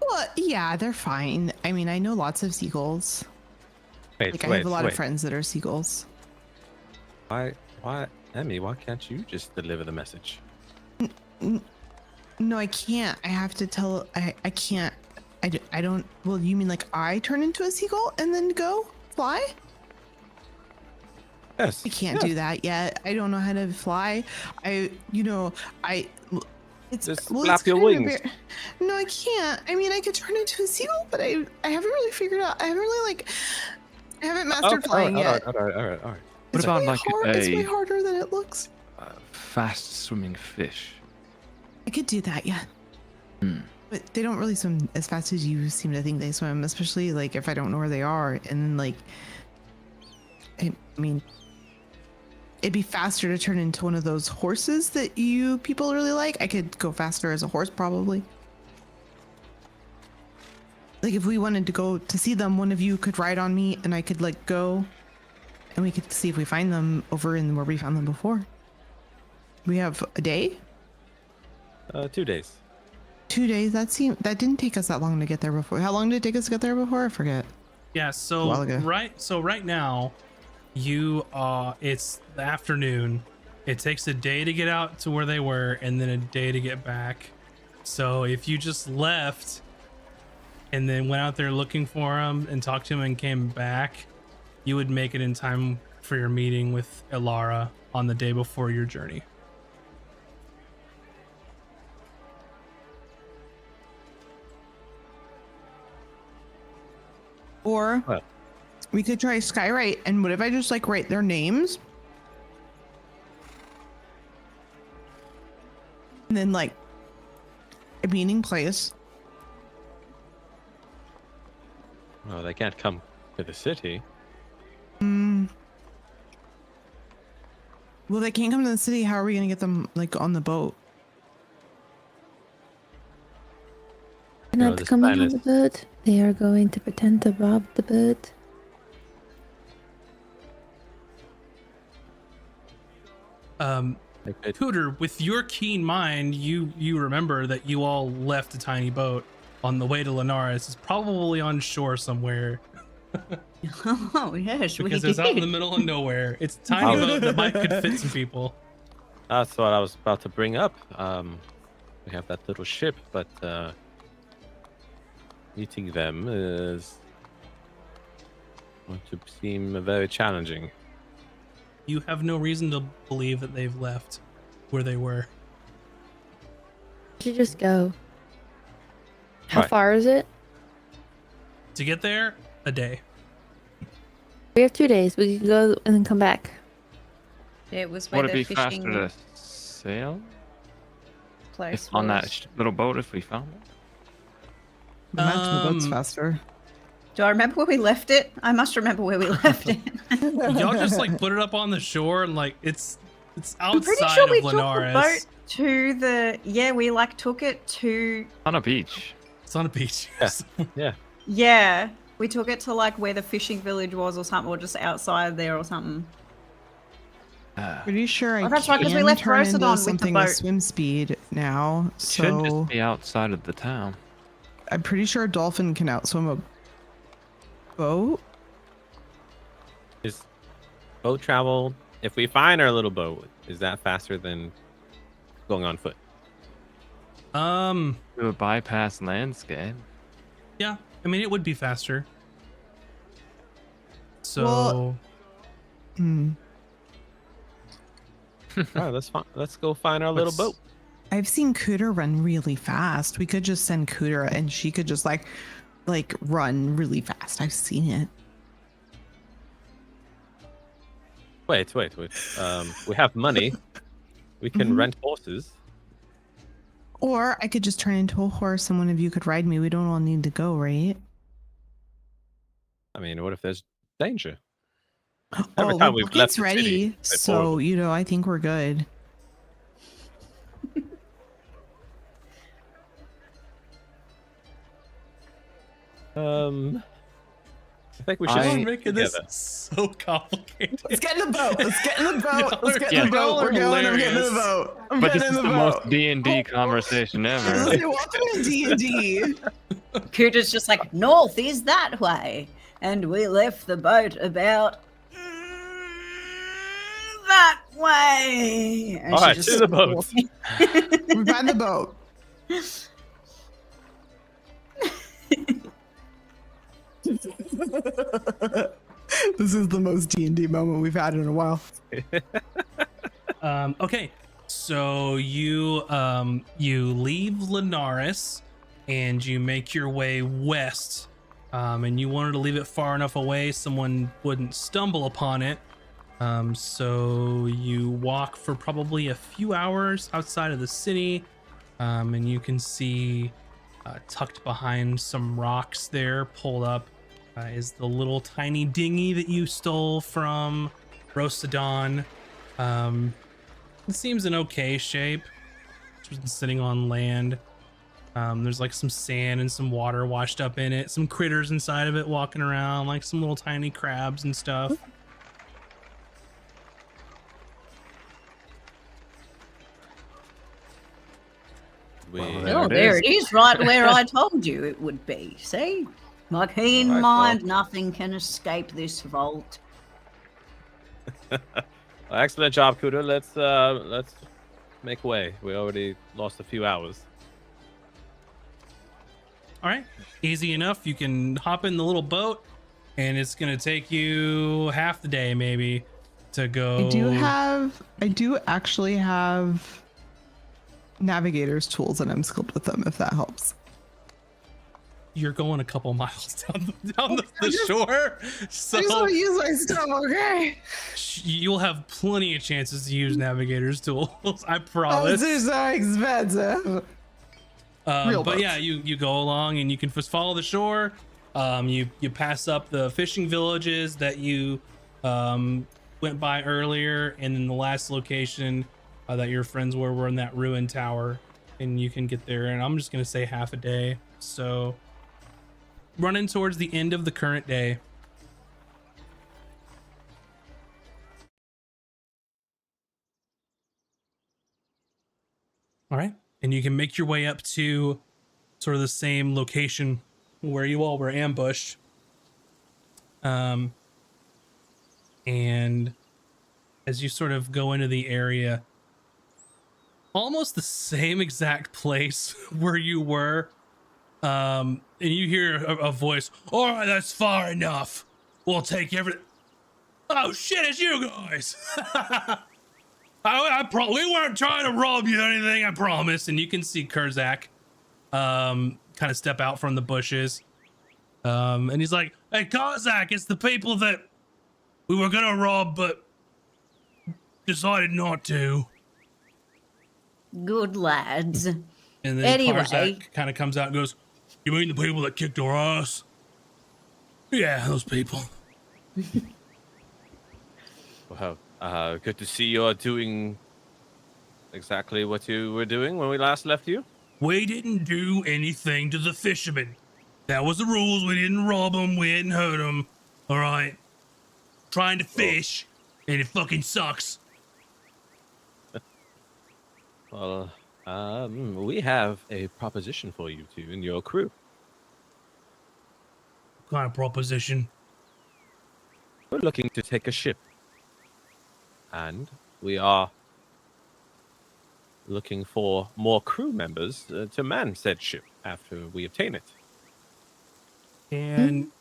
Well, yeah, they're fine. I mean, I know lots of seagulls. Like, I have a lot of friends that are seagulls. Why, Emmy? Why can't you just deliver the message? No, I can't. I have to tell. I can't. I don't. Well, you mean like I turn into a seagull and then go fly? Yes, I can't do that yet. I don't know how to fly. It's Just it's flap your kind of wings. No, I can't. I mean, I could turn into a seagull, but I haven't really figured out. I haven't really like. I haven't mastered flying yet. All right. What It's about way like hard. It's way a harder than it looks. fast swimming fish? I could do that, yeah. Hmm. But they don't really swim as fast as you seem to think they swim, especially like if I don't know where they are. And then like, I mean, it'd be faster to turn into one of those horses that you people really like. I could go faster as a horse probably. Like if we wanted to go to see them, one of you could ride on me and I could like go and we could see if we find them over in where we found them before. We have a day. 2 days. 2 days. That didn't take us that long to get there before. How long did it take us to get there before? I forget. Yeah, A while ago. right now, it's the afternoon. It takes a day to get out to where they were, and then a day to get back. So if you just left and then went out there looking for him and talked to him and came back, you would make it in time for your meeting with Elara on the day before your journey. Or What? we could try Skywrite, and what if I just like write their names? And then like a meeting place. Oh, they can't come to the city. Well, they can't come to the city. How are we gonna get them like on the boat? They're No, not this coming plan on is- the boat. They are going to pretend to rob the boat. They could- Cooter, with your keen mind, you remember that you all left a tiny boat on the way to Linares. It's probably on shore somewhere Oh yes, we because it's out in the did. middle of nowhere. It's a tiny boat that might could fit some people. That's what I was about to bring up. We have that little ship, but meeting them is going to seem very challenging. You have no reason to believe that they've left where they were. You should just go. How Right. far is it? To get there, a day. We have 2 days. We can go and then come back. It was where Would it the be fishing faster to sail place on that was. little boat if we found it? Imagine the boat's Um, faster. Do I remember where we left it? I must remember where we left it. Y'all just like put it up on the shore and like it's I'm pretty outside sure we of took the Linares. boat to the. Yeah, we like took it to. On a beach. It's on a beach. Yeah. Yeah, we took it to like where the fishing village was or something, or just outside there or something. Pretty sure I Oh, that's right, 'cause we can left turn into Rosadon with the something boat. with swim speed now. Should So just be outside of the town. I'm pretty sure a dolphin can outswim a boat. Is boat travel, if we find our little boat, is that faster than going on foot? We would bypass landscape. Yeah, I mean it would be faster. So Well- Hmm. All right, let's go find our little Let's- boat. I've seen Cooter run really fast. We could just send Cooter and she could just like run really fast. I've seen it. Wait. We have money. We can Mhm. rent horses. Or I could just turn into a horse and one of you could ride me. We don't all need to go, right? I mean, what if there's danger? Oh, Every time well, we've left bucket's the city, ready. it's So, horrible. you know, I think we're good. I think we should. I- Y'all are stick making this together. so complicated. Let's get in the boat. Let's get in the boat. Y'all Let's are- get in the y'all boat. are We're going. I'm getting in the hilarious. boat. I'm But getting this in is the the boat. most D&D conversation ever. Listen, welcome to D&D. Cooter's just like, north is that way. And we left the boat about that way. And All she right, just to the boat. We find the boat. This is the most D&D moment we've had in a while. Okay, so you leave Linares and you make your way west, and you wanted to leave it far enough away someone wouldn't stumble upon it. So you walk for probably a few hours outside of the city, and you can see tucked behind some rocks there, pulled up, is the little tiny dinghy that you stole from Rosadon. It seems in okay shape. It's been sitting on land. There's like some sand and some water washed up in it. Some critters inside of it walking around, like some little tiny crabs and stuff. Well, Oh, there it is, right where I told you it would be. See? My keen All right, mind, nothing can escape this vault. Excellent job, Kudo. Let's make way. We already lost a few hours. All right, easy enough. You can hop in the little boat, and it's gonna take you half the day maybe to go. I do actually have navigator's tools, and I'm skilled with them. If that helps. You're going a couple miles down the shore, so I just want to use my stuff. Okay. you'll have plenty of chances to use navigator's tools. I Oh, promise. this is so expensive. Real But boats. yeah, you go along and you can just follow the shore. You pass up the fishing villages that you went by earlier, and then the last location that your friends were in that ruined tower, and you can get there. And I'm just gonna say half a day, so running towards the end of the current day. All right, and you can make your way up to sort of the same location where you all were ambushed. And as you sort of go into the area, almost the same exact place where you were, and you hear a voice. All right, that's far enough. We'll take everything. Oh shit, it's you guys. We weren't trying to rob you or anything, I promise. And you can see Kurzak kind of step out from the bushes. And he's like, hey, Kurzak, it's the people that we were gonna rob, but decided not to. Good lads. And then Anyway. Kurzak kind of comes out and goes, you mean the people that kicked our ass? Yeah, those people. Well, good to see you're doing exactly what you were doing when we last left you. We didn't do anything to the fishermen. That was the rules. We didn't rob them. We didn't hurt them. All right. Trying to fish, and it fucking sucks. Well, we have a proposition for you two and your crew. What kind of proposition? We're looking to take a ship. And we are looking for more crew members to man said ship after we obtain it. And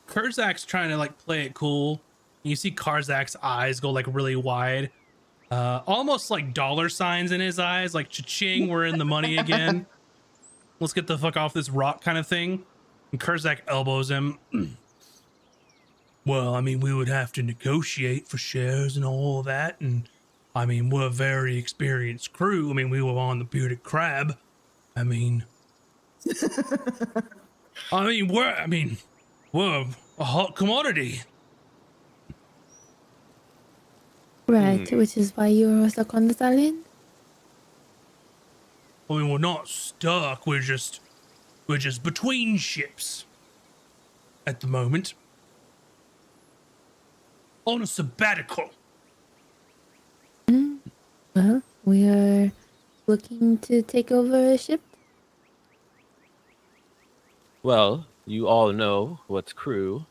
Kurzak's trying to like play it cool. You see Kurzak's eyes go like really wide. Almost like dollar signs in his eyes, like cha-ching, we're in the money again. Let's get the fuck off this rock kind of thing. And Kurzak elbows him. Well, I mean, we would have to negotiate for shares and all that. And I mean, we're a very experienced crew. I mean, we were on the Bearded Crab. I mean, we're a hot commodity. Right, which is why you're stuck on this island. I mean, we're not stuck. We're just between ships at the moment. On a sabbatical. Well, we are looking to take over a ship. Well, you all know what crew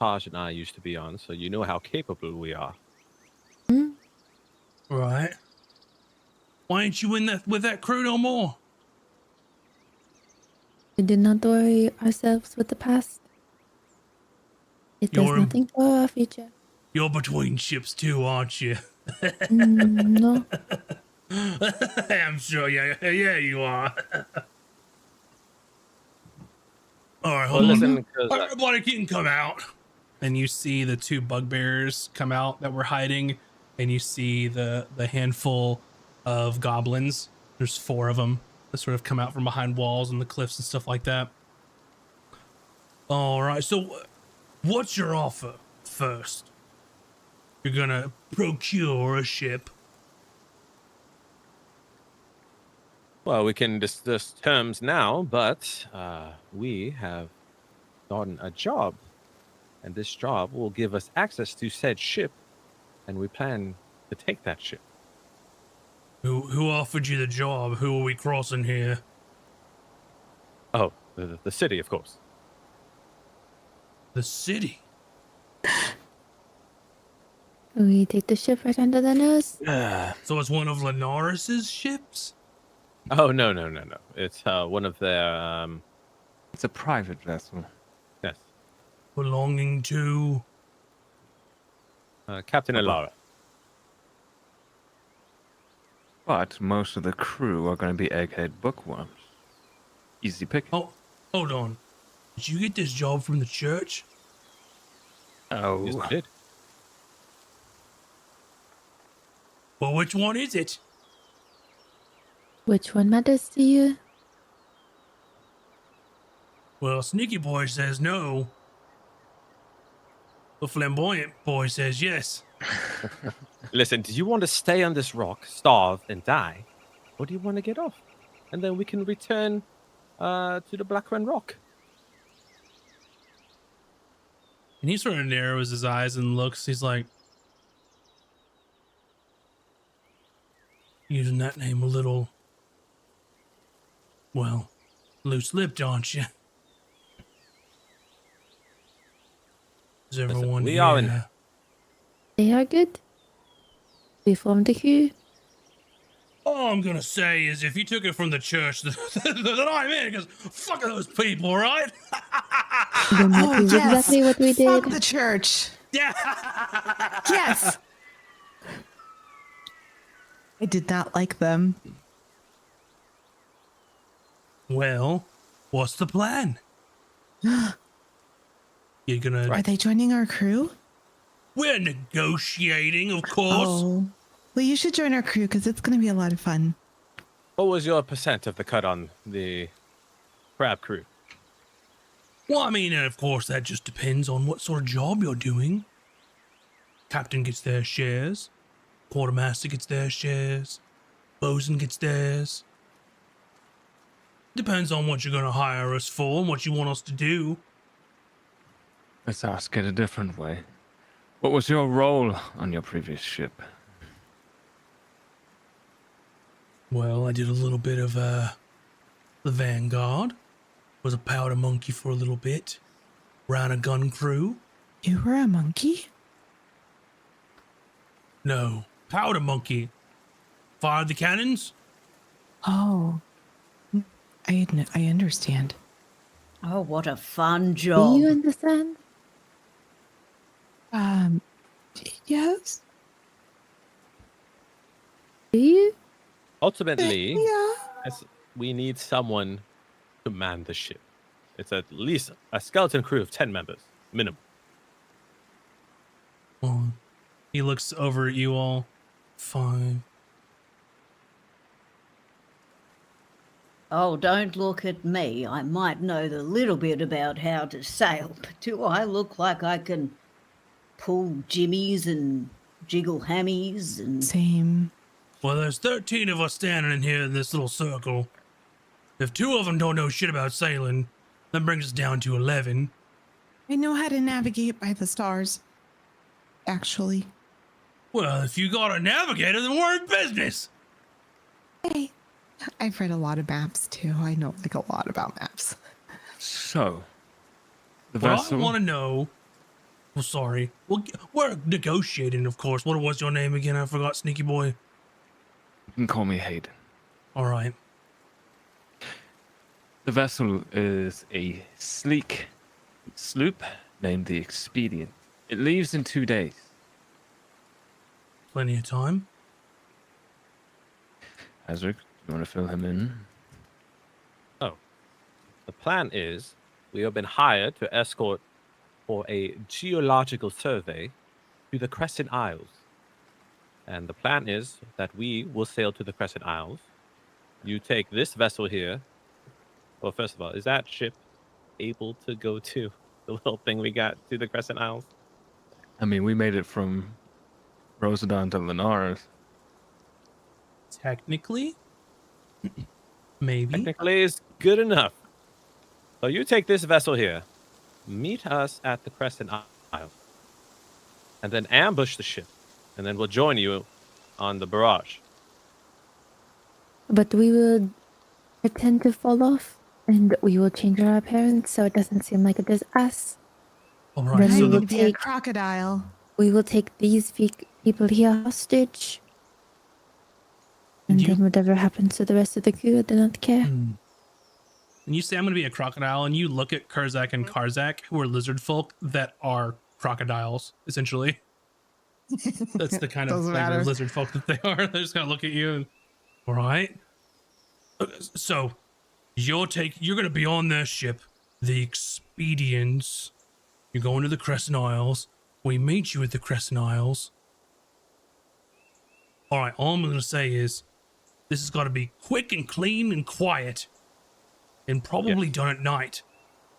Taj and I used to be on, so you know how capable we are. Right. Why ain't you in that with that crew no more? We did not worry ourselves with the past. It does You're- nothing for our future. You're between ships too, aren't you? No. I'm sure. Yeah, you are. All right, Well, hold on. listen, 'cause, Everybody can come out. And you see the two bugbears come out that were hiding, and you see the handful of goblins. There's 4 of them that sort of come out from behind walls and the cliffs and stuff like that. All right, so what's your offer first? You're gonna procure a ship. well, we can discuss terms now, but we have gotten a job, and this job will give us access to said ship, and we plan to take that ship. Who offered you the job? Who are we crossing here? Oh, the city, of course. The city. We take the ship right under the nose. So it's one of Lenaris's ships? Oh, no. It's one of their, It's a private vessel. yes, Belonging to... Captain Papa. Elara. But most of the crew are going to be egghead bookworms. Easy pick. Oh, hold on. Did you get this job from the church? Oh. Yes, we did. Well, which one is it? Which one matters to you? Well, Sneaky Boy says no. The Flamboyant Boy says yes. Listen, do you want to stay on this rock, starve, and die? Or do you want to get off? And then we can return to the Black Wren Rock. And he sort of narrows his eyes and looks. He's like, using that name a little, well, loose-lipped, aren't you? Is everyone we here? are in- They are good. We formed a crew. All I'm gonna say is, if you took it from the church, then I'm in. Because fuck those people, right? Then that is exactly what we Fuck did. the church. Yeah. Yes. I did not like them. Well, what's the plan? You're gonna? Are they joining our crew? We're negotiating, of course. Oh. Well, you should join our crew because it's going to be a lot of fun. What was your percent of the cut on the crab crew? Well, I mean, of course, that just depends on what sort of job you're doing. Captain gets their shares. Quartermaster gets their shares. Bosun gets theirs. Depends on what you're going to hire us for and what you want us to do. Let's ask it a different way. What was your role on your previous ship? Well, I did a little bit of the Vanguard. Was a powder monkey for a little bit. Ran a gun crew. You were a monkey? No, powder monkey. Fired the cannons. Oh. I understand. Oh, what a fun Do job. you understand? Yes? Do you? Ultimately, Yeah. we need someone to man the ship. It's at least a skeleton crew of 10 members, minimum. Well, he looks over at you all. 5. Oh, don't look at me. I might know the little bit about how to sail, but do I look like I can pull jimmies and jiggle hammies and... Same. Well, there's 13 of us standing in here in this little circle. If 2 of them don't know shit about sailing, that brings us down to 11. I know how to navigate by the stars. Actually. Well, if you got a navigator, then we're in business. Hey. I've read a lot of maps too. I know like a lot about maps. So, the What I vessel. want to know... Well, sorry. Well, we're negotiating, of course. What was your name again? I forgot, Sneaky Boy. You can call me Hayden. All right. The vessel is a sleek sloop named the Expedient. It leaves in 2 days. Plenty of time. Azric, you want to fill him in? The plan is we have been hired to escort for a geological survey to the Crescent Isles. And the plan is that we will sail to the Crescent Isles. You take this vessel here. Well, first of all, is that ship able to go to the little thing we got to the Crescent Isles? I mean, we made it from Rosadon to Linares. Technically? Maybe. Technically, is good enough. So you take this vessel here, meet us at the Crescent Isle, and then ambush the ship, and then we'll join you on the barrage. But we will pretend to fall off. And we will change our appearance so it doesn't seem like it is us. All Then right. we So will to be a take crocodile. these people here hostage. And You- then whatever happens to the rest of the crew, I do not care. and you say I'm going to be a crocodile, and you look at Kurzak and Karzak, who are lizard folk that are crocodiles, essentially. That's the kind of Doesn't flavor matter. of lizard folk that they are. They're just going to look at you. And, all right. So you're going to be on their ship, the Expedients. You're going to the Crescent Isles. We meet you at the Crescent Isles. All right. All I'm going to say is this has got to be quick and clean and quiet, and probably done at night,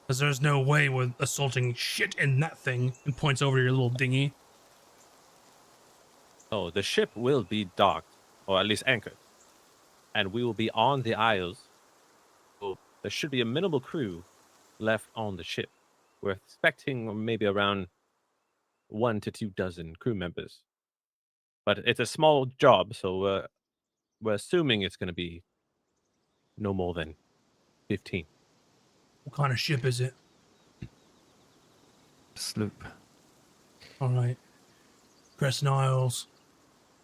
because there's no way we're assaulting shit in that thing. And points over to your little dinghy. Oh, the ship will be docked, or at least anchored, and we will be on the Isles. So there should be a minimal crew left on the ship. We're expecting maybe around 1 to 2 dozen crew members, but it's a small job, so we're assuming it's going to be no more than 15. What kind of ship is it? Sloop. All right. Crescent Isles,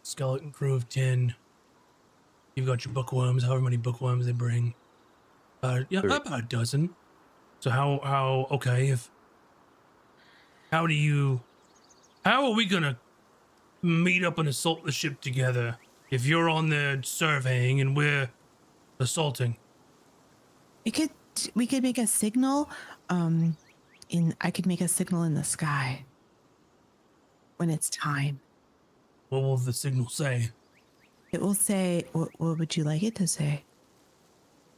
skeleton crew of 10. You've got your bookworms, however many bookworms they bring. Yeah, Three. about a dozen. So how are we gonna meet up and assault the ship together if you're on there surveying and we're assaulting? We could make a signal. I could make a signal in the sky when it's time. What will the signal say? It will say, what would you like it to say?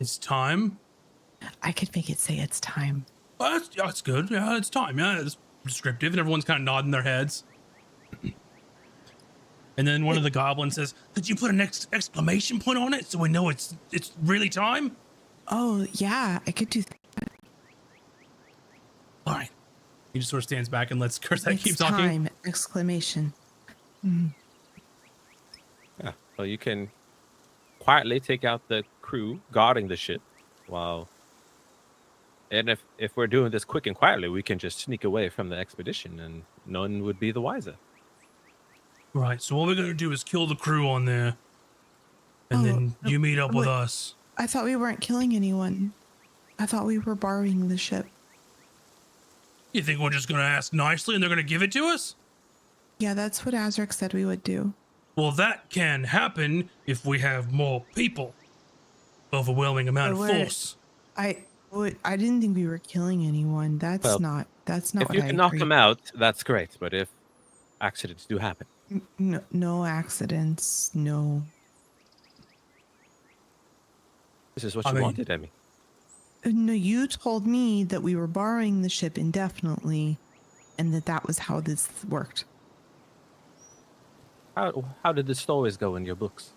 It's time? I could make it say it's time. Well, that's good. Yeah, it's time. Yeah, it's descriptive, and everyone's kind of nodding their heads. And then one of the goblins says, "Could you put an exclamation point on it so we know it's really time?" Oh, yeah, I could do that. All right. He just sort of stands back and lets Kurzak It's keep talking. time! Exclamation. Yeah. So you can quietly take out the crew guarding the ship and if we're doing this quick and quietly, we can just sneak away from the expedition and none would be the wiser. Right. So what we're gonna do is kill the crew on there, and then you meet up with us. I thought we weren't killing anyone. I thought we were borrowing the ship. You think we're just gonna ask nicely and they're gonna give it to us? Yeah, that's what Azric said we would do. Well, that can happen if we have more people. Overwhelming amount of But we're- force. I didn't think we were killing anyone. That's Well, not If what you I can knock agreed. them out, that's great. But if accidents do happen, No accidents. No. this is what I you mean- wanted, Emmy. No, you told me that we were borrowing the ship indefinitely, and that was how this worked. How did the stories go in your books?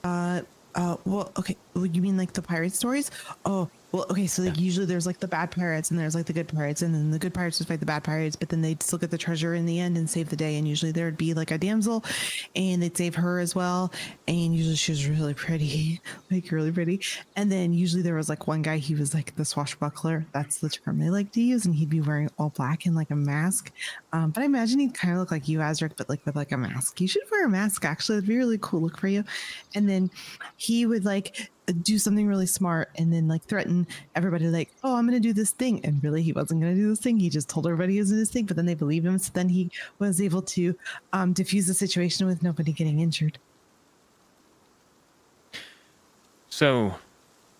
Well, okay. Well, you mean like the pirate stories? Oh, well, okay. So like usually there's like the bad pirates and there's like the good pirates, and then the good pirates would fight the bad pirates, but then they'd still get the treasure in the end and save the day. And usually there'd be like a damsel, and they'd save her as well. And usually she was really pretty, like really pretty. And then usually there was like one guy, he was like the swashbuckler. That's the term they like to use, and he'd be wearing all black and like a mask. But I imagine he'd kind of look like you, Azric, but like with like a mask. You should wear a mask. Actually, it'd be a really cool look for you. And then he would like do something really smart and then like threaten everybody like, oh, I'm gonna do this thing, and really he wasn't gonna do this thing. He just told everybody he was doing this thing, but then they believe him, so then he was able to diffuse the situation with nobody getting injured. So,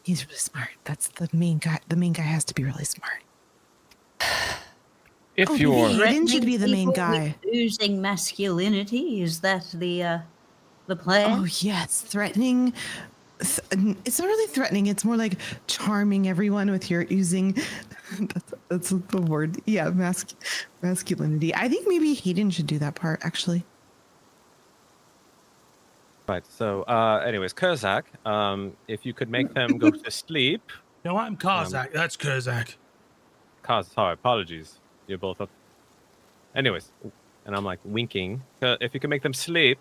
He's really smart. That's the main guy. The main guy has to be really smart. if Oh, you're maybe Hayden should be the main People with guy. Oozing masculinity, is that the plan? Oh yes, threatening. It's not really threatening. It's more like charming everyone with your oozing. That's the word. Yeah, masculinity. I think maybe Hayden should do that part actually. Right. So, anyways, Kurzak, if you could make them go to sleep. No, I'm Karzak. That's Kurzak. Sorry, apologies. You're both up. Anyways, and I'm like winking. If you can make them sleep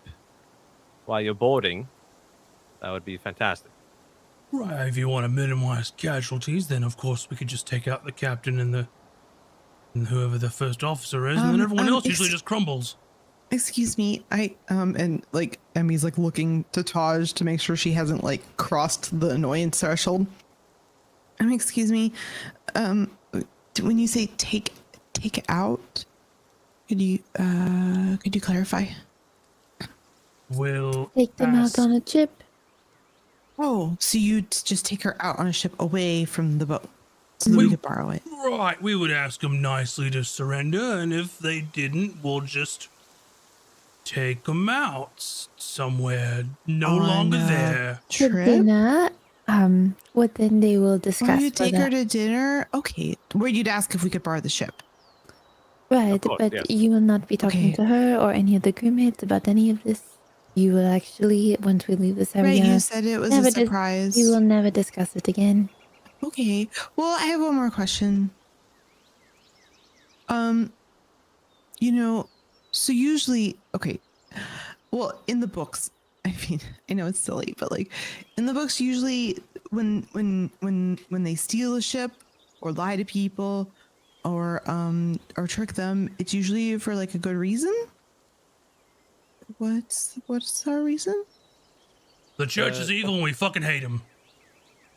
while you're boarding, that would be fantastic. Right, if you want to minimize casualties, then of course we could just take out the captain and whoever the first officer is, and then everyone else usually just crumbles. Excuse me, and like Emmy's like looking to Taj to make sure she hasn't like crossed the annoyance threshold. Excuse me, when you say take out, could you clarify? We'll Take them ask- out on a ship. Oh, so you'd just take her out on a ship away from the boat so that we could borrow it. Right, we would ask them nicely to surrender, and if they didn't, we'll just take them out somewhere no On longer a there. To Trip? dinner. What then they will Or discuss. you take her further. to dinner? Okay. Where you'd ask if we could borrow the ship. Right, Of course, but yes. you will not be talking Okay. to her or any of the crewmates about any of this. You will actually, once we leave this area, Right, you said it was never a dis- surprise. we will never discuss it again. Okay. Well, I have one more question. So usually, okay. Well, in the books, I mean, I know it's silly, but like in the books, usually when they steal a ship or lie to people or trick them, it's usually for like a good reason. What's our reason? The church is evil and we fucking hate them.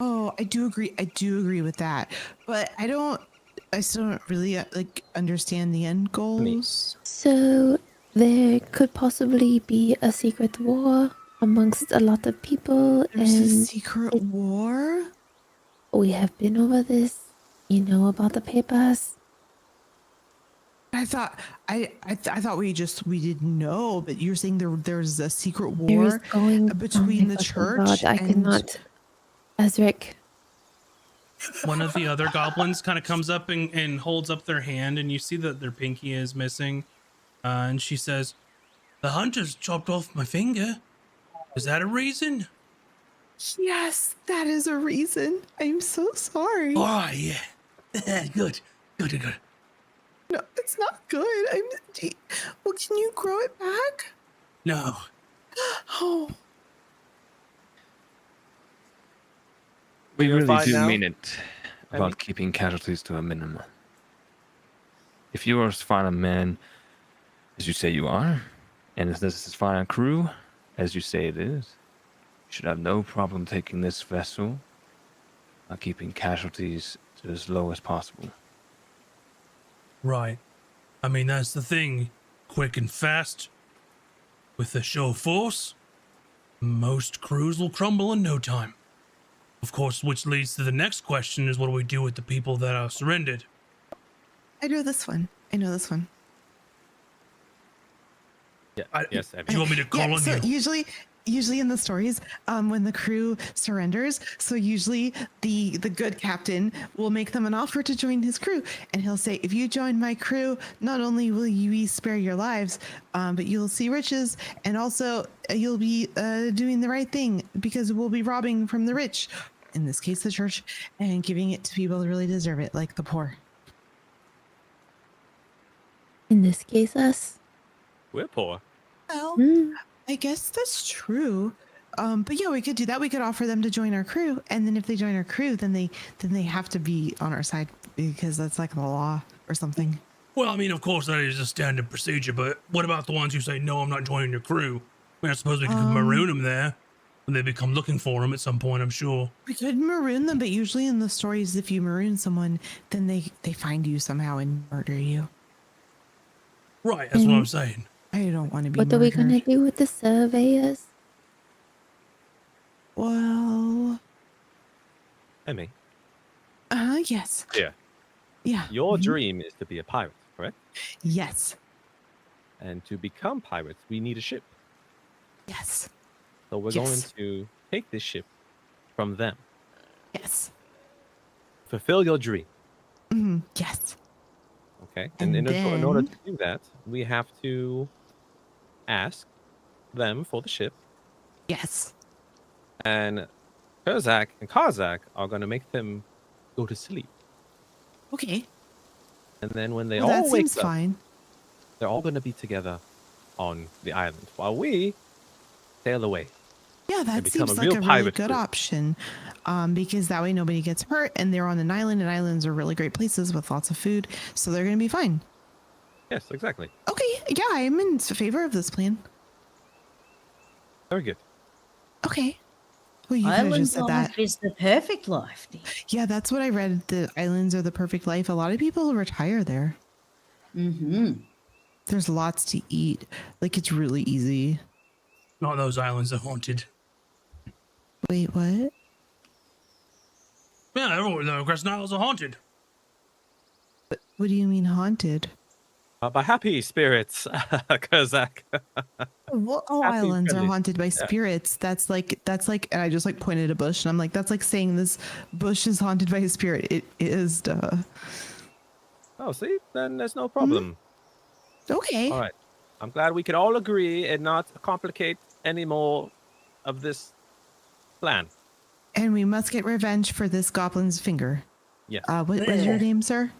Oh, I do agree with that. But I still don't really like understand the end goals. So there could possibly be a secret war amongst a lot of people, There's a and secret it- war? we have been over this. You know about the papers. I thought we didn't know, but you're saying there's a secret There is war going between my the fucking church God, I and cannot. Azric, One of the other goblins kind of comes up and holds up their hand, and you see that their pinky is missing. And she says, "The hunters chopped off my finger. Is that a reason?" Yes, that is a reason. I'm so sorry. Oh, yeah. Good. No, it's not good. Well, can you grow it back? No. Oh, We You're really fine do now? mean it about Emmy? keeping casualties to a minimum. If you are as fine a man as you say you are, and if this is as fine a crew as you say it is, you should have no problem taking this vessel by keeping casualties to as low as possible. Right. I mean, that's the thing. Quick and fast. With a show of force, most crews will crumble in no time. Of course, which leads to the next question is what do we do with the people that are surrendered? I know this one. Yeah. I- Yes, Do Emmy. you want me to call on so you? usually in the stories, when the crew surrenders, so usually the good captain will make them an offer to join his crew, and he'll say, if you join my crew, not only will you spare your lives, but you'll see riches, and also you'll be doing the right thing because we'll be robbing from the rich, in this case the church, and giving it to people who really deserve it, like the poor. in this case, us. We're poor. Well, Hmm. I guess that's true. But yeah, we could do that. We could offer them to join our crew, and then if they join our crew, then they have to be on our side because that's like the law or something. Well, I mean, of course, that is a standard procedure, but what about the ones who say, no, I'm not joining your crew? I mean, I suppose we could maroon them there when they become looking for them at some point, I'm sure. We could maroon them, but usually in the stories, if you maroon someone, then they find you somehow and murder you. Right, that's what I'm saying. I don't want to be What are we gonna murdered. do with the surveyors? Well, Emmy, yes. Yeah. Yeah. your mhm. dream is to be a pirate, correct? Yes. And to become pirates, we need a ship. Yes. So we're going Yes. to take this ship from them. Yes. Fulfill your dream. Yes. Okay. And in order then- to do that, we have to ask them for the ship. Yes. And Kurzak and Karzak are going to make them go to sleep. Okay. And then when they Well, that all wake seems up, fine. they're all going to be together on the island while we sail away. Yeah, that become seems a like real a really pirate good crew. option. because that way nobody gets hurt, and they're on an island, and islands are really great places with lots of food, so they're going to be fine. Yes, exactly. Okay, yeah, I'm in favor of this plan. Very good. Okay. Well, you could have Island just said that. life is the perfect life, dear. Yeah, that's what I read. The islands are the perfect life. A lot of people retire there. Mm-hmm. There's lots to eat. Like, it's really easy. Not those islands are haunted. Wait, what? Yeah, everyone, the Crescent Isles are haunted. What do you mean haunted? By happy spirits, Kozak. Well, all Happy islands are friendly. haunted by spirits. That's like, and I just like pointed at a bush, and I'm like, that's like saying this bush is haunted by a spirit. It is, duh. Oh, see? Then there's no problem. Okay. All right. I'm glad we can all agree and not complicate any more of this plan. And we must get revenge for this goblin's finger. Yes. What is your name, sir?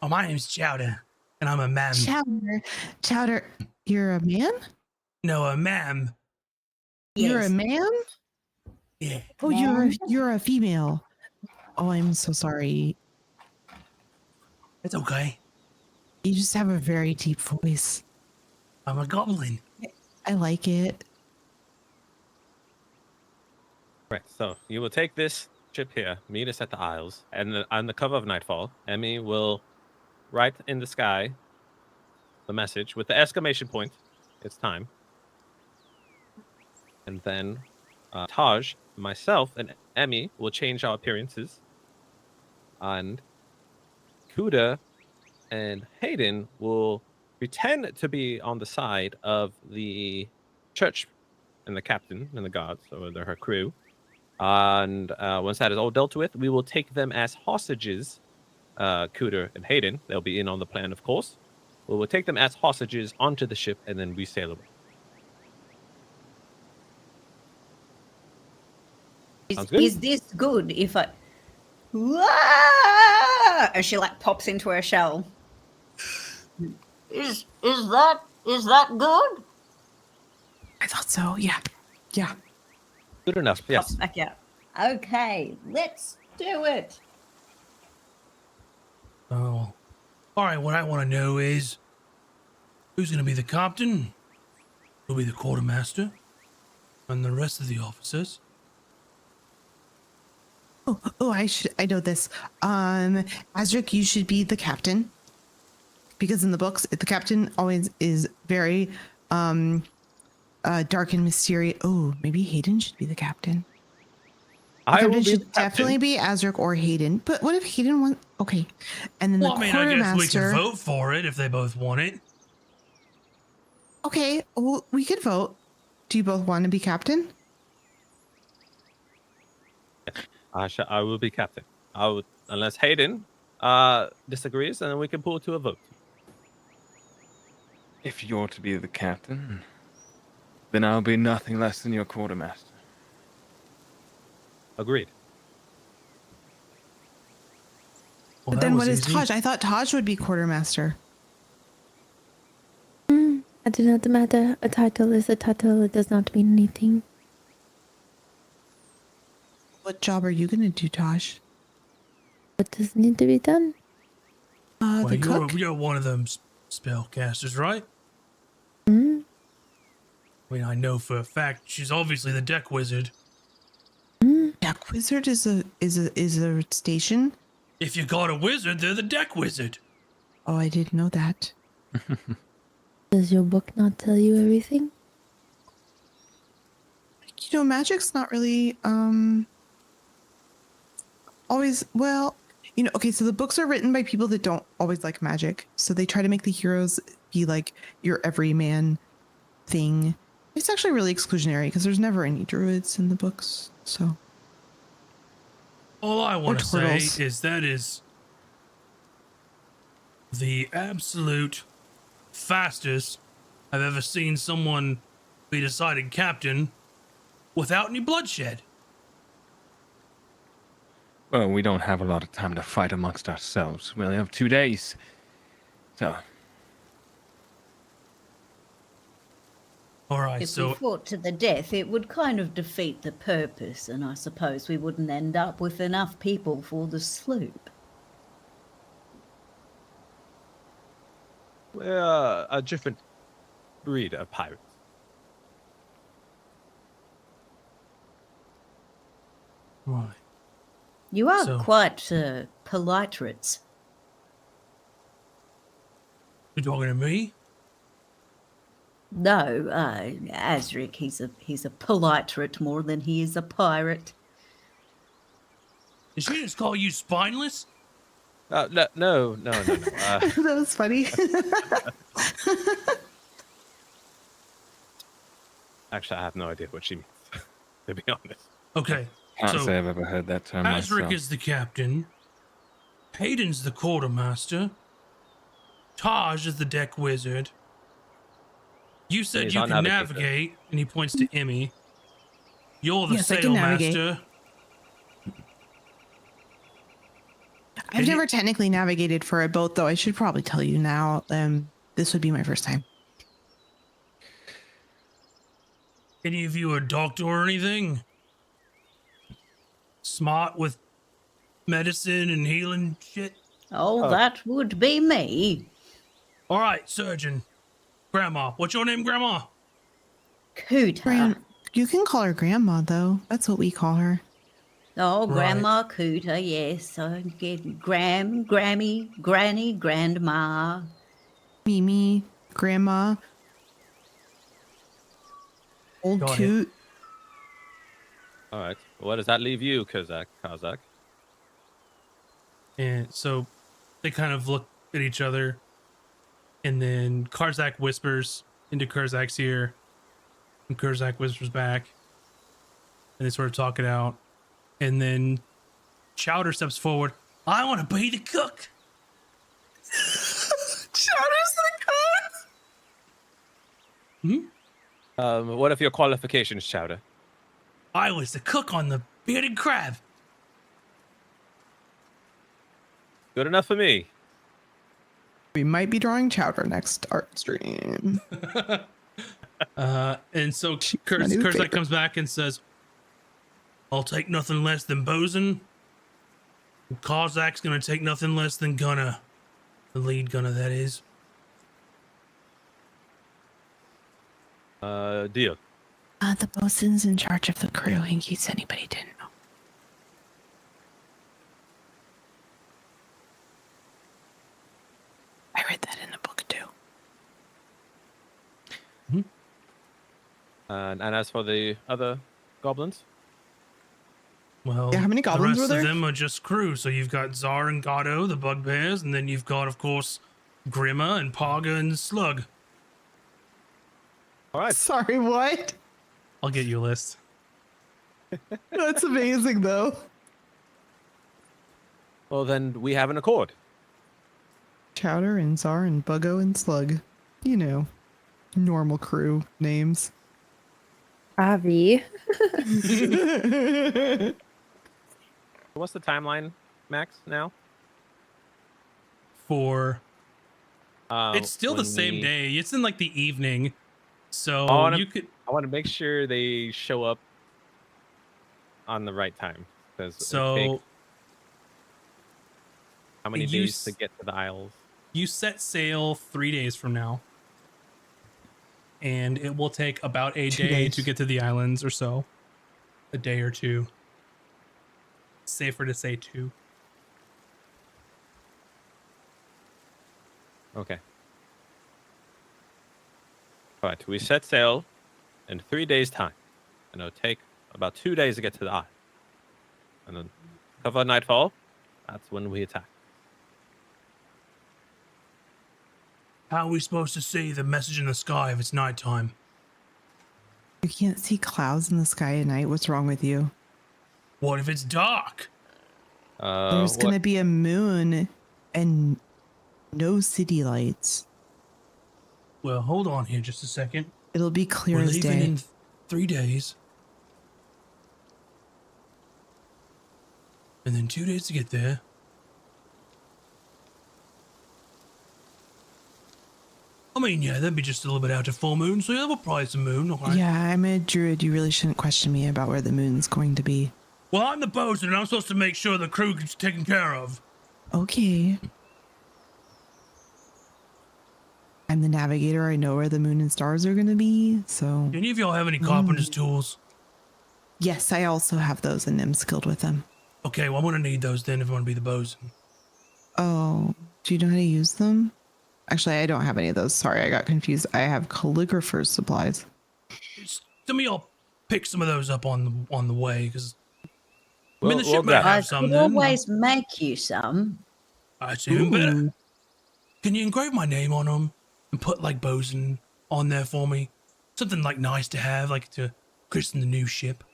Oh, my name's Chowder, and I'm a ma'am. Chowder, you're a man? No, a ma'am. You're a man? Yeah. Oh, you're a female. Oh, I'm so sorry. It's okay. You just have a very deep voice. I'm a goblin. I like it. Right. So you will take this ship here, meet us at the Isles, and on the cover of Nightfall, Emmy will write in the sky the message with the exclamation point. It's time. And then Taj, myself, and Emmy will change our appearances. And Kuda and Hayden will pretend to be on the side of the church and the captain and the guards, so they're her crew. And once that is all dealt with, we will take them as hostages. Cooter and Hayden, they'll be in on the plan, of course. We will take them as hostages onto the ship and then we sail away. Sounds good. Is this good if I... As she like pops into her shell. Is that good? I thought so. Yeah. Yeah. Good enough, yes. Pops back out. Okay, let's do it. Oh. All right, what I want to know is who's going to be the captain, who'll be the quartermaster, and the rest of the officers. I know this. Azric, you should be the captain. Because in the books, the captain always is very dark and mysterious. Oh, maybe Hayden should be the captain. I will It be should the captain. definitely be Azric or Hayden. But what if Hayden wants? Okay, and then Well, the I mean, I guess we quartermaster. can vote for it if they both want it. Okay, well, we could vote. Do you both want to be captain? I will be captain. Unless Hayden disagrees, and then we can pull to a vote. If you're to be the captain, then I'll be nothing less than your quartermaster. Agreed. Well, But that then was what is easy. Taj? I thought Taj would be quartermaster. I do not matter. A title is a title. It does not mean anything. What job are you gonna do, Taj? What does need to be done? Well, The cook. you're one of them spellcasters, right? Mm? I mean, I know for a fact she's obviously the deck wizard. Deck wizard is a station. If you got a wizard, they're the deck wizard. Oh, I didn't know that. Does your book not tell you everything? You know, magic's not really always well. You know, okay, so the books are written by people that don't always like magic, so they try to make the heroes be like your everyman thing. It's actually really exclusionary because there's never any druids in the books. So All I want to say turtles. is that is the absolute fastest I've ever seen someone be decided captain without any bloodshed. Well, we don't have a lot of time to fight amongst ourselves. We only have 2 days. So, All right, If so we fought to the death, it would kind of defeat the purpose, and I suppose we wouldn't end up with enough people for the sloop. We're a different breed of pirates. right. You are So- quite politerates. You talking to me? No, Azric, he's a politerate more than he is a pirate. Did she just call you spineless? No. That was funny. Actually, I have no idea what she means, to be honest. Okay. Can't So say I've ever heard that term Azric myself. is the captain. Hayden's the quartermaster. Taj is the deck wizard. You said He's you our can navigator. navigate, and he points to Emmy. You're the Yes, I can navigate. sailmaster. I've And you- never technically navigated for a boat, though. I should probably tell you now. This would be my first time. Any of you a doctor or anything? Smart with medicine and healing shit? Oh, that would be me. All right, surgeon. Grandma. What's your name, Grandma? Cooter. You can call her grandma, though. That's what we call her. Oh, Right. Grandma Cooter, yes. I get Gram, Grammy, Granny, Grandma. Mimi, grandma, old Got it. coot. All right. What does that leave you, Kazak? And so they kind of look at each other, and then Karzak whispers into Kurzak's ear, and Kurzak whispers back, and they sort of talk it out. And then Chowder steps forward. I want to be the cook. Chowder's the cook. What are your qualifications, Chowder? I was the cook on the bearded crab. Good enough for me. We might be drawing Chowder next art stream. And so my new Kurzak favorite. comes back and says, I'll take nothing less than bosun. Karzak's gonna take nothing less than gunner. The lead gunner, that is. Deal. The bosun's in charge of the crew, in case anybody didn't know. I read that in the book, too. And as for the other goblins? Well, Yeah, how many goblins the were rest there? of them are just crew. So you've got Zar and Gado, the bugbears, and then you've got, of course, Grimma and Paga and Slug. All right. Sorry, what? I'll get you a list. That's amazing, though. Well, then we have an accord. Chowder and Czar and Buggo and Slug. You know, normal crew names. Avi. What's the timeline, Max, now? For it's still the when same we- day. It's in like the evening, so I wanna- you could. I want to make sure they show up on the right time. Because So how many you days to s- get to the Isles? you set sail 3 days from now, and it will take about a 2 day days. to get to the islands or so. A day or two. Safer to say 2. Okay. All right. We set sail in 3 days' time, and it'll take about 2 days to get to the isle. And then cover nightfall. That's when we attack. How are we supposed to see the message in the sky if it's nighttime? You can't see clouds in the sky at night. What's wrong with you? What if it's dark? There's going to be a moon and no city lights. Well, hold on here just a second. It'll be clear We're as leaving day. in 3 days. And then 2 days to get there. I mean, yeah, that'd be just a little bit after full moon, so yeah, we'll probably some moon. Okay. Yeah, I'm a druid. You really shouldn't question me about where the moon's going to be. Well, I'm the bosun, and I'm supposed to make sure the crew gets taken care of. Okay. I'm the navigator. I know where the moon and stars are going to be, so... Do any of y'all have any carpenter's tools? Yes, I also have those, and I'm skilled with them. Okay, well, I'm gonna need those then if I want to be the bosun. Oh, do you know how to use them? Actually, I don't have any of those. Sorry, I got confused. I have calligrapher's supplies. Some of y'all pick some of those up on the way, because I mean, the Well, ship might grab- I have some could then. always make you some. That's even better. Ooh. Can you engrave my name on them and put like bosun on there for me? Something like nice to have, like to christen the new ship.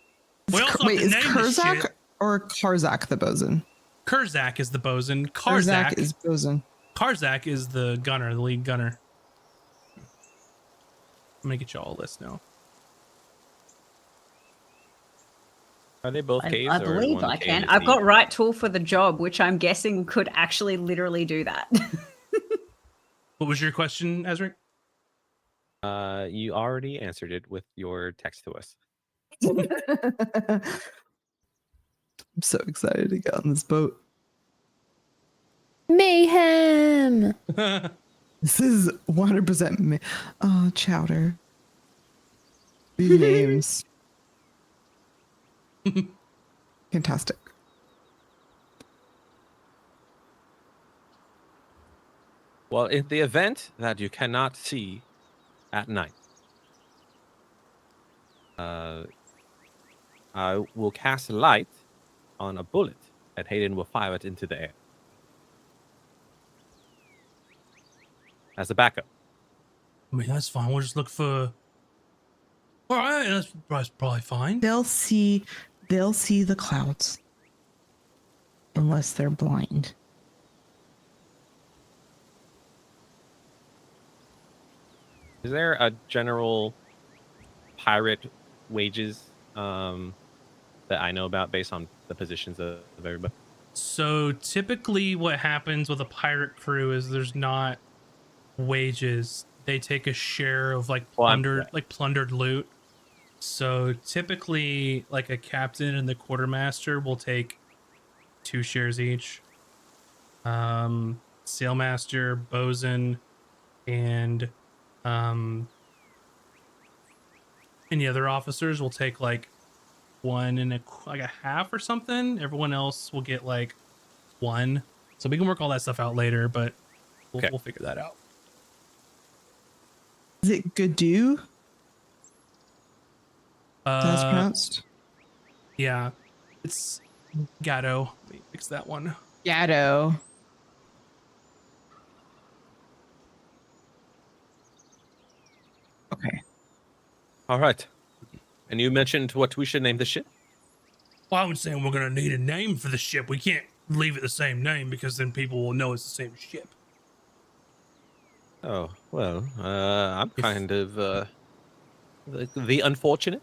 We also Wait, have is to name the Kurzak ship. or Karzak the bosun? Kurzak is the bosun. Karzak Karzak is bosun. Karzak is the gunner, the lead gunner. I'm gonna get y'all a list now. Are they both caves? I or believe one I cave can. is I've got each? right tool for the job, which I'm guessing could actually literally do that. What was your question, Ezra? You already answered it with your text to us. I'm so excited to get on this boat. Mayhem. This is 100% me. Oh, Chowder. These names. Fantastic. Well, in the event that you cannot see at night, I will cast light on a bullet, and Hayden will fire it into the air as a backup. I mean, that's fine. We'll just look for. All right, that's probably fine. They'll see the clouds. Unless they're blind. Is there a general pirate wages that I know about based on the positions of everybody? So typically, what happens with a pirate crew is there's not wages. They take a share of like plundered loot. So typically, like a captain and the quartermaster will take 2 shares each. Sailmaster, bosun, and any other officers will take like 1 and a half or something. Everyone else will get like 1. So we can work all that stuff out later, but we'll figure that out. Is it Gadu? That's pronounced? Yeah, it's Gatto. Let me fix that one. Gatto. Okay. All right. And you mentioned what we should name the ship? Well, I would say we're gonna need a name for the ship. We can't leave it the same name because then people will know it's the same ship. Oh, well, I'm kind of the unfortunate.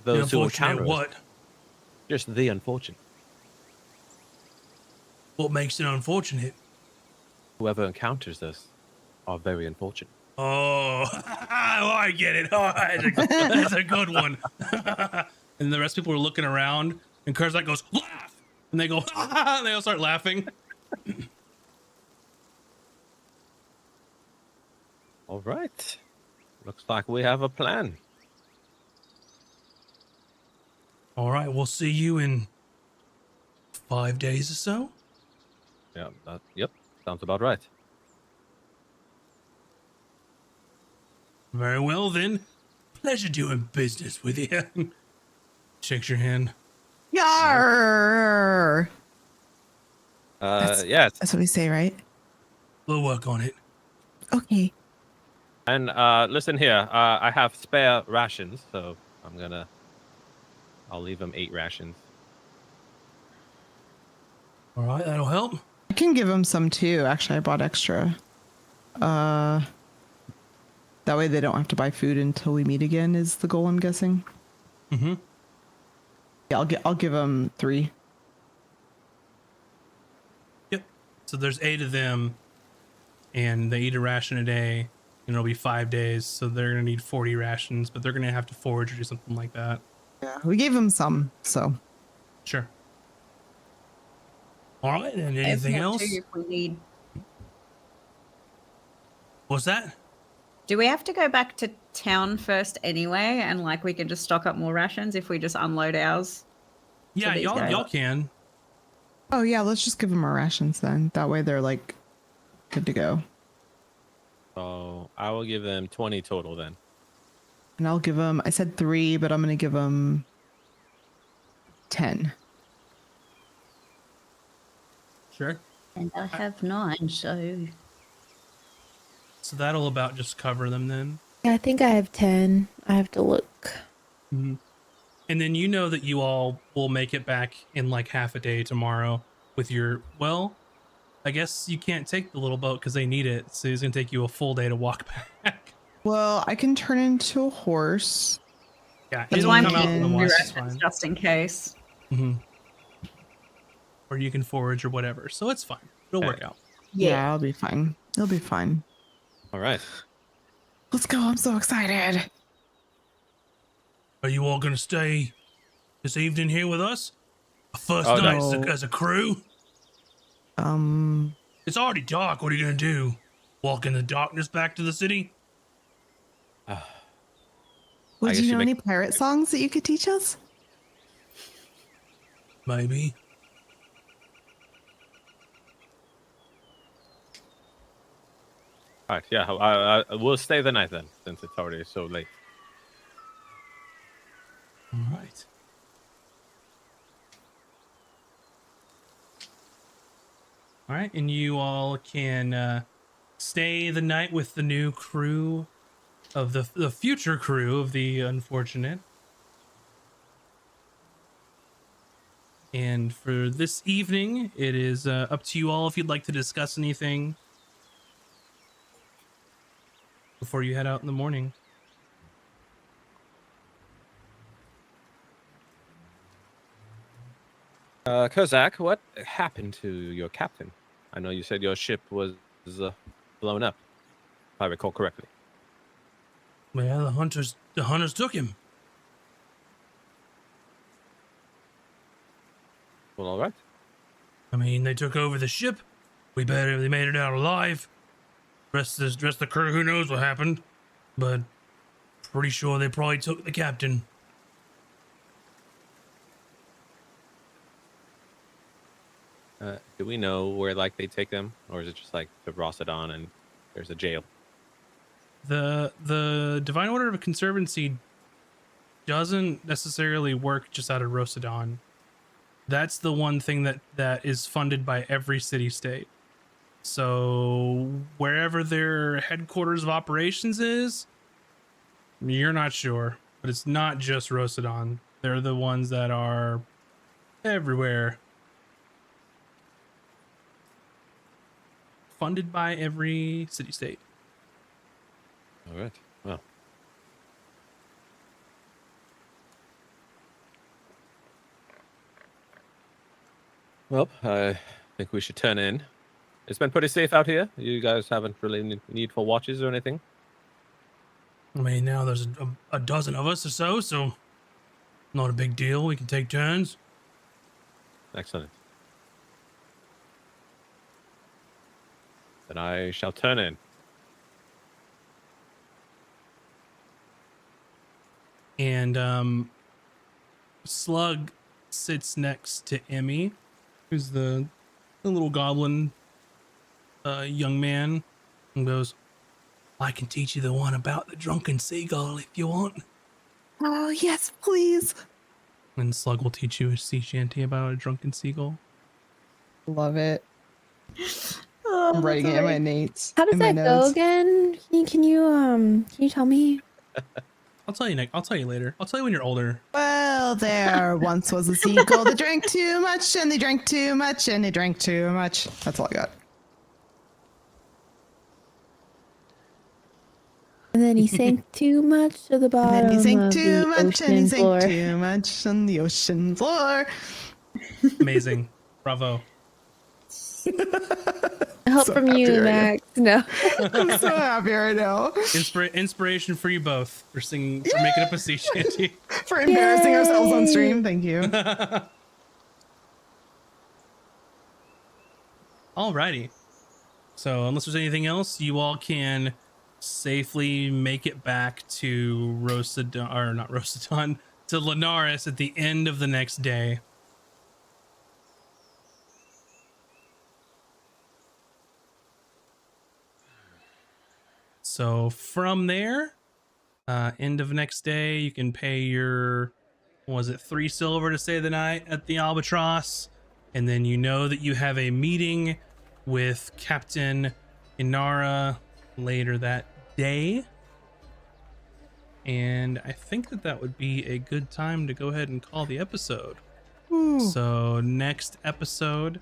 The Those who unfortunate encounter us. what? Just the unfortunate. What makes it unfortunate? Whoever encounters us are very unfortunate. Oh, I get it. All right, that's a good one. And the rest of people are looking around, and Kurzak goes, laugh! And they go, and they all start laughing. All right. Looks like we have a plan. All right, we'll see you in 5 days or so. Yeah, yep, sounds about right. Very well, then. Pleasure doing business with you. Shakes your hand. Yarr! Yeah, That's what we say, right? We'll work on it. Okay. and listen here. I have spare rations, so I'll leave them 8 rations. All right, that'll help. I can give them some too. Actually, I bought extra. That way they don't have to buy food until we meet again is the goal, I'm guessing. Mm-hmm. Yeah, I'll give them 3. Yep. So there's 8 of them. and they eat a ration a day, and it'll be 5 days. So they're gonna need 40 rations, but they're gonna have to forage or do something like that. Yeah, we gave them some, so. Sure. All right, and If anything not, else? too, if we need. What's that? Do we have to go back to town first anyway, and like we can just stock up more rations if we just unload ours? Yeah, these guys. y'all can. Oh yeah, let's just give them our rations then. That way they're like good to go. So I will give them 20 total then. And I'll give them, I said 3, but I'm going to give them 10. Sure. And I have 9, so So that'll about just cover them then. Yeah, I think I have 10. I have to look. Mm-hmm. And then you know that you all will make it back in like half a day tomorrow with your, well, I guess you can't take the little boat because they need it. So it's going to take you a full day to walk back. Well, I can turn into a horse. Yeah, That's it'll why I'm come out in the keeping wash, it's rations fine. just in case. Mm-hmm. Or you can forage or whatever. So it's fine. It'll work out. Yeah, I'll be fine. It'll be fine. All right. Let's go. I'm so excited. Are you all going to stay this evening here with us? A first Oh, night no. as a crew? Um, It's already dark. What are you going to do? Walk in the darkness back to the city? would guess you you know make- any pirate songs that you could teach us? Maybe. All right. Yeah. I we'll stay the night then, since it's already so late. All right. All right, and you all can stay the night with the new crew of the future crew of the Unfortunate. And for this evening, it is up to you all if you'd like to discuss anything before you head out in the morning. Kozak, what happened to your captain? I know you said your ship was blown up, if I recall correctly. Well, the hunters took him. Well, all right. I mean, they took over the ship. They made it out alive. Rest of the crew, who knows what happened, but pretty sure they probably took the captain. Do we know where like they take them, or is it just like to Rossadon and there's a jail? The Divine Order of Conservancy doesn't necessarily work just out of Rossadon. That's the one thing that is funded by every city-state. So wherever their headquarters of operations is, you're not sure, but it's not just Rossadon. They're the ones that are everywhere. Funded by every city-state. All right. Well. Well, I think we should turn in. It's been pretty safe out here. You guys haven't really need for watches or anything. I mean, now there's a dozen of us or so not a big deal. We can take turns. Excellent. Then I shall turn in. And Slug sits next to Emmy, who's the little goblin young man, and goes, I can teach you the one about the drunken seagull if you want. Oh, yes, please. And Slug will teach you a sea shanty about a drunken seagull. Love it. Oh, I'm writing that's it in my amazing. notes. How does in my that go notes. again? Can you tell me? I'll tell you, I'll tell you later. I'll tell you when you're older. Well, there once was a seagull that drank too much, and they drank too much, and they drank too much. That's all I got. And then he sank too much to the And bottom then he sank of too the much, and he ocean sank floor. too much on the ocean floor. Amazing. Bravo. Help So from happy you, right now. Max. No. I'm so happy right now Inspiration for you both for making up a sea shanty. for embarrassing ourselves on Yay. stream. Thank you. Alrighty. So unless there's anything else, you all can safely make it back to to Linares at the end of the next day. So from there, end of next day, you can pay your, was it 3 silver to stay the night at the Albatross, and then you know that you have a meeting with Captain Inara later that day. And I think that would be a good time to go ahead and call the episode. Ooh. So next episode,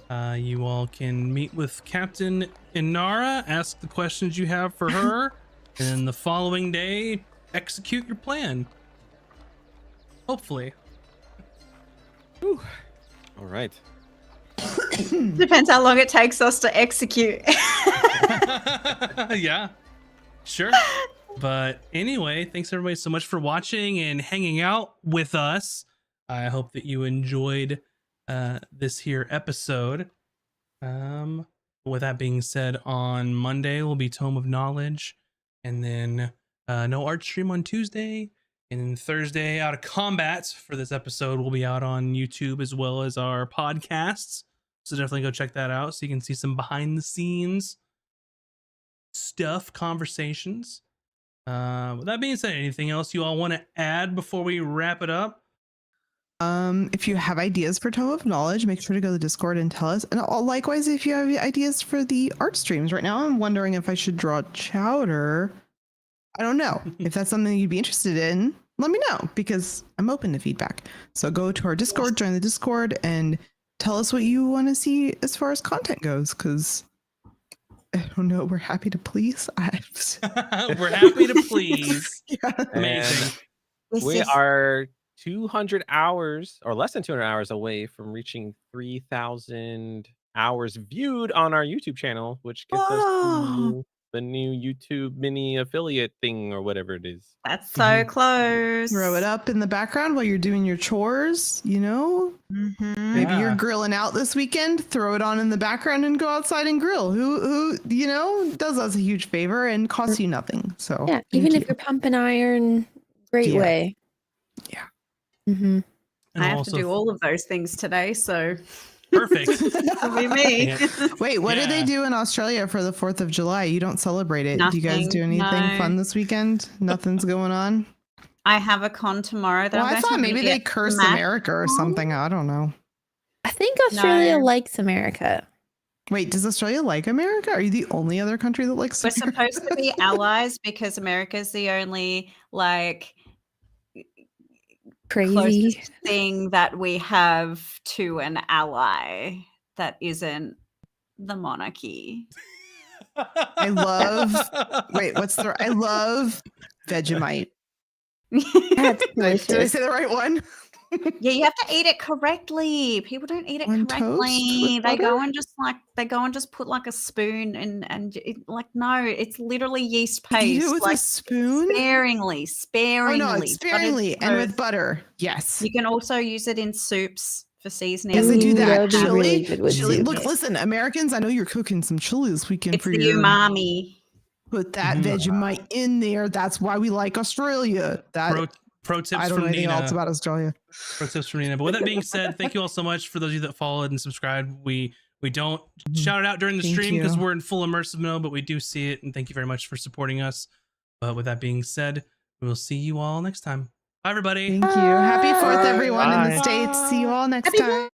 you all can meet with Captain Inara, ask the questions you have for her, and then the following day, execute your plan. Hopefully. All right. Depends how long it takes us to execute. Yeah, sure. But anyway, thanks everybody so much for watching and hanging out with us. I hope that you enjoyed this here episode. With that being said, on Monday will be Tome of Knowledge, and then no art stream on Tuesday, and then Thursday Out of Combat for this episode will be out on YouTube as well as our podcasts. So definitely go check that out so you can see some behind the scenes stuff, conversations. With that being said, anything else you all want to add before we wrap it up? If you have ideas for Tome of Knowledge, make sure to go to the Discord and tell us. And likewise, if you have ideas for the art streams, right now I'm wondering if I should draw Chowder. I don't know. If that's something you'd be interested in, let me know, because I'm open to feedback. So go to our Discord, join the Discord, and tell us what you want to see as far as content goes, because I don't know. We're happy to please. We're happy to please. Yeah. Amazing. We are 200 hours or less than 200 hours away from reaching 3,000 hours viewed on our YouTube channel, which gets us the new YouTube mini affiliate thing or whatever it is. That's so close. Throw it up in the background while you're doing your chores, you know? Maybe Yeah. you're grilling out this weekend, throw it on in the background and go outside and grill. Who you know, does us a huge favor and costs you nothing. So Yeah, even if you're pumping iron, great Yeah. way. Yeah. Mm-hmm. And I have also- to do all of those things today, so Perfect. it'll be me. Yeah. Wait, what do they Yeah. do in Australia for the 4th of July? You don't celebrate it. Do you guys do Nothing, anything no. fun this weekend? Nothing's going on? I have a con tomorrow that Well, I'm I going thought to maybe they get cursed Mac America or on. something. I don't know. I think Australia No. likes America. Wait, does Australia like America? Are you the only other country that likes We're America? supposed to be allies because America's the only Crazy. closest thing that we have to an ally that isn't the monarchy. I love I love Vegemite. That's Did I delicious. say the right one? Yeah, you have to eat it correctly. People don't eat it On toast correctly. with They go butter? and just put like a spoon and it, like no, it's literally yeast Eat paste. it with like a spoon? sparingly. Oh no, it's but sparingly and with both. butter. Yes. You can also use it in soups for seasoning. Yes, they do Ooh, that. would be Chili, really good with chili. soup. Look, listen, Americans, I know you're cooking some chili this weekend It's for the your umami. Put that Mhm. Vegemite in there. That's why we like Australia. That Pro tips I don't from know anything Nina. else about Australia. Pro tips from Nina. But with that being said, thank you all so much for those of you that followed and subscribed. We don't shout it out during the Thank stream because you. we're in full immersive mode, but we do see it, and thank you very much for supporting us. But with that being said, we will see you all next time. Bye, everybody. Thank you. Happy 4th, Bye. everyone in the Bye. States. See you all next Happy time.